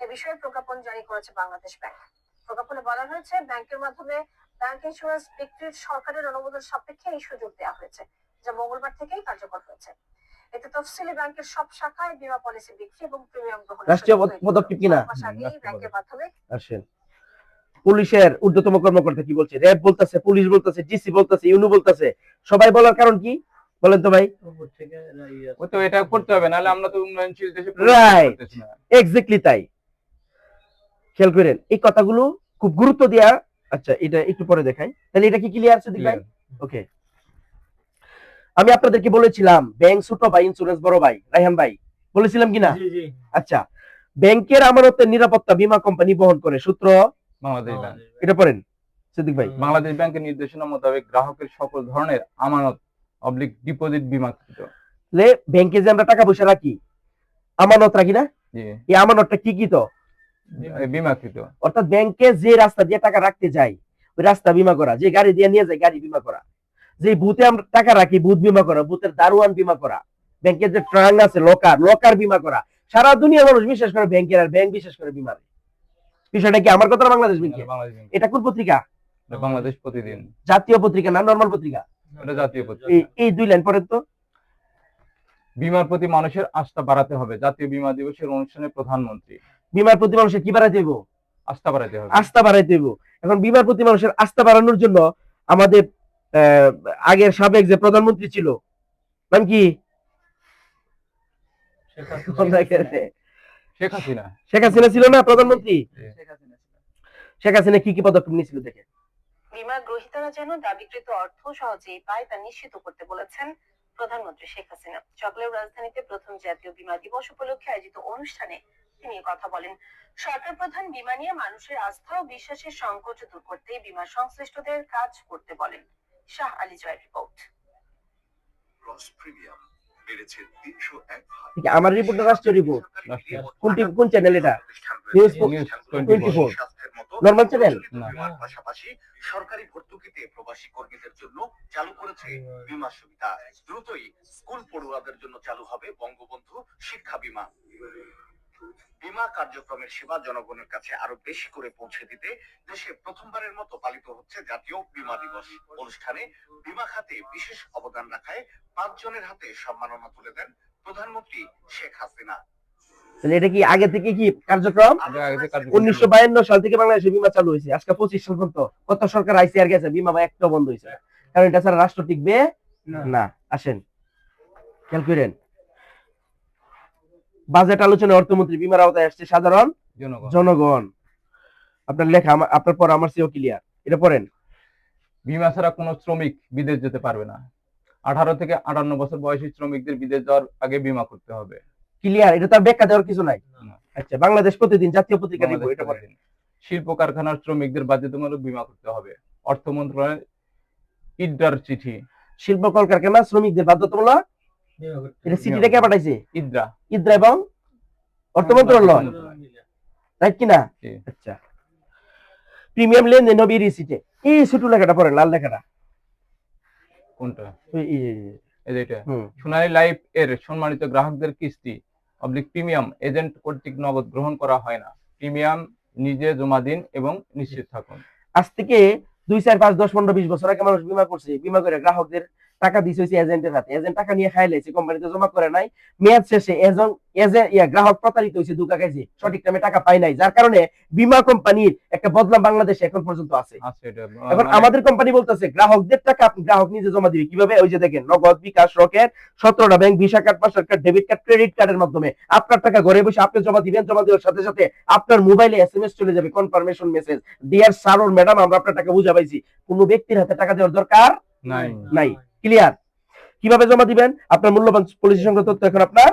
এ বিষয়ে প্রজ্ঞাপন জারি করেছে বাংলাদেশ ব্যাংক। প্রজ্ঞাপনে বলা হয়েছে, ব্যাংকের মাধ্যমে ব্যাংক ইন্স্যুরেন্স বিক্রির সরকারের অনুমোদন সাপেক্ষে এই সুযোগ দেওয়া হয়েছে, যা মঙ্গলবার থেকেই কার্যকর হয়েছে। এতে তফসিলি ব্যাংকের সব শাখায় বীমা পলিসি বিক্রি এবং প্রিমিয়াম গ্রহণ রাষ্ট্রীয় পদক্ষেপ কিনা? ব্যাংকের মাধ্যমে। আসেন পুলিশের ঊর্ধ্বতম কর্মকর্তা কি বলছে, র্যাব বলতেছে, পুলিশ বলতেছে, ডিসি বলতেছে, ইউনু বলতেছে, সবাই বলার কারণ কি বলেন তো ভাই? ও তো এটা করতে হবে, নাহলে আমরা তো উন্নয়নশীল দেশে রাইট, এক্স্যাক্টলি তাই। খেয়াল করেন এই কথাগুলো খুব গুরুত্ব দেয়া। আচ্ছা এটা একটু পরে দেখাই, তাহলে এটা কি ক্লিয়ার আছে ভাই? ওকে, আমি আপনাদেরকে বলেছিলাম ব্যাংক ছোট ভাই, ইন্স্যুরেন্স বড় ভাই, রায়হান ভাই বলেছিলাম কিনা? আচ্ছা, ব্যাংকের আমানতের নিরাপত্তা বীমা কোম্পানি বহন করে। সূত্র বাংলাদেশ ব্যাংক। এটা পড়েন সিদ্দিক ভাই। বাংলাদেশ ব্যাংকের নির্দেশনা মোতাবেক গ্রাহকের সকল ধরনের আমানত ডিপোজিট বীমাকৃত। ব্যাংকে যে আমরা টাকা পয়সা রাখি, আমানত রাখি না, এই আমানতটা কি কি? তো বীমাকৃত। অর্থাৎ ব্যাংকে যে রাস্তা দিয়ে টাকা রাখতে যাই ওই রাস্তা বীমা করা, যে গাড়ি দিয়ে নিয়ে যায় গাড়ি বীমা করা, যে বুথে আমরা টাকা রাখি বুথ বীমা করা, বুথের দারোয়ান বীমা করা, ব্যাংকের যে ট্রাঙ্ক আছে লকার বীমা করা। সারা দুনিয়ার মানুষ বিশ্বাস করে ব্যাংকের, আর ব্যাংক বিশ্বাস করে বিমারে। বিষয়টা কি আমার কথা না বাংলাদেশ ব্যাংকে? এটা কোন পত্রিকা? বাংলাদেশ প্রতিদিন। জাতীয় পত্রিকা না নরমাল পত্রিকা? এটা জাতীয় পত্রিকা। এই দুই লাইন পড়েন তো। বিমার প্রতি মানুষের আস্থা বাড়াতে হবে। জাতীয় বীমা দিবসের অনুষ্ঠানে প্রধানমন্ত্রী। বিমার প্রতি মানুষের কি বাড়াইতে হইব? আস্থা বাড়াইতে হবে। আস্থা বাড়াইতে হইব। এখন বিমার প্রতি মানুষের আস্থা বাড়ানোর জন্য আমাদের আগের সাবেক যে প্রধানমন্ত্রী ছিল, নাম কি? শেখ হাসিনা ছিল না প্রধানমন্ত্রী? শেখ হাসিনা কি কি পদক্ষেপ নিয়েছিল দেখে। বীমা গ্রহীতারা যেন দাবিকৃত অর্থ সহজেই পায় তা নিশ্চিত করতে বলেছেন প্রধানমন্ত্রী শেখ হাসিনা। সকালের রাজধানীতে প্রথম জাতীয় বীমা দিবস উপলক্ষে আয়োজিত অনুষ্ঠানে তিনি কথা বলেন। সরকার প্রধান বীমা নিয়ে মানুষের আস্থা ও বিশ্বাসের সংকট দূর করতে বীমা সংশ্লিষ্টদের কাজ করতে বলেন। শাহ আলী জয়ের রিপোর্ট। ক্রস প্রিমিয়াম বেড়েছে 301 ভাগ। ঠিক আমার রিপোর্টটা রাষ্ট্রীয় রিপোর্ট। রাষ্ট্রীয়। কোন চ্যানেল এটা? নিউজ 24 স্বাস্থ্যের মতো নরমাল চ্যানেল? না। বিমার পাশাপাশি সরকারি ভর্তুকিতে প্রবাসী কর্মীদের জন্য চালু করেছে বীমা সুবিধা। দ্রুতই স্কুল পড়ুয়াদের জন্য চালু হবে বঙ্গবন্ধু শিক্ষা বীমা। বীমা কার্যক্রমের সেবা জনগণের কাছে আরো বেশি করে পৌঁছে দিতে দেশে প্রথমবারের মতো পালিত হচ্ছে জাতীয় বীমা দিবস। অনুষ্ঠানে বীমা খাতে বিশেষ অবদান রাখায় 5 জনের হাতে সম্মাননা তুলে দেন প্রধানমন্ত্রী শেখ হাসিনা। তাহলে এটা কি আগে থেকে কি কার্যক্রম? আগে থেকে কার্যক্রম 1952 সাল থেকে বাংলাদেশে বীমা চালু হয়েছে, আজকে 25 সাল পর্যন্ত কত সরকার আইসি আর গেছে, বীমা একটা বন্ধ হয়েছে, কারণ এটা ছাড়া রাষ্ট্র টিকবে না। আসেন খেয়াল করেন, বাজেট আলোচনায় অর্থমন্ত্রী বীমার আওতায় আসছে সাধারণ জনগণ। আপনার লেখা আপনার পর আমার চেয়েও ক্লিয়ার, এটা পড়েন। বীমা ছাড়া কোনো শ্রমিক বিদেশ যেতে পারবে না। 18 থেকে 58 বছর বয়সী শ্রমিকদের বিদেশ যাওয়ার আগে বীমা করতে হবে। ক্লিয়ার, এটা তার ব্যাখ্যা দেওয়ার কিছু নাই। না। আচ্ছা, বাংলাদেশ প্রতিদিন জাতীয় পত্রিকা দিব, এটা পড়েন। শিল্প কারখানার শ্রমিকদের বাধ্যতামূলক বীমা করতে হবে। অর্থ মন্ত্রণালয়ের ইদ্রার চিঠি। শিল্প কলকারখানা শ্রমিকদের বাধ্যতামূলক, এটা চিঠিটা কে পাঠাইছে? ইদ্রা। ইদ্রা এবং অর্থ মন্ত্রণালয়, রাইট কিনা? জি। আচ্ছা, প্রিমিয়াম লেনদেন হবে রিসিটে। এই ছোট লেখাটা পড়েন, লাল লেখাটা। কোনটা? এই- এই- এই যে এটা। হুম। সোনালী লাইফ এর সম্মানিত গ্রাহকদের কিস্তি প্রিমিয়াম এজেন্ট কর্তৃক নগদ গ্রহণ করা হয় না। প্রিমিয়াম নিজে জমা দিন এবং নিশ্চিত থাকুন। আজ থেকে 2, 4, 5, 10, 15, 20 বছর আগে মানুষ বীমা করছে, বীমা করে গ্রাহকদের টাকা দিছে হইছে এজেন্টের হাতে, এজেন্ট টাকা নিয়ে খাই লাইছে, কোম্পানিতে জমা করে নাই, মেয়াদ শেষে গ্রাহক প্রতারিত হইছে, ধোঁকা খাইছে, সঠিক টাইমে টাকা পায় নাই, যার কারণে বীমা কোম্পানির একটা বদনাম বাংলাদেশে এখন পর্যন্ত আছে। আচ্ছা, এটা এখন আমাদের কোম্পানি বলতেছে গ্রাহকদের টাকা গ্রাহক নিজে জমা দিবে। কিভাবে? ওই যে দেখেন, নগদ, বিকাশ, রকেট, 17টা bank, Visa card, Master card, debit card, credit কার্ডের মাধ্যমে আপনার টাকা ঘরে বসে আপনি জমা দিবেন। জমা দেওয়ার সাথে সাথে আপনার মোবাইলে এসএমএস চলে যাবে, কনফার্মেশন মেসেজ, ডিয়ার স্যার ওর ম্যাডাম, আমরা আপনার টাকা বুঝা পাইছি। কোনো ব্যক্তির হাতে টাকা দেওয়ার দরকার নাই। ক্লিয়ার? কিভাবে জমা দিবেন? আপনার মূল্যবান পলিসি সংক্রান্ত তথ্য এখন আপনার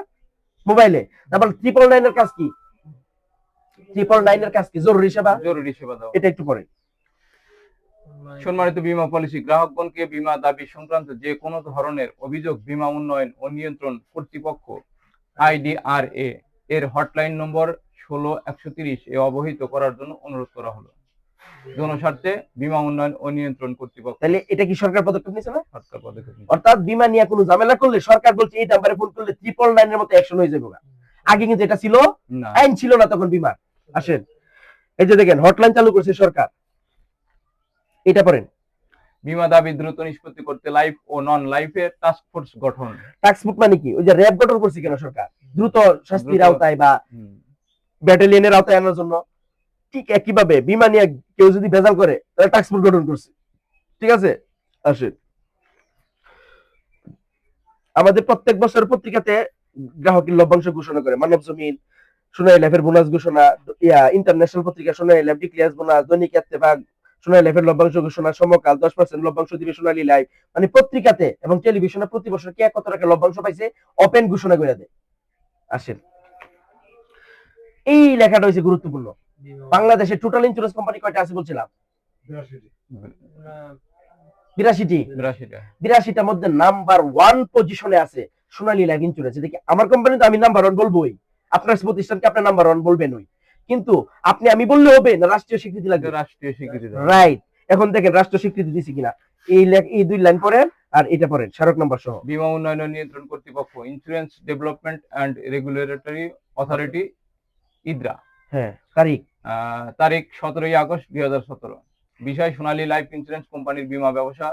মোবাইলে। তারপর 999 এর কাজ কি? 999 এর কাজ কি? জরুরি সেবা দাও। এটা একটু পরে। সম্মানিত বীমা পলিসি গ্রাহকগণকে বীমা দাবি সংক্রান্ত যে কোনো ধরনের অভিযোগ বীমা উন্নয়ন ও নিয়ন্ত্রণ কর্তৃপক্ষ IDRA এর হটলাইন নম্বর 16130 এ অবহিত করার জন্য অনুরোধ করা হলো। জনস্বার্থে বীমা উন্নয়ন ও নিয়ন্ত্রণ কর্তৃপক্ষ। তাহলে এটা কি সরকার পদক্ষেপ নিছে না? সরকার পদক্ষেপ নিচ্ছে। অর্থাৎ বীমা নিয়ে কোনো ঝামেলা করলে সরকার বলছে এই নাম্বারে ফোন করলে 999 এর মতো অ্যাকশন হয়ে যাবে। আগে কিন্তু এটা ছিল না, আইন ছিল না তখন বিমার। আসেন, এই যে দেখেন হটলাইন চালু করছে সরকার, এটা পড়েন। বীমা দাবি দ্রুত নিষ্পত্তি করতে লাইফ ও নন লাইফের টাস্ক ফোর্স গঠন। টাস্ক ফোর্স মানে কি? ওই যে র‍্যাব গঠন করছে কেন সরকার? দ্রুত শাস্তির দ্রুত- আওতায় বা ব্যাটালিয়নের আওতায় আনার জন্য। ঠিক একইভাবে বীমা নিয়ে কেউ যদি ভেজাল করে তাহলে টাস্ক ফোর্স গঠন করছে। ঠিক আছে? আসেন, আমাদের প্রত্যেক বছর পত্রিকাতে গ্রাহকের লভ্যাংশ ঘোষণা করে, মানব জমিন, সোনালী লাইফের বোনাস ঘোষণা, ইন্টারন্যাশনাল পত্রিকা সোনালী লাইফ ডিক্লেয়ার্স বোনাস, দৈনিক ইত্তেফাক সোনালী লাইফের লভ্যাংশ ঘোষণা, সমকাল 10% লভ্যাংশ দিবে সোনালী লাইফ। মানে পত্রিকাতে এবং টেলিভিশনে প্রতি বছর কে কত টাকা লভ্যাংশ পাইছে ওপেন ঘোষণা করে দেয়। আসেন, এই লেখাটা হচ্ছে গুরুত্বপূর্ণ। বাংলাদেশে টোটাল ইন্স্যুরেন্স কোম্পানি কয়টা আছে বলছিলাম? 82টি। 82টার মধ্যে নাম্বার 1 পজিশনে আছে সোনালী লাইফ ইন্স্যুরেন্স। দেখি আমার কোম্পানি তো আমি নাম্বার 1 বলবোই, আপনার প্রতিষ্ঠানকে আপনি নাম্বার 1 বলবেনই, কিন্তু আপনি আমি বললে হবে না, রাষ্ট্রীয় স্বীকৃতি লাগবে। রাষ্ট্রীয় স্বীকৃতি দেওয়া। রাইট, এখন দেখেন রাষ্ট্র স্বীকৃতি দিছি কিনা। এই 2 লাইন পড়েন আর এটা পড়েন স্মারক নাম্বার সহ। বীমা উন্নয়ন ও নিয়ন্ত্রণ কর্তৃপক্ষ insurance development and regulatory authority IDRA. হ্যাঁ, তারিখ তারিখ 17 আগস্ট 2017। বিষয় সোনালী লাইফ ইন্স্যুরেন্স কোম্পানির বীমা ব্যবসা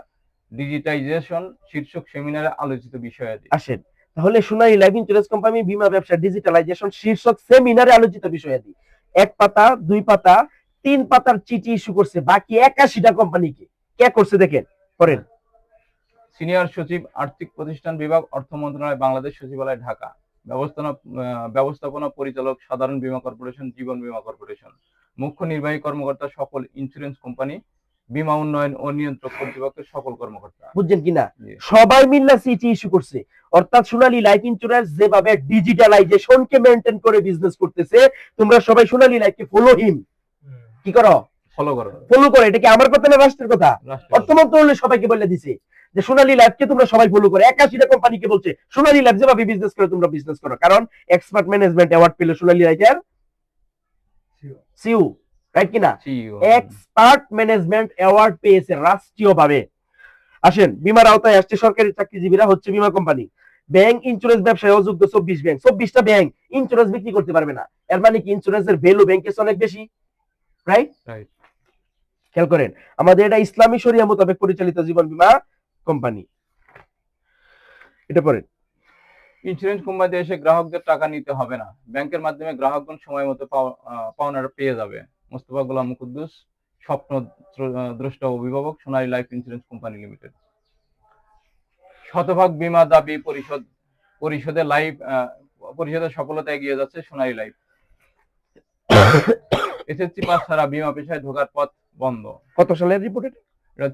ডিজিটাইজেশন শীর্ষক সেমিনারে আলোচিত বিষয়াদি। আসেন, তাহলে সোনালী লাইফ ইন্স্যুরেন্স কোম্পানি বীমা ব্যবসা ডিজিটালাইজেশন শীর্ষক সেমিনারে আলোচিত বিষয়াদি 1 পাতা 2 পাতা 3 পাতার চিঠি ইস্যু করছে, বাকি 81টা কোম্পানিকে কে করছে দেখেন পড়েন। সিনিয়র সচিব আর্থিক প্রতিষ্ঠান বিভাগ অর্থ মন্ত্রণালয় বাংলাদেশ সচিবালয় ঢাকা। ব্যবস্থাপনা পরিচালক সাধারণ বীমা কর্পোরেশন জীবন বীমা কর্পোরেশন। মুখ্য নির্বাহী কর্মকর্তা সকল ইন্স্যুরেন্স কোম্পানি বীমা উন্নয়ন ও নিয়ন্ত্রক কর্তৃপক্ষের সকল কর্মকর্তা। বুঝছেন কিনা? সবাই মিলে চিঠি ইস্যু করছে। অর্থাৎ সোনালী লাইফ ইন্স্যুরেন্স যেভাবে ডিজিটালাইজেশনকে মেইনটেইন করে বিজনেস করতেছে, তোমরা সবাই সোনালী লাইফকে ফলো হিম কি করো, ফলো করো ফলো করে। এটা কি আমার কথা না রাষ্ট্রের কথা? রাষ্ট্রের অর্থ মন্ত্রণালয় সবাইকে বলে দিছে যে সোনালী লাইফকে তোমরা সবাই ফলো করো। 81টা কোম্পানিকে বলছে সোনালী লাইফ যেভাবে বিজনেস করে তোমরা বিজনেস করো, কারণ এক্সপার্ট ম্যানেজমেন্ট অ্যাওয়ার্ড পেল সোনালী লাইফের সিইও, রাইট কিনা? CEO এক্সপার্ট ম্যানেজমেন্ট অ্যাওয়ার্ড পেয়েছে রাষ্ট্রীয়ভাবে। আসেন, বীমার আওতায় আসছে সরকারি চাকরিজীবীরা, হচ্ছে বীমা কোম্পানি, ব্যাংক, ইন্স্যুরেন্স ব্যবসায় অযোগ্য 24 ব্যাংক। 24টা ব্যাংক ইন্স্যুরেন্স বিক্রি করতে পারবে না। এর মানে কি ইন্স্যুরেন্সের ভ্যালু ব্যাংকের চেয়ে অনেক বেশি, রাইট? রাইট। খেয়াল করেন, আমাদের এটা ইসলামী শরিয়া মোতাবেক পরিচালিত জীবন বীমা কোম্পানি। এটা পড়েন। ইন্স্যুরেন্স কোম্পানিতে এসে গ্রাহকদের টাকা নিতে হবে না, ব্যাংকের মাধ্যমে গ্রাহকগণ সময় মতো পাওনাটা পেয়ে যাবে। মোস্তফা গোলাম মুকুদ্দুস, স্বপ্ন দ্রষ্টা অভিভাবক, সোনালী লাইফ ইন্স্যুরেন্স কোম্পানি লিমিটেড। শতভাগ বীমা দাবি পরিশোধের সফলতা এগিয়ে যাচ্ছে সোনালী লাইফ। এসএসসি পাস ছাড়া বীমা পেশায় ঢোকার পথ বন্ধ। কত সালের রিপোর্ট এটা?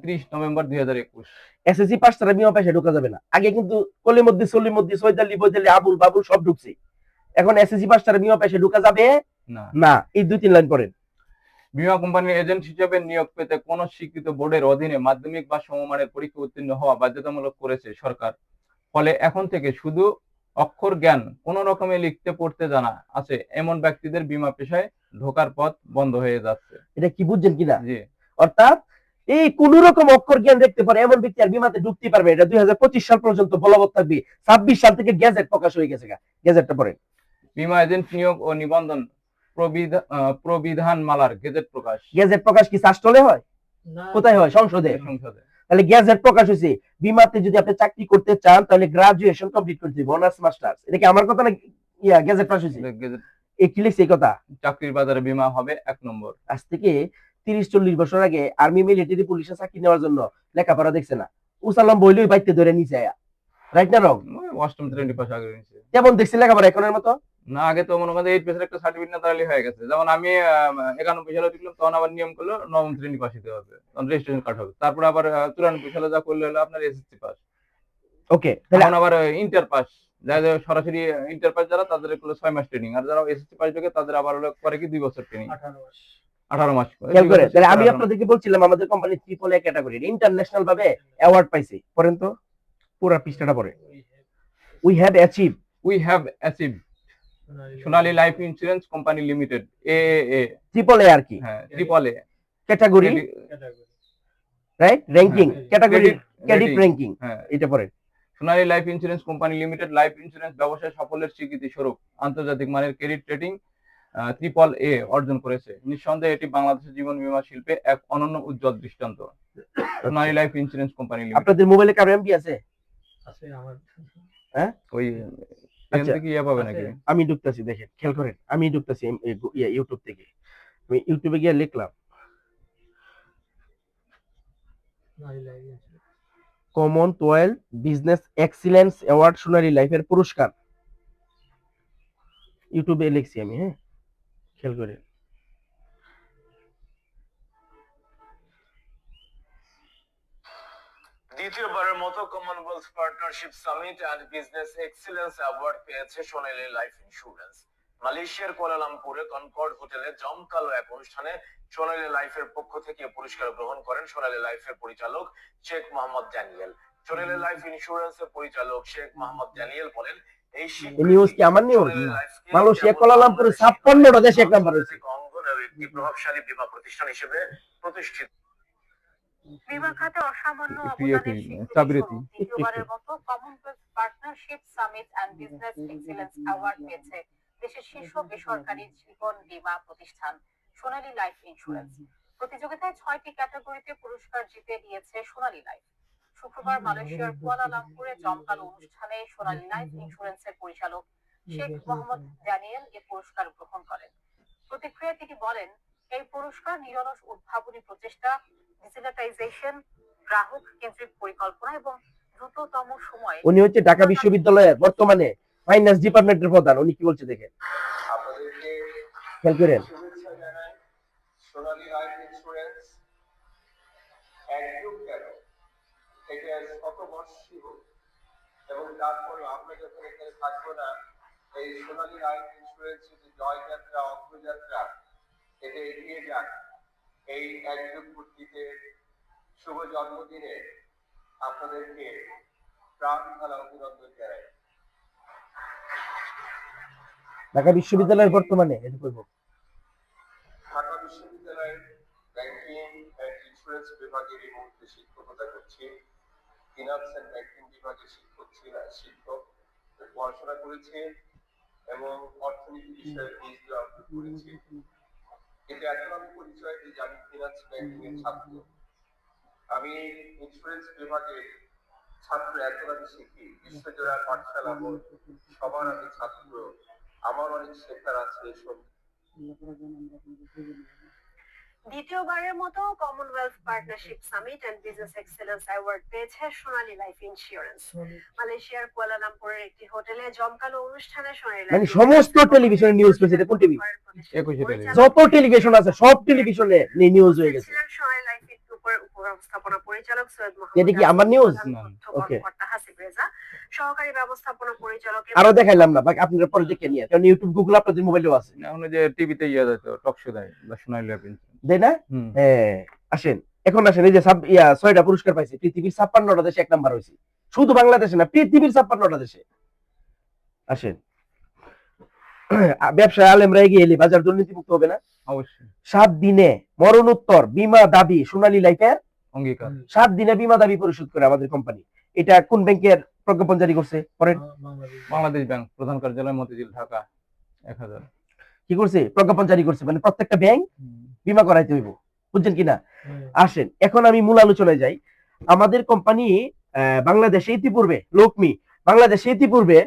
30 নভেম্বর 2021। এসএসসি পাস ছাড়া বীমা পেশায় ঢোকা যাবে না। আগে কিন্তু কলিমদ্দি সলিমদ্দি সৈদালি বৈদালি আবুল বাবুল সব ঢুকছে। এখন এসএসসি পাস ছাড়া বীমা পেশায় ঢোকা যাবে না। না। এই 2-3 লাইন পড়েন। বীমা কোম্পানির এজেন্ট হিসেবে নিয়োগ পেতে কোন স্বীকৃত বোর্ডের অধীনে মাধ্যমিক বা সমমানের পরীক্ষা উত্তীর্ণ হওয়া বাধ্যতামূলক করেছে সরকার। ফলে এখন থেকে শুধু অক্ষর জ্ঞান কোন রকমে লিখতে পড়তে জানা আছে এমন ব্যক্তিদের বীমা পেশায় ঢোকার পথ বন্ধ হয়ে যাচ্ছে। এটা কি বুঝছেন কিনা? জি। অর্থাৎ এই কোন রকম অক্ষর জ্ঞান দেখতে পারে এমন ব্যক্তি আর বীমাতে ঢুকতে পারবে। এটা 2025 সাল পর্যন্ত বলবৎ থাকবে। 26 সাল থেকে গেজেট প্রকাশ হয়ে গেছে। গেজেটটা পড়েন। বীমা এজেন্ট নিয়োগ ও নিবন্ধন প্রবিধান মালার গেজেট প্রকাশ। গেজেট প্রকাশ কি শাসটলে হয়? কোথায় হয়? সংসদে। তাহলে গেজেট প্রকাশ হয়েছে। বীমাতে যদি আপনি চাকরি করতে চান তাহলে গ্রাজুয়েশন কমপ্লিট করতে হবে, অনার্স মাস্টার্স। এটা কি আমার কথা না? গেজেট পাস হয়েছে। এই কি লিখছে এই কথা? চাকরির বাজারে বীমা হবে 1 নম্বর। আজ থেকে 30-40 বছর আগে আর্মি, মিলিটারি, পুলিশে চাকরি নেওয়ার জন্য লেখাপড়া দেখছে না, উসালাম বইলেই বাইতে ধরে নিচে আয়া, রাইট না রং? অষ্টম শ্রেণী পাস আগে নিয়েছে। কেমন দেখছে লেখাপড়া এখনের মতো? না, আগে তো মনে করেন 8 পেজের একটা সার্টিফিকেট না তাহলে হয়ে গেছে। যেমন আমি 91 সালে টিকলাম, তখন আবার নিয়ম করলো নবম শ্রেণী পাস হতে হবে, তখন রেজিস্ট্রেশন কার্ড হবে। তারপর আবার 94 সালে যা করলো হলো আপনার এসএসসি পাস। ওকে, তাহলে এখন আবার ইন্টার পাস, যারা সরাসরি ইন্টার পাস যারা তাদের হলো 6 মাস ট্রেনিং, আর যারা এসএসসি পাস যোগ্য তাদের আবার হলো করে কি 2 বছর ট্রেনিং। 18 মাস। খেয়াল করে, তাহলে আমি আপনাদেরকে বলছিলাম আমাদের company triple A category international ভাবে অ্যাওয়ার্ড পাইছে। পড়েন তো পুরো পৃষ্ঠাটা পড়ে। We have achieved Sonali life insurance company limited, AAA, triple A আর কি। হ্যাঁ, triple A category, right? Ranking, category, credit rating. Ranking. হ্যাঁ, এটা পড়েন। Sonali life insurance company limited life insurance ব্যবসায় সাফল্যের স্বীকৃতি স্বরূপ আন্তর্জাতিক মানের ক্রেডিট রেটিং ট্রিপল এ অর্জন করেছে। নিঃসন্দেহে এটি বাংলাদেশের জীবন বীমা শিল্পে এক অনন্য উজ্জ্বল দৃষ্টান্ত। সোনালী লাইফ ইন্স্যুরেন্স কোম্পানি লিমিটেড। আপনাদের মোবাইলে কারো এমবি আছে? হ্যাঁ, ওই আচ্ছা, থেকে ইয়া পাবে নাকি? আমি ঢুকতেছি, দেখেন খেয়াল করেন, আমি ঢুকতেছি ইউটিউব থেকে। আমি ইউটিউবে গিয়ে লিখলাম কমনওয়েলথ বিজনেস এক্সিলেন্স অ্যাওয়ার্ড সোনালী লাইফের পুরস্কার। ইউটিউবে লিখছি আমি, হ্যাঁ, খেয়াল করেন। দ্বিতীয়বারের মতো Commonwealth partnership summit and business excellence award পেয়েছে সোনালী লাইফ ইন্স্যুরেন্স। মালয়েশিয়ার কুয়ালালামপুরে কনকর্ড হোটেলে জমকালো এক অনুষ্ঠানে সোনালী লাইফের পক্ষ থেকে পুরস্কার গ্রহণ করেন সোনালী লাইফের পরিচালক শেখ মোহাম্মদ ড্যানিয়েল। সোনালী লাইফ ইন্স্যুরেন্সের পরিচালক শেখ মোহাম্মদ ড্যানিয়েল বলেন, এই নিউজ কি আমার নিউজ? মালয়েশিয়া কুয়ালালামপুরে 56টা দেশে এক নাম্বার হয়েছে। অঙ্গন এবং একটি প্রভাবশালী বীমা প্রতিষ্ঠান হিসেবে প্রতিষ্ঠিত। বীমা খাতে অসামান্য প্রিয়তি, অবদানের চাবিরতি। স্বীকৃতিস্বরূপ দ্বিতীয়বারের মতো Commonwealth partnership summit and business excellence award পেয়েছে দেশের শীর্ষ বেসরকারি জীবন বীমা প্রতিষ্ঠান সোনালী লাইফ ইন্স্যুরেন্স। প্রতিযোগিতায় 6টি ক্যাটাগরিতে পুরস্কার জিতে নিয়েছে সোনালী লাইফ। শুক্রবার মালয়েশিয়ার কুয়ালালামপুরে জমকালো অনুষ্ঠানে সোনালী লাইফ ইন্স্যুরেন্সের পরিচালক শেখ মোহাম্মদ ড্যানিয়েল এ পুরস্কার গ্রহণ করেন। প্রতিক্রিয়ায় তিনি বলেন, এই পুরস্কার নিরলস উদ্ভাবনী প্রচেষ্টা, ডিজিটালাইজেশন, গ্রাহক কেন্দ্রিক পরিকল্পনা এবং দ্রুততম সময়ে। উনি হচ্ছে ঢাকা বিশ্ববিদ্যালয়ের বর্তমানে ফাইন্যান্স ডিপার্টমেন্টের প্রধান। উনি কি বলছে দেখেন, আপনাদেরকে খেয়াল করেন। শুভেচ্ছা জানাই। সোনালী লাইফ ইন্স্যুরেন্স একযুগ গেল, এটা কত বর্ষই হোক, এবং তারপরে আমরা যখন এখানে থাকবো না, এই সোনালী লাইফ ইন্স্যুরেন্সের যে জয়যাত্রা, অগ্রযাত্রা, এটা এগিয়ে যাক, এই একযুগ পূর্তিতে শুভ জন্মদিনে আপনাদেরকে প্রাণ ঢালা অভিনন্দন জানাই। ঢাকা বিশ্ববিদ্যালয়ের বর্তমানে এটা করবো। ঢাকা বিশ্ববিদ্যালয়ের ব্যাংকিং অ্যান্ড ইন্স্যুরেন্স বিভাগের এই মুহূর্তে শিক্ষকতা করছি। ফিনান্স অ্যান্ড ব্যাংকিং বিভাগের শিক্ষক পড়াশোনা করেছি এবং অর্থনীতি বিষয়ে পিএইচডি অর্জন করেছি। কিন্তু এখন আমি পরিচয় দিই যে আমি ফিনান্স ব্যাংকিং এর ছাত্র। আমি ইন্স্যুরেন্স বিভাগের ছাত্র। এখন আমি শিখি বিশ্বজোড়া পাঠশালা সবার আমি ছাত্র। আমার অনেক শেখার আছে এসব। দ্বিতীয়বারের মতো Commonwealth partnership summit and business excellence award পেয়েছে সোনালী লাইফ ইন্স্যুরেন্স। মালয়েশিয়ার কুয়ালালামপুরের একটি হোটেলে জমকালো অনুষ্ঠানে সোনালী লাইফ মানে সমস্ত টেলিভিশনে নিউজ পেয়েছে। এটা কোন টিভি? 21 টেলিভিশন। যত টেলিভিশন আছে সব টেলিভিশনে নিউজ হয়ে গেছে। সোনালী লাইফ গ্রুপের উপব্যবস্থাপনা পরিচালক সৈয়দ মোহাম্মদ। এটা কি আমার নিউজ? ওকে। হাসিব রেজা, সহকারী ব্যবস্থাপনা পরিচালক। আরো দেখাইলাম না, বাকি আপনারা পরে দেখে নিয়ে, কারণ ইউটিউব গুগল আপনাদের মোবাইলেও আছে। এখন যে টিভিতে ইয়া যায় তো টক শো দেয় বা সোনালী লাইফ ইন্স্যুরেন্স দেয় না? হ্যাঁ, আসেন এখন আসেন। এই যে 6টা পুরস্কার পাইছে, পৃথিবীর 56টা দেশে 1 নাম্বার হয়েছে। শুধু বাংলাদেশে না, পৃথিবীর 56টা দেশে। আসেন, ব্যবসায় আলেমরা এগিয়ে এলে বাজার দুর্নীতিমুক্ত হবে না? অবশ্যই। 7 দিনে মরণোত্তর বীমা দাবি সোনালী লাইফের অঙ্গীকার। 7 দিনে বীমা দাবি পরিশোধ করে আমাদের কোম্পানি। এটা কোন ব্যাংকের প্রজ্ঞাপন জারি করছে? পরেন। বাংলাদেশ ব্যাংক, প্রধান কার্যালয় মতিঝিল, ঢাকা 1000। কি করছে? প্রজ্ঞাপন জারি করছে, মানে প্রত্যেকটা ব্যাংক বীমা করাইতে হইব। বুঝছেন কিনা? আসেন এখন আমি মূল আলোচনায় যাই। আমাদের কোম্পানি বাংলাদেশে ইতিপূর্বে বাংলাদেশে ইতিপূর্বে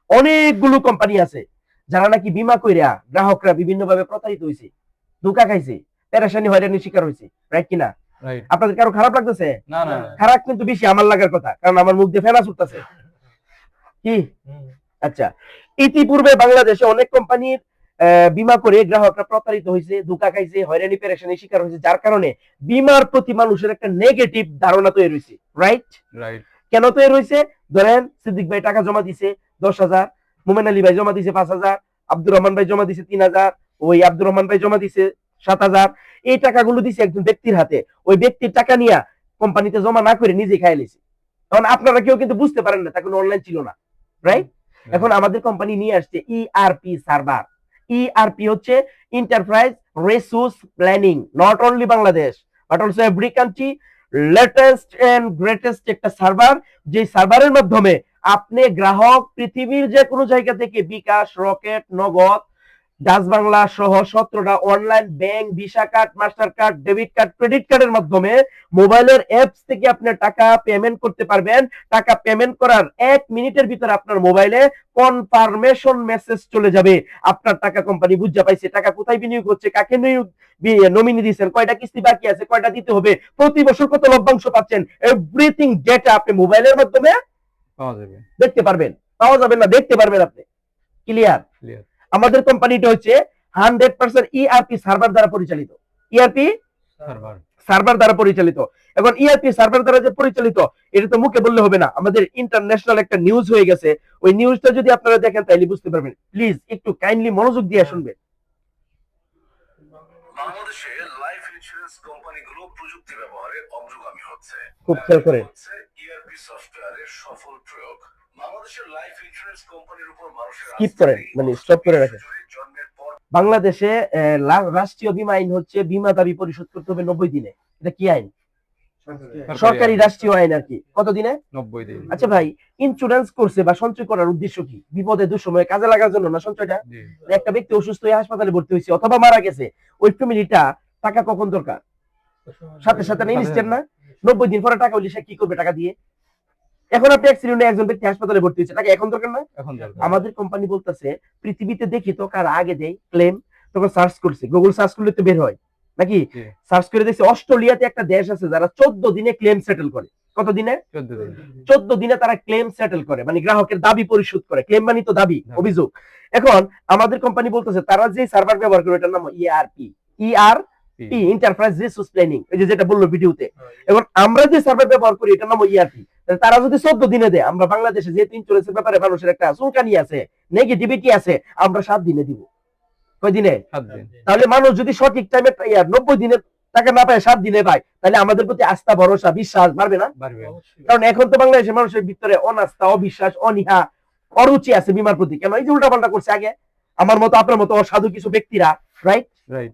অনেকগুলো কোম্পানি আছে যারা নাকি বীমা কইরা গ্রাহকরা বিভিন্ন ভাবে প্রতারিত হয়েছে, ধোঁকা খাইছে, পেরেশানি হয়রানির শিকার হয়েছে। রাইট কিনা? রাইট। আপনাদের কারো খারাপ লাগতেছে? না না, খারাপ কিন্তু বেশি আমার লাগার কথা, কারণ আমার মুখ দিয়ে ফেনা ছুটতেছে। কি? আচ্ছা, ইতিপূর্বে বাংলাদেশে অনেক কোম্পানির বীমা করে গ্রাহকরা প্রতারিত হয়েছে, ধোঁকা খাইছে, হয়রানি পেরেশানির শিকার হয়েছে, যার কারণে বীমার প্রতি মানুষের একটা নেগেটিভ ধারণা তৈরি হয়েছে। রাইট? রাইট। কেন তৈরি হয়েছে? ধরেন সিদ্দিক ভাই টাকা জমা দিছে 10,000, মোমেন আলী ভাই জমা দিছে 5,000, আব্দুর রহমান ভাই জমা দিছে 3,000, ওই আব্দুর রহমান ভাই জমা দিছে 7,000। এই টাকাগুলো দিছে একজন ব্যক্তির হাতে। ওই ব্যক্তির টাকা নিয়ে কোম্পানিতে জমা না করে নিজে খাইয়ে নিছে। তখন আপনারা কেউ কিন্তু বুঝতে পারেন না, তখন অনলাইন ছিল না। রাইট? এখন আমাদের কোম্পানি নিয়ে আসছে ইআরপি সার্ভার। ইআরপি হচ্ছে enterprise resource planning, not only Bangladesh but also every country. Latest and greatest একটা সার্ভার, যে সার্ভারের মাধ্যমে আপনি গ্রাহক পৃথিবীর যে কোনো জায়গা থেকে বিকাশ, রকেট, নগদ, ডাচ বাংলা সহ 17টা online bank, Visa card, Master card, debit card, credit কার্ডের মাধ্যমে মোবাইলের অ্যাপস থেকে আপনি টাকা পেমেন্ট করতে পারবেন। টাকা পেমেন্ট করার 1 মিনিটের ভিতরে আপনার মোবাইলে কনফার্মেশন মেসেজ চলে যাবে, আপনার টাকা কোম্পানি বুঝা পাইছে, টাকা কোথায় বিনিয়োগ হচ্ছে, কাকে নমিনি দিয়েছেন, কয়টা কিস্তি বাকি আছে, কয়টা দিতে হবে, প্রতি বছর কত লভ্যাংশ পাচ্ছেন, এভরিথিং ডেটা আপনি মোবাইলের মাধ্যমে পাওয়া যাবে, দেখতে পারবেন। পাওয়া যাবে না, দেখতে পারবেন আপনি। ক্লিয়ার? ক্লিয়ার। আমাদের কোম্পানিটা হচ্ছে 100% ইআরপি সার্ভার দ্বারা পরিচালিত। ইআরপি সার্ভার দ্বারা পরিচালিত। এখন ইআরপি সার্ভার দ্বারা যে পরিচালিত, এটা তো মুখে বললে হবে না, আমাদের ইন্টারন্যাশনাল একটা নিউজ হয়ে গেছে। ওই নিউজটা যদি আপনারা দেখেন তাহলে বুঝতে পারবেন। প্লিজ একটু কাইন্ডলি মনোযোগ দিয়ে শুনবেন। বাংলাদেশে লাইফ ইন্স্যুরেন্স কোম্পানিগুলো প্রযুক্তি ব্যবহারে অগ্রগামী হচ্ছে। খুব খেয়াল করে ইআরপি সফটওয়্যারের সফল প্রয়োগ বাংলাদেশের লাইফ ইন্স্যুরেন্স কোম্পানির উপর মানুষের স্কিপ করেন, মানে স্টপ করে রাখেন। জন্মের পর বাংলাদেশে রাষ্ট্রীয় বীমা আইন হচ্ছে বীমা দাবি পরিশোধ করতে হবে 90 দিনে। এটা কি আইন? সরকারি রাষ্ট্রীয় আইন আর কি। কত দিনে? 90 দিন। আচ্ছা ভাই, ইন্স্যুরেন্স করছে বা সঞ্চয় করার উদ্দেশ্য কি? বিপদে দুঃসময়ে কাজে লাগার জন্য না সঞ্চয়টা? একটা ব্যক্তি অসুস্থ হয়ে হাসপাতালে ভর্তি হয়েছে অথবা মারা গেছে, ওই ফ্যামিলিটা টাকা কখন দরকার? সাথে সাথে না, ইনস্ট্যান্ট না? 90 দিন পরে টাকা হইলে সে কি করবে টাকা দিয়ে? এখন আপনি অ্যাক্সিডেন্টে একজন ব্যক্তি হাসপাতালে ভর্তি হয়েছে, টাকা এখন দরকার না? এখন দরকার। আমাদের কোম্পানি বলতেছে পৃথিবীতে দেখি তো কার আগে দেয় ক্লেম, তখন সার্চ করছে, গুগল সার্চ করলে তো বের হয় নাকি? সার্চ করে দেখছে অস্ট্রেলিয়াতে একটা দেশ আছে যারা 14 দিনে ক্লেম সেটেল করে। কত দিনে? 14 দিন। 14 দিনে তারা ক্লেম সেটেল করে, মানে গ্রাহকের দাবি পরিশোধ করে। ক্লেম মানে তো দাবি, অভিযোগ। এখন আমাদের কোম্পানি বলতেছে তারা যে সার্ভার ব্যবহার করে এটার নাম ERP. ERP enterprise resource planning, এই যে যেটা বললো ভিডিওতে। এখন আমরা যে সার্ভার ব্যবহার করি এটার নাম ইআরপি। তারা যদি 14 দিনে দেয়, আমরা বাংলাদেশে যেহেতু ইন্স্যুরেন্সের ব্যাপারে মানুষের একটা চুলকানি আছে, নেগেটিভিটি আছে, আমরা 7 দিনে দিব। কয় দিনে? 7 দিন। তাহলে মানুষ যদি সঠিক টাইমে 90 দিনে টাকা না পায় 7 দিনে পায়, তাহলে আমাদের প্রতি আস্থা ভরসা বিশ্বাস বাড়বে না? বাড়বে। কারণ এখন তো বাংলাদেশের মানুষের ভিতরে অনাস্থা, অবিশ্বাস, অনীহা, অরুচি আছে বিমার প্রতি। কেন? এই যে উল্টাপাল্টা করছে আগে আমার মতো আপনার মতো অসাধু কিছু ব্যক্তিরা, রাইট? রাইট।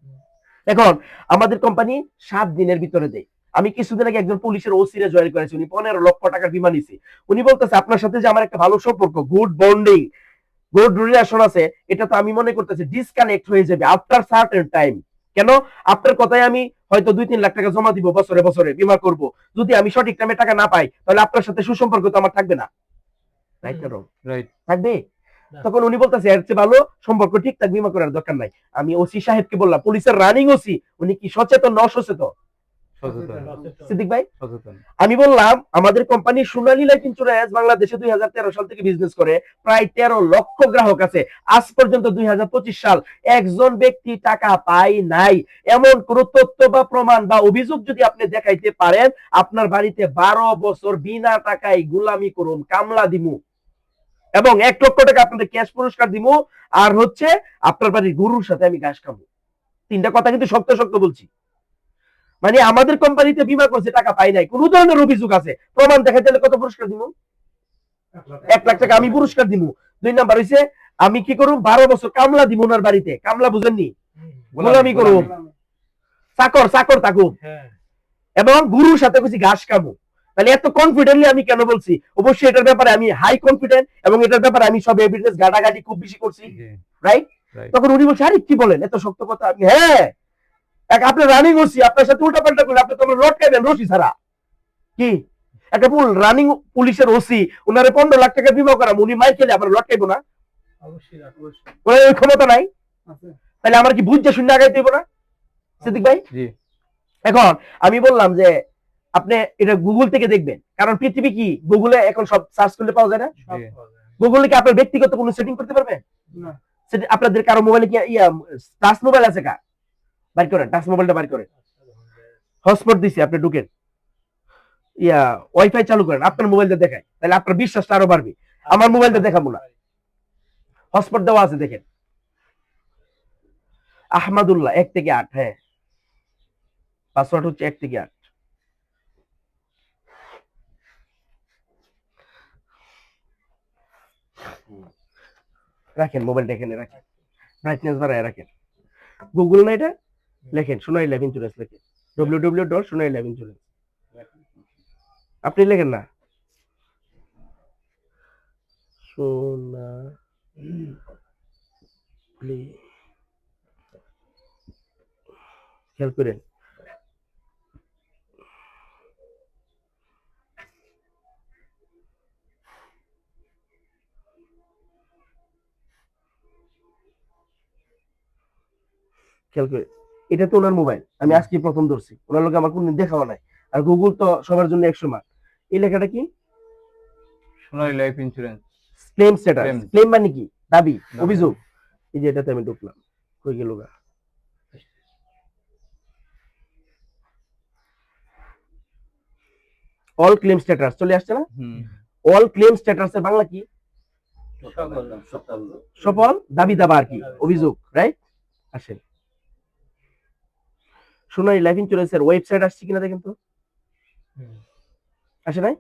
এখন আমাদের কোম্পানি 7 দিনের ভিতরে দেয়। আমি কিছুদিন আগে একজন পুলিশের ওসি রে জয়েন করেছি, উনি 15 লক্ষ টাকার বিমা নিছে। উনি বলতেছে আপনার সাথে যে আমার একটা ভালো সম্পর্ক, গুড বন্ডিং, গুড রিলেশন আছে, এটা তো আমি মনে করতেছি ডিসকানেক্ট হয়ে যাবে আফটার সার্টেন টাইম। কেন? আপনার কথায় আমি হয়তো 2-3 লাখ টাকা জমা দিব বছরে বছরে, বিমা করব। যদি আমি সঠিক টাইমে টাকা না পাই, তাহলে আপনার সাথে সুসম্পর্ক তো আমার থাকবে না, রাইট না রং? রাইট। থাকবে। তখন উনি বলতেছে এর চেয়ে ভালো সম্পর্ক ঠিকঠাক বিমা করার দরকার নাই। আমি ওসি সাহেবকে বললাম, পুলিশের রানিং ওসি, উনি কি সচেতন না অসচেতন? সচেতন। সিদ্দিক ভাই, সচেতন। আমি বললাম আমাদের কোম্পানি সোনালী লাইফ ইন্স্যুরেন্স বাংলাদেশে 2013 সাল থেকে বিজনেস করে, প্রায় 13 লক্ষ গ্রাহক আছে। আজ পর্যন্ত 2025 সাল একজন ব্যক্তি টাকা পায় নাই। এমন কোন তথ্য বা প্রমাণ বা অভিযোগ যদি আপনি দেখাইতে পারেন, আপনার বাড়িতে 12 বছর বিনা টাকায় গোলামি করুন, কামলা দিমু, এবং 1 লক্ষ টাকা আপনাদের ক্যাশ পুরস্কার দিমু, আর হচ্ছে আপনার বাড়ির গরুর সাথে আমি ঘাস খাবো। 3টা কথা কিন্তু শক্ত শক্ত বলছি। মানে আমাদের কোম্পানিতে বিমা করছে, টাকা পাই নাই, কোন ধরনের অভিযোগ আছে, প্রমাণ দেখাইতে হলে কত পুরস্কার দিব? 1 লাখ টাকা আমি পুরস্কার দিব। 2 নাম্বার হইছে আমি কি করব, 12 বছর কামলা দিব ওনার বাড়িতে। কামলা বুঝেননি? গোলামি করব, চাকর চাকর থাকুক, এবং গুরুর সাথে কিছু ঘাস খাবো। তাহলে এত কনফিডেন্টলি আমি কেন বলছি? অবশ্যই এটার ব্যাপারে আমি হাই কনফিডেন্ট, এবং এটার ব্যাপারে আমি সব এভিডেন্স গাটাগাটি খুব বেশি করছি, রাইট? তখন উনি বলছে আরে কি বলেন, এত শক্ত কথা? আমি হ্যাঁ, আপনার রানিং ওসি আপনার সাথে উল্টাপাল্টা করলে আপনি তোমার রড খাইবেন রশি ছাড়া। কি একটা রানিং পুলিশের ওসি, উনারে 15 লাখ টাকা বিমা করাম, উনি মাই খেলে আমার রড খাইবো না? ওনার ওই ক্ষমতা নাই। তাহলে আমার কি বুঝছে শূন্য আগাইতে হইব না সিদ্দিক ভাই? এখন আমি বললাম যে আপনি এটা গুগল থেকে দেখবেন, কারণ পৃথিবী কি গুগলে এখন সব সার্চ করলে পাওয়া যায় না? গুগলে কি আপনার ব্যক্তিগত কোনো সেটিং করতে পারবেন? আপনাদের কারো মোবাইলে কি টাচ মোবাইল আছে? কা বাইর করেন, টাচ মোবাইলটা বাইর করেন, হটস্পট দিছি, আপনি ঢুকেন, ওয়াইফাই চালু করেন, আপনার মোবাইলটা দেখায়, তাহলে আপনার বিশ্বাসটা আরো বাড়বে। আমার মোবাইলটা দেখাবো না, হটস্পট দেওয়া আছে, দেখেন আহমদুল্লাহ 1 থেকে 8, হ্যাঁ পাসওয়ার্ড হচ্ছে 1 থেকে 8। রাখেন মোবাইলটা এখানে, রাখেন ব্রাইটনেস বাড়ায় রাখেন। গুগল না এটা, লেখেন সোনালী লাইফ ইন্স্যুরেন্স, লেখেন www.sonalife-insurance। আপনি লেখেন না সোনালী, খেয়াল করেন খেয়াল করে, এটা তো ওনার মোবাইল, আমি আজকে প্রথম ধরছি, ওনার লোক আমার কোনদিন দেখাও নাই। আর গুগল তো সবার জন্য 100 মান। এই লেখাটা কি? Sonali life insurance claim status. Claim মানে কি? দাবি, অভিযোগ। এই যে এটাতে আমি ঢুকলাম, কই গেল গা? অল ক্লেম স্ট্যাটাস চলে আসছে না? অল ক্লেম স্ট্যাটাস এর বাংলা কি? সকল দাবি দাবা আর কি, অভিযোগ, রাইট? আসেন সোনালী লাইফ ইন্স্যুরেন্সের ওয়েবসাইট আসছে কিনা দেখেন তো। আসে নাই?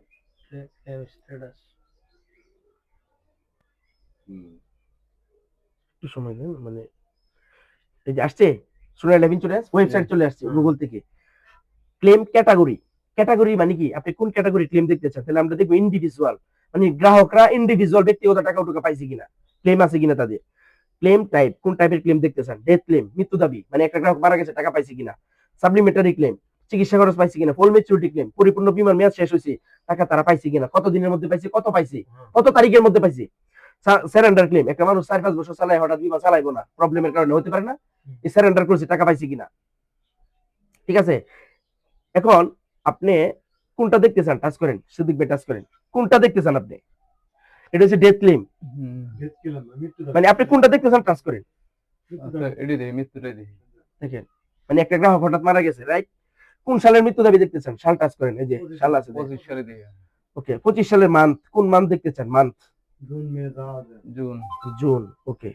একটু সময় দেন, মানে এই যে আসছে সোনালী লাইফ ইন্স্যুরেন্স ওয়েবসাইট চলে আসছে গুগল থেকে। ক্লেম ক্যাটাগরি, ক্যাটাগরি মানে কি আপনি কোন ক্যাটাগরি ক্লেম দেখতে চান? তাহলে আমরা দেখবো ইন্ডিভিজুয়াল, মানে গ্রাহকরা ইন্ডিভিজুয়াল ব্যক্তিগত টাকা টাকা পাইছে কিনা, ক্লেম আছে কিনা তাদের। ক্লেম টাইপ, কোন টাইপের ক্লেম দেখতে চান? ডেথ ক্লেম, মৃত্যু দাবি, মানে একটা গ্রাহক মারা গেছে টাকা পাইছে কিনা। সাপ্লিমেন্টারি ক্লেম, চিকিৎসা খরচ পাইছে কিনা। ফুল ম্যাচুরিটি ক্লেম, পরিপূর্ণ বীমার মেয়াদ শেষ হয়েছে, টাকা তারা পাইছে কিনা, কত দিনের মধ্যে পাইছে, কত পাইছে, কত তারিখের মধ্যে পাইছে। সারেন্ডার ক্লেম, একটা মানুষ 4-5 বছর চালায় হঠাৎ বিমা চালাইবো না, প্রবলেমের কারণে হতে পারে না, এই সারেন্ডার করছে, টাকা পাইছে কিনা। ঠিক আছে, এখন আপনি কোনটা দেখতে চান? টাচ করেন, সিদ্দিক ভাই টাচ করেন, কোনটা দেখতে চান আপনি? এটা হচ্ছে ডেথ ক্লেম, মানে আপনি কোনটা দেখতে চান? টাচ করেন, দেখেন, মানে একটা গ্রাহক হঠাৎ মারা গেছে, রাইট? কোন সালের মৃত্যু দাবি দেখতে চান? সাল টাচ করেন, এই যে সাল আছে 25 সালে দিয়ে। ওকে, 25 সালের মান্থ, কোন মান্থ দেখতে চান? Month June. জুন, ওকে।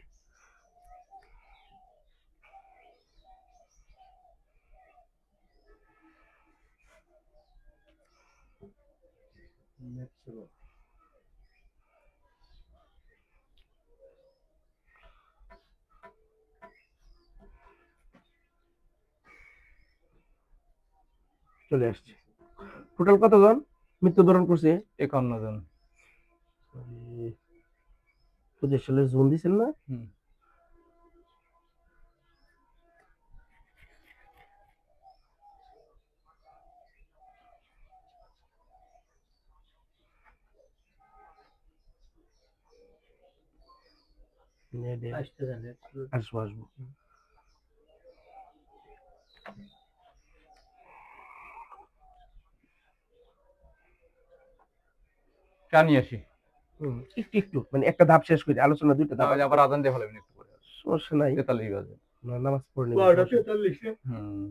চলে আসছে। টোটাল কতজন মৃত্যুবরণ করছে? 51 জন। 25 সালের জুন দিছেন না? হুম। আসবো আসবো। চা নিয়ে আসি। একটু একটু মানে একটা ধাপ শেষ করি, আলোচনা দুইটা ধাপ। তাহলে আবার আজান দিয়ে ফেলাবেন একটু পরে। সমস্যা নাই, 43 বাজে। নামাজ পড়ে নেব। 12:43 হুম।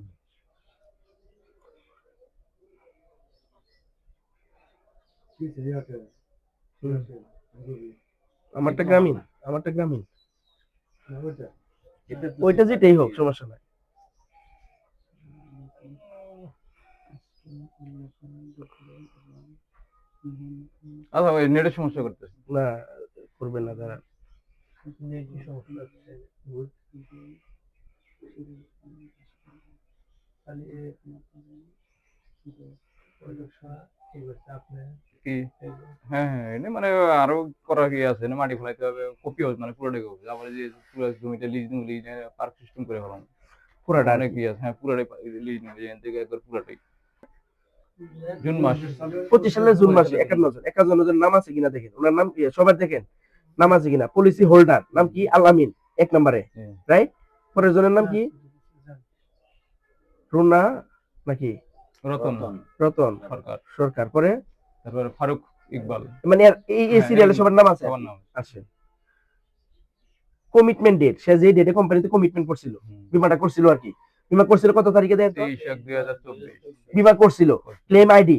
আমারটা গ্রামীণ, আমারটা গ্রামীণ। ওইটা যেটাই হোক সমস্যা নাই। আচ্ছা ওই নেটের সমস্যা করতেছে। না করবেন না দাঁড়া। কি? হ্যাঁ হ্যাঁ, এটা মানে আরো করার কি আছে, মাটি ফেলাইতে হবে, কপি মানে পুরোটাই কপি, আবার যে পুরো জমিটা লিজ পার্ক সিস্টেম করে ফেলাম পুরাটা অনেক কি আছে। হ্যাঁ পুরোটাই লিজ নিবে, এখান থেকে একবার পুরোটাই। জুন মাস 25 সালের জুন মাসে 51 জন নাম আছে কিনা দেখেন, ওনার নাম কি সবার দেখেন, নাম আছে কিনা। পলিসি হোল্ডার নাম কি? আলামিন 1 নম্বরে, রাইট? পরের জনের নাম কি? রুনা নাকি রতন রতন সরকার, সরকার। পরে তারপরে ফারুক ইকবাল, মানে আর এই সিরিয়ালে সবার নাম আছে। সবার নাম। আসে কমিটমেন্ট ডেট, সে যে ডেটে কোম্পানিতে কমিটমেন্ট করছিল, বিমাটা করছিল আর কি। বিমা করছিল কত তারিখে দেন তো? 23/1/2024 বিমা করছিল। ক্লেম আইডি,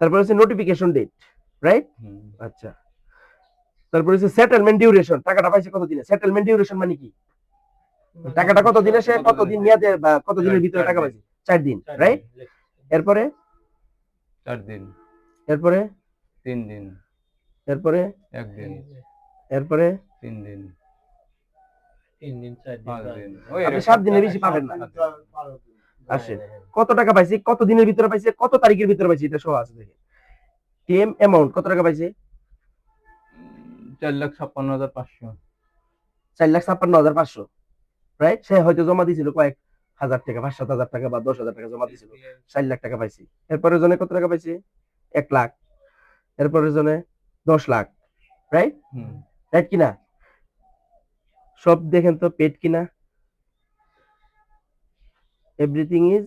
তারপর হচ্ছে নোটিফিকেশন ডেট, রাইট? আচ্ছা, তারপর হচ্ছে সেটেলমেন্ট ডিউরেশন, টাকাটা পাইছে কত দিনে? সেটেলমেন্ট ডিউরেশন মানে কি? টাকাটা কত দিনে, সে কত দিন মেয়াদে বা কত দিনের ভিতরে টাকা পাইছে? 4 দিন, রাইট? এরপরে 4 দিন, এরপরে 3 দিন, এরপরে 1 দিন, এরপরে 3 দিন, 4 5 দিন। আপনি 7 দিনের বেশি পাবেন না। আসে কত টাকা পাইছে, কত দিনের ভিতরে পাইছে, কত তারিখের ভিতরে পাইছে, এটা সব আছে দেখেন। ক্লেম অ্যামাউন্ট কত টাকা পাইছে? 4,56,500। 4,56,500, রাইট? সে হয়তো জমা দিয়েছিল কয়েক হাজার টাকা, 5-7 হাজার টাকা বা 10,000 টাকা জমা দিয়েছিল, 4 লাখ টাকা পাইছি। এরপরের জনে কত টাকা পাইছে? 1 লাখ। এরপরের জনে 10 লাখ, রাইট? রাইট কিনা? সব দেখেন তো পেড কিনা। এভরিথিং ইজ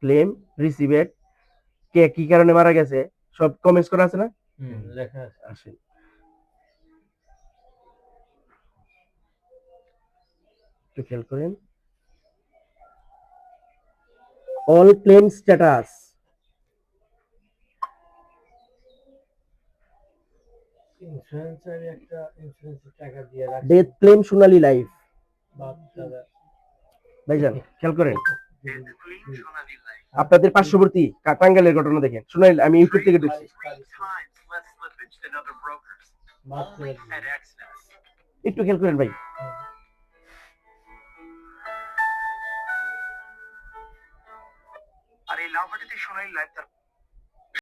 ক্লেম রিসিভেড, কে কি কারণে মারা গেছে সব কমেন্টস করা আছে না? লেখা আছে। আসেন একটু খেয়াল করেন। অল ক্লেম স্ট্যাটাস, ইন্স্যুরেন্সের একটা ইন্স্যুরেন্সের টাকা দিয়ে রাখি ডেথ ক্লেম সোনালী লাইফ। বাচ্চারা ভাইজান খেয়াল করেন, আপনাদের পার্শ্ববর্তী টাঙ্গাইলের ঘটনা দেখেন। সোনালী, আমি ইউটিউব থেকে দেখছি। একটু খেয়াল করেন ভাই। আর এই লাভাটিতে সোনালী লাইফ তার